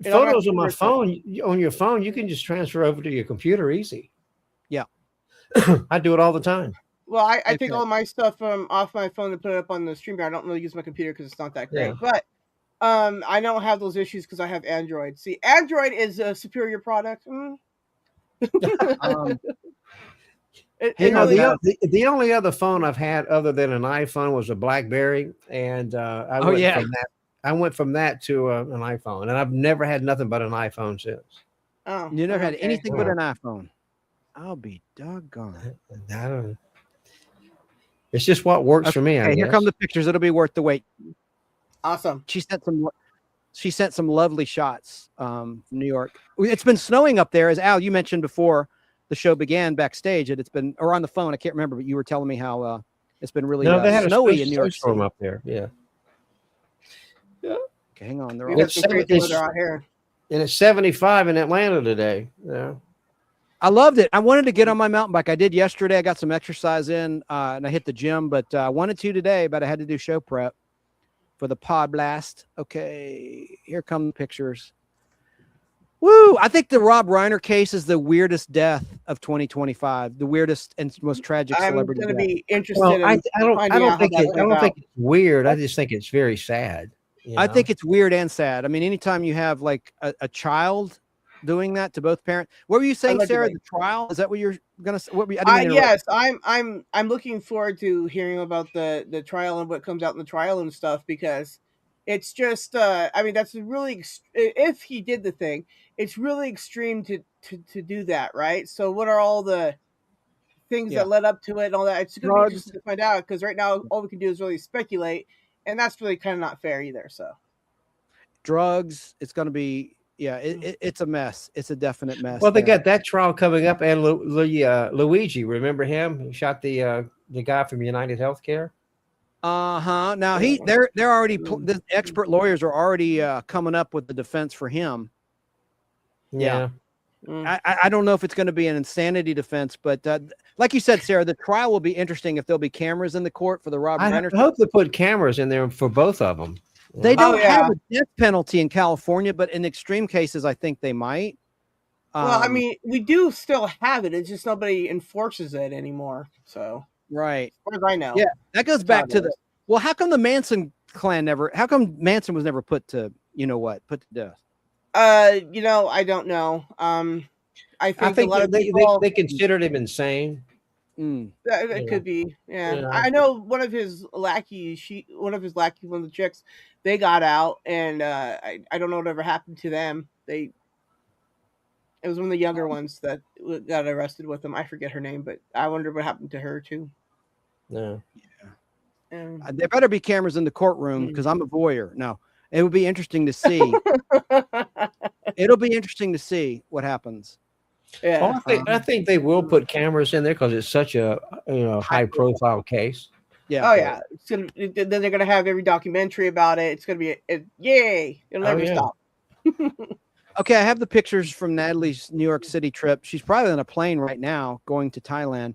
It photos automatically on my works phone, on your phone, you can just transfer over to your computer easy. Yeah. I do it all the time. Well, I take all my stuff off my phone and put it up on the StreamYard. I don't really use my computer because it's not that great. Yeah. But I don't have those issues because I have Android. See, Android is a superior product. The only other phone I've had other than an iPhone was a BlackBerry, and I went from that to an iPhone, and I've never had nothing but an iPhone since. Oh, You never had okay. anything but an iPhone. I'll be doggone. I don't. It's just what works for me. I Okay, here guess. come the pictures. It'll be worth the wait. Awesome. She sent some lovely shots from New York. It's been snowing up there, as Al, you mentioned before the show began backstage. It's been, or on the phone, I can't remember, but you were telling me how it's been really No, they had snowy a in New York storm City. up there. Yeah. Okay, hang on. They're We all got some great weather out here. And it's 75 in Atlanta today. Yeah. I loved it. I wanted to get on my mountain bike. I did yesterday. I got some exercise in and I hit the gym, but I wanted to today, but I had to do show prep for the Pod Blast. Okay, here come the pictures. Woo! I think the Rob Reiner case is the weirdest death of 2025, the weirdest and most tragic I'm celebrity going to death. be interested Well, in I don't finding out how think that I don't went think about. it's weird. I just think it's very sad. I think it's weird and sad. I mean, anytime you have like a child doing that to both parents. What were you saying, Sarah? Allegedly. The trial? Is that what you're gonna say? What were you, I didn't mean to interrupt. Yes, I'm looking forward to hearing about the trial and what comes out in the trial and stuff because It's just, I mean, that's really if he did the thing, it's really extreme to do that, right? So, what are all the things Yeah. that led up to it and all that? It's going to be Drugs. interesting to find out because right now all we can do is really speculate, and that's really kind of not fair either. So, Drugs. It's going to be, it's a mess. It's a definite mess. Well, they there. got that trial coming up, and Luigi, remember him? He shot the guy from United Healthcare. Now they're already the expert lawyers are already coming up with the defense for him. Yeah. I don't know if it's going to be an insanity defense, but like you said, Sarah, the trial will be interesting if there'll be cameras in the court for the Robert I Reiner. hope they put cameras in there for both of them. They don't have a death penalty in California, but in extreme cases, I think they might. Well, I mean, we do still have it. It's just nobody enforces it anymore. So, right. As far as I know. Yeah, that goes back to the. Well, how come the Manson clan never? How come Manson was never put to put to death? I don't know. I think a lot of people they considered him insane. It could be. Yeah. Yeah. I know one of his lackeys, one of the chicks, they got out, and I don't know whatever happened to them. It was one of the younger ones that got arrested with them. I forget her name, but I wonder what happened to her too. No. There better be cameras in the courtroom because I'm a voyeur. No, it would be interesting to see. It'll be interesting to see what happens. Yeah, I think they will put cameras in there because it's such a high profile case. Yeah. Oh yeah. Then they're gonna have every documentary about it. It's gonna be yay! It'll never stop. Okay, I have the pictures from Natalie's New York City trip. She's probably on a plane right now going to Thailand.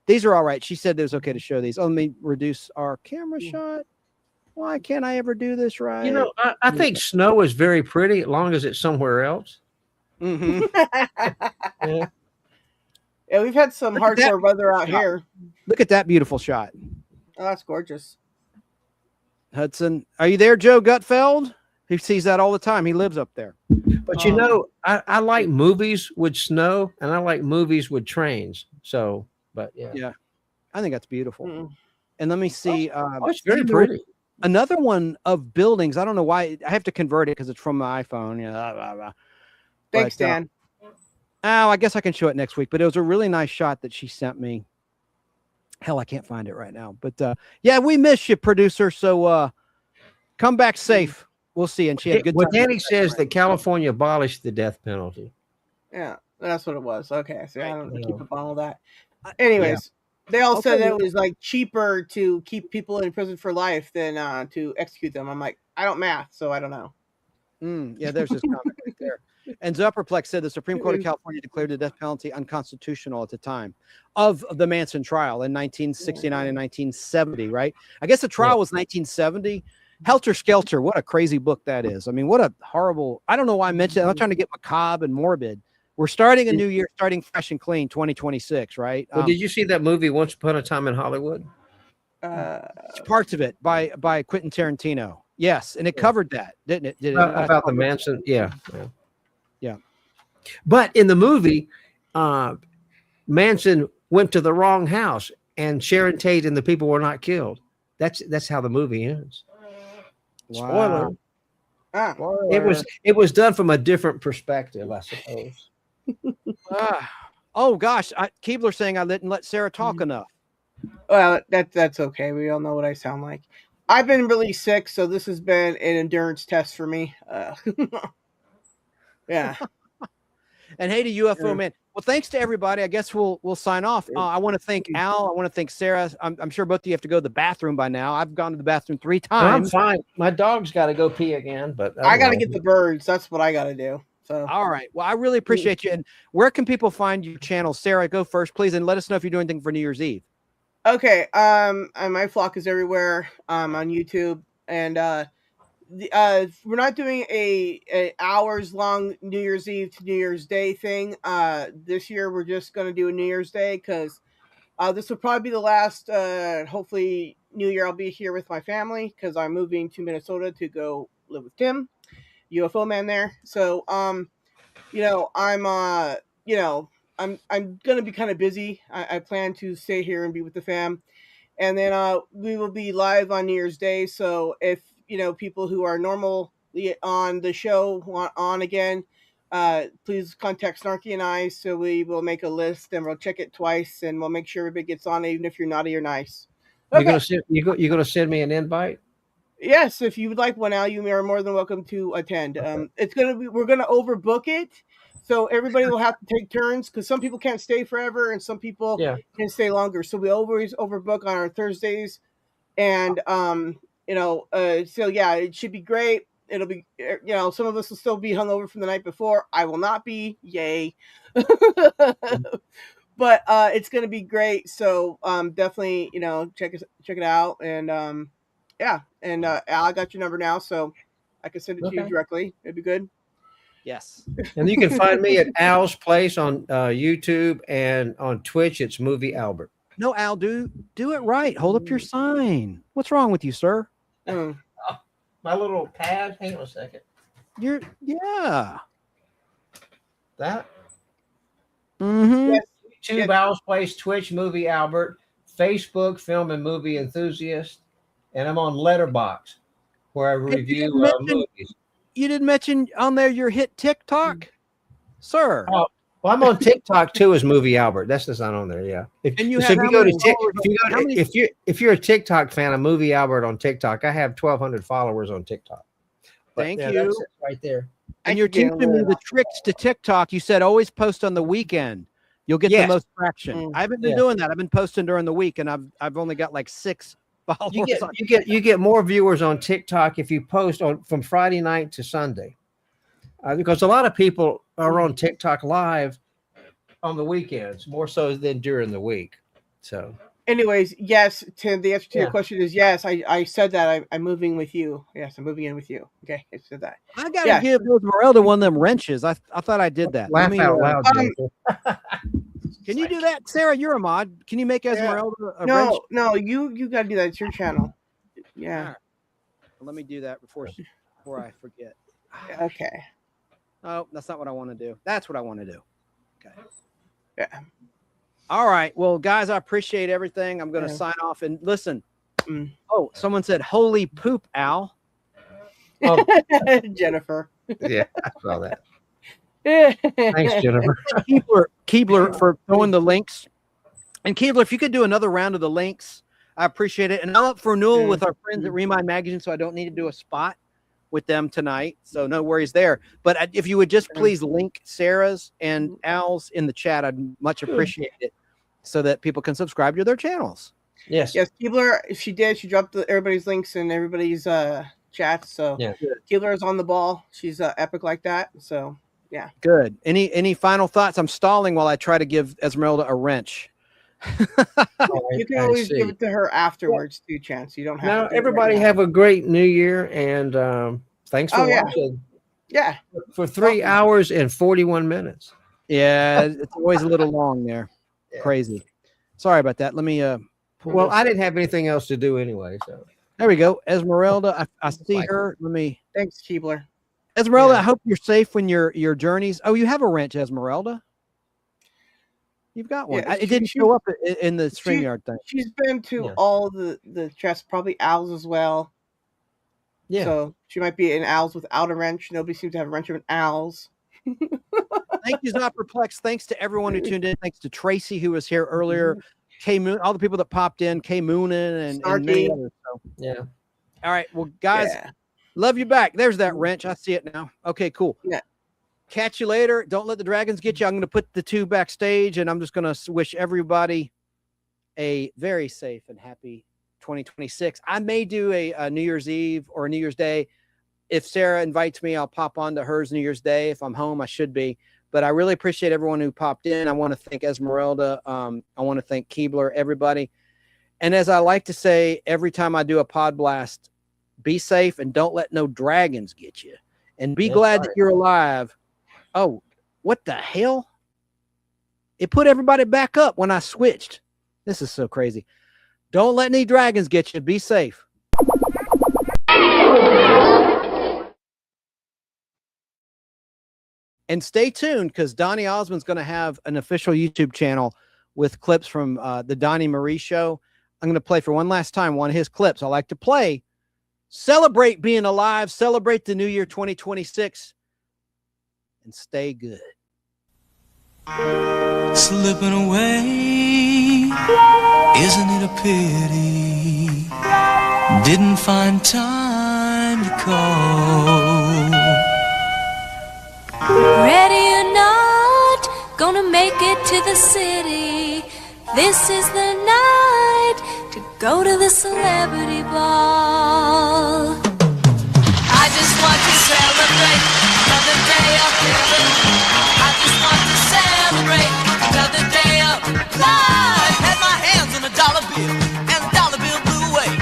These are all right. She said it was okay to show these. Oh, let me reduce our camera shot. Why can't I ever do this right? I think snow is very pretty as long as it's somewhere else. Mm-hmm. Yeah, we've had some hardcore weather out here. Look at that beautiful shot. Oh, that's gorgeous. Hudson, are you there, Joe Gutfeld? He sees that all the time. He lives up there. But I like movies with snow, and I like movies with trains. So, but yeah, I think that's beautiful. And let me see. It's very pretty. Another one of buildings. I don't know why I have to convert it because it's from my iPhone. Thanks, Dan. I guess I can show it next week. But it was a really nice shot that she sent me. Hell, I can't find it right now. But yeah, we miss you, producer. So come back safe. We'll see. And she had a good time. Danny says that California abolished the death penalty. Yeah, that's what it was. Okay, so I don't keep up on all that. Anyways, they all said that it was like cheaper to keep people in prison for life than to execute them. I'm like, I don't math, so I don't know. Yeah, there's this comment right there. And Zupperplex said the Supreme Court of California declared the death penalty unconstitutional at the time of the Manson trial in 1969 and 1970, right? I guess the trial was 1970. Helter Skelter, what a crazy book that is. I mean, what a horrible, I don't know why I mentioned it. I'm not trying to get macabre and morbid. We're starting a new year, starting fresh and clean, 2026, right? Well, did you see that movie Once Upon a Time in Hollywood? Parts of it by Quentin Tarantino. Yes, and it covered that, didn't it? Did it about the Manson, yeah. But in the movie, Manson went to the wrong house, and Sharon Tate and the people were not killed. That's how the movie ends. Wow. Spoiler. It was done from a different perspective, I suppose. Oh gosh, Keebler saying I didn't let Sarah talk enough. Well, that's okay. We all know what I sound like. I've been really sick, so this has been an endurance test for me. Yeah. And hey to UFO Man. Well, thanks to everybody. I guess we'll sign off. I want to thank Al. I want to thank Sarah. I'm sure both of you have to go to the bathroom by now. I've gone to the bathroom 3 times. I'm fine. My dog's got to go pee again, but I got to get the birds. That's what I got to do. So all right. Well, I really appreciate you. And where can people find your channel? Sarah, go first, please, and let us know if you're doing anything for New Year's Eve. Okay. My flock is everywhere. On YouTube, and we're not doing a hours long New Year's Eve to New Year's Day thing. This year we're just going to do a New Year's Day because this will probably be the last. Hopefully, New Year I'll be here with my family because I'm moving to Minnesota to go live with Tim, UFO Man there. So I'm gonna be kind of busy. I plan to stay here and be with the fam. And then we will be live on New Year's Day. So if people who are normally on the show want on again, please contact Snarky and I, so we will make a list and we'll check it twice and we'll make sure everybody gets on, even if you're naughty or nice. You're gonna send me an invite? Yes, if you would like one, Al, you are more than welcome to attend. We're gonna overbook it, so everybody will have to take turns because some people can't stay forever and some people can stay longer. So we always overbook on our Thursdays, and so yeah, it should be great. It'll be, some of us will still be hungover from the night before. I will not be. Yay. But it's going to be great. So definitely, check it out. And Al, I got your number now, so I can send it to you directly. It'd be good. Yes. And you can find me at Al's Place on YouTube, and on Twitch, it's Movie Albert. No, Al, do it right. Hold up your sign. What's wrong with you, sir? My little pad. Hang on a second. Yeah. That? Mm-hmm. Yes. YouTube, Al's Place, Twitch, Movie Albert, Facebook, Film and Movie Enthusiast, and I'm on Letterboxd, where I review movies. You didn't mention on there your hit TikTok, sir. Oh, well, I'm on TikTok too as Movie Albert. That's just not on there. Yeah. If you're a TikTok fan of Movie Albert on TikTok, I have 1,200 followers on TikTok. Thank you. That's it right there. And you're teaching me the tricks to TikTok. You said always post on the weekend. You'll get the most traction. I haven't been doing that. I've been posting during the week, and I've only got like 6 followers. You get more viewers on TikTok if you post from Friday night to Sunday, because a lot of people are on TikTok live on the weekends more so than during the week. So, anyways, yes, Tim. The answer to your question is yes. I said that I'm moving with you. Yes, I'm moving in with you. Okay, I said that. I gotta give Esmeralda one of them wrenches. I thought I did that. Laugh out loud. Can you do that, Sarah? You're a mod. Can you make Esmeralda a wrench? No, you gotta do that. It's your channel. Yeah. Right. Let me do that before I forget. Okay. Oh, that's not what I want to do. That's what I want to do. Okay. Yeah. All right. Well, guys, I appreciate everything. I'm going to sign off and listen. Oh, someone said, "Holy poop, Al." Oh. Jennifer. Yeah, I saw that. Thanks, Jennifer. Keebler for throwing the links. And Keebler, if you could do another round of the links, I appreciate it. And I'm up for renewal with our friends at Remind Magazine, so I don't need to do a spot with them tonight. So no worries there. But if you would just please link Sarah's and Al's in the chat, I'd much appreciate it, so that people can subscribe to their channels. Yes, Keebler, she dropped everybody's links in everybody's chats. So Keebler is on the ball. She's epic like that. So yeah. Good. Any final thoughts? I'm stalling while I try to give Esmeralda a wrench. You can always give it to her afterwards, too, Chance. You don't have now, to. Everybody have a great New Year, and thanks for watching. Yeah. For 3 hours and 41 minutes. Yeah, it's always a little long there. Crazy. Sorry about that. Let me well, I didn't have anything else to do anyway, so there we go. Esmeralda, I see her. Let me. Thanks, Keebler. Esmeralda, I hope you're safe when your journeys. Oh, you have a wrench, Esmeralda. You've got one. Yeah, it didn't show up in the StreamYard thing. She's been to all the chests, probably Al's as well. Yeah. So she might be in Al's without a wrench. Nobody seems to have a wrench in Al's. Thank you, Not Perplexed. Thanks to everyone who tuned in. Thanks to Tracy, who was here earlier. K Moon, all the people that popped in. K Moonin and many others. So. Yeah. All right. Well, guys, love you back. There's that wrench. I see it now. Okay, cool. Yeah. Catch you later. Don't let the dragons get you. I'm going to put the 2 backstage, and I'm just going to wish everybody a very safe and happy 2026. I may do a New Year's Eve or a New Year's Day. If Sarah invites me, I'll pop on to hers New Year's Day. If I'm home, I should be. But I really appreciate everyone who popped in. I want to thank Esmeralda. I want to thank Keebler, everybody. And as I like to say every time I do a pod blast, be safe and don't let no dragons get you. And be glad that you're alive. Oh, what the hell? It put everybody back up when I switched. This is so crazy. Don't let any dragons get you. Be safe. And stay tuned, because Donnie Osmond's going to have an official YouTube channel with clips from the Donnie Marie Show. I'm going to play for one last time one of his clips. I like to play Celebrate being alive. Celebrate the new year 2026. And stay good. Slipping away, isn't it a pity? Didn't find time to call. Ready or not, gonna make it to the city. This is the night to go to the celebrity ball. I just want to celebrate another day of living. I just want to celebrate another day of life. Had my hands on a dollar bill and the dollar bill blew away.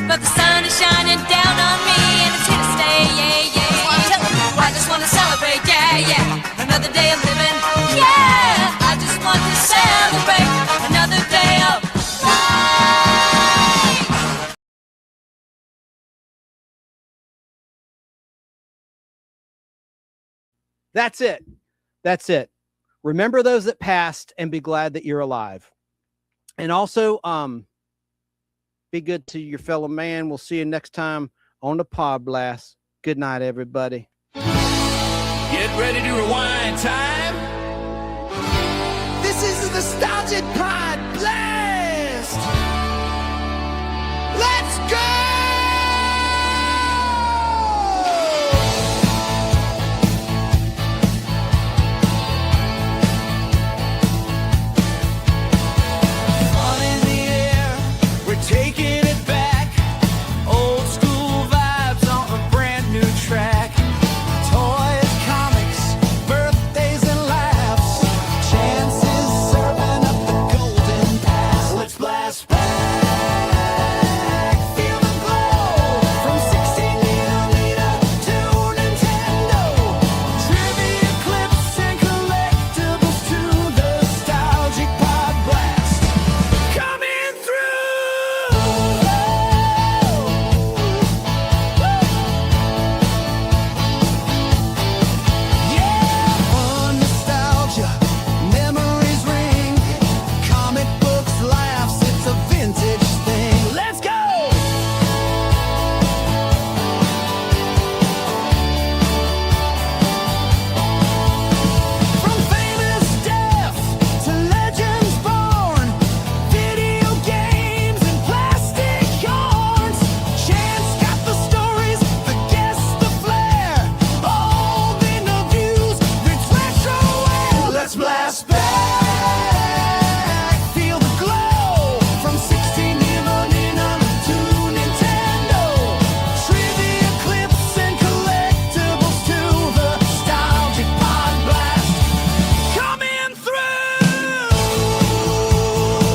But the sun is shining down on me and it's here to stay, yeah, yeah. So I'm telling you, I just want to celebrate, yeah, yeah. Another day of living, yeah. I just want to celebrate another day of life. That's it. That's it. Remember those that passed and be glad that you're alive. And also, be good to your fellow man. We'll see you next time on the Pod Blast. Good night, everybody. Get ready to rewind time. This is the Nostalgic Pod Blast. Let's go! Fun in the air, we're taking it back. Old school vibes on a brand new track. Toys, comics, birthdays and laughs. Chances serving up the golden pass. Let's blast back. Feel the glow from 16 millimeter to Nintendo. Trivia clips and collectibles to the Nostalgic Pod Blast. Coming through. Yeah, on nostalgia, memories ring. Comic books, laughs, it's a vintage thing. Let's go! From famous death to legends born, video games and plastic yarns. Chance got the stories, the guests, the flair. Old interviews, rich retro wear. Let's blast back. Feel the glow from 16 millimeter to Nintendo. Trivia clips and collectibles to the Nostalgic Pod Blast. Coming through,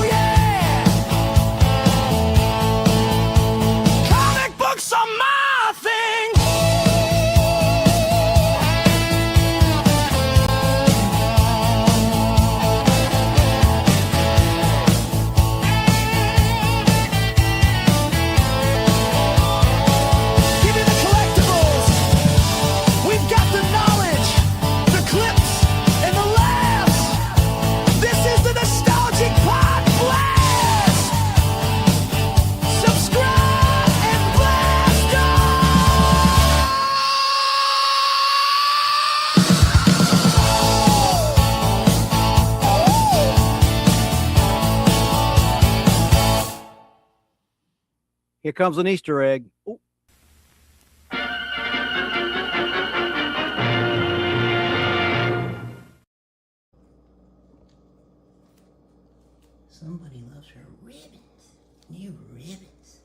yeah. Comic books are my thing. Give me the collectibles. We've got the knowledge, the clips, and the laughs. This is the Nostalgic Pod Blast. Subscribe and blast Here comes an Easter egg. Ooh. Somebody loves her ribbons. New ribbons.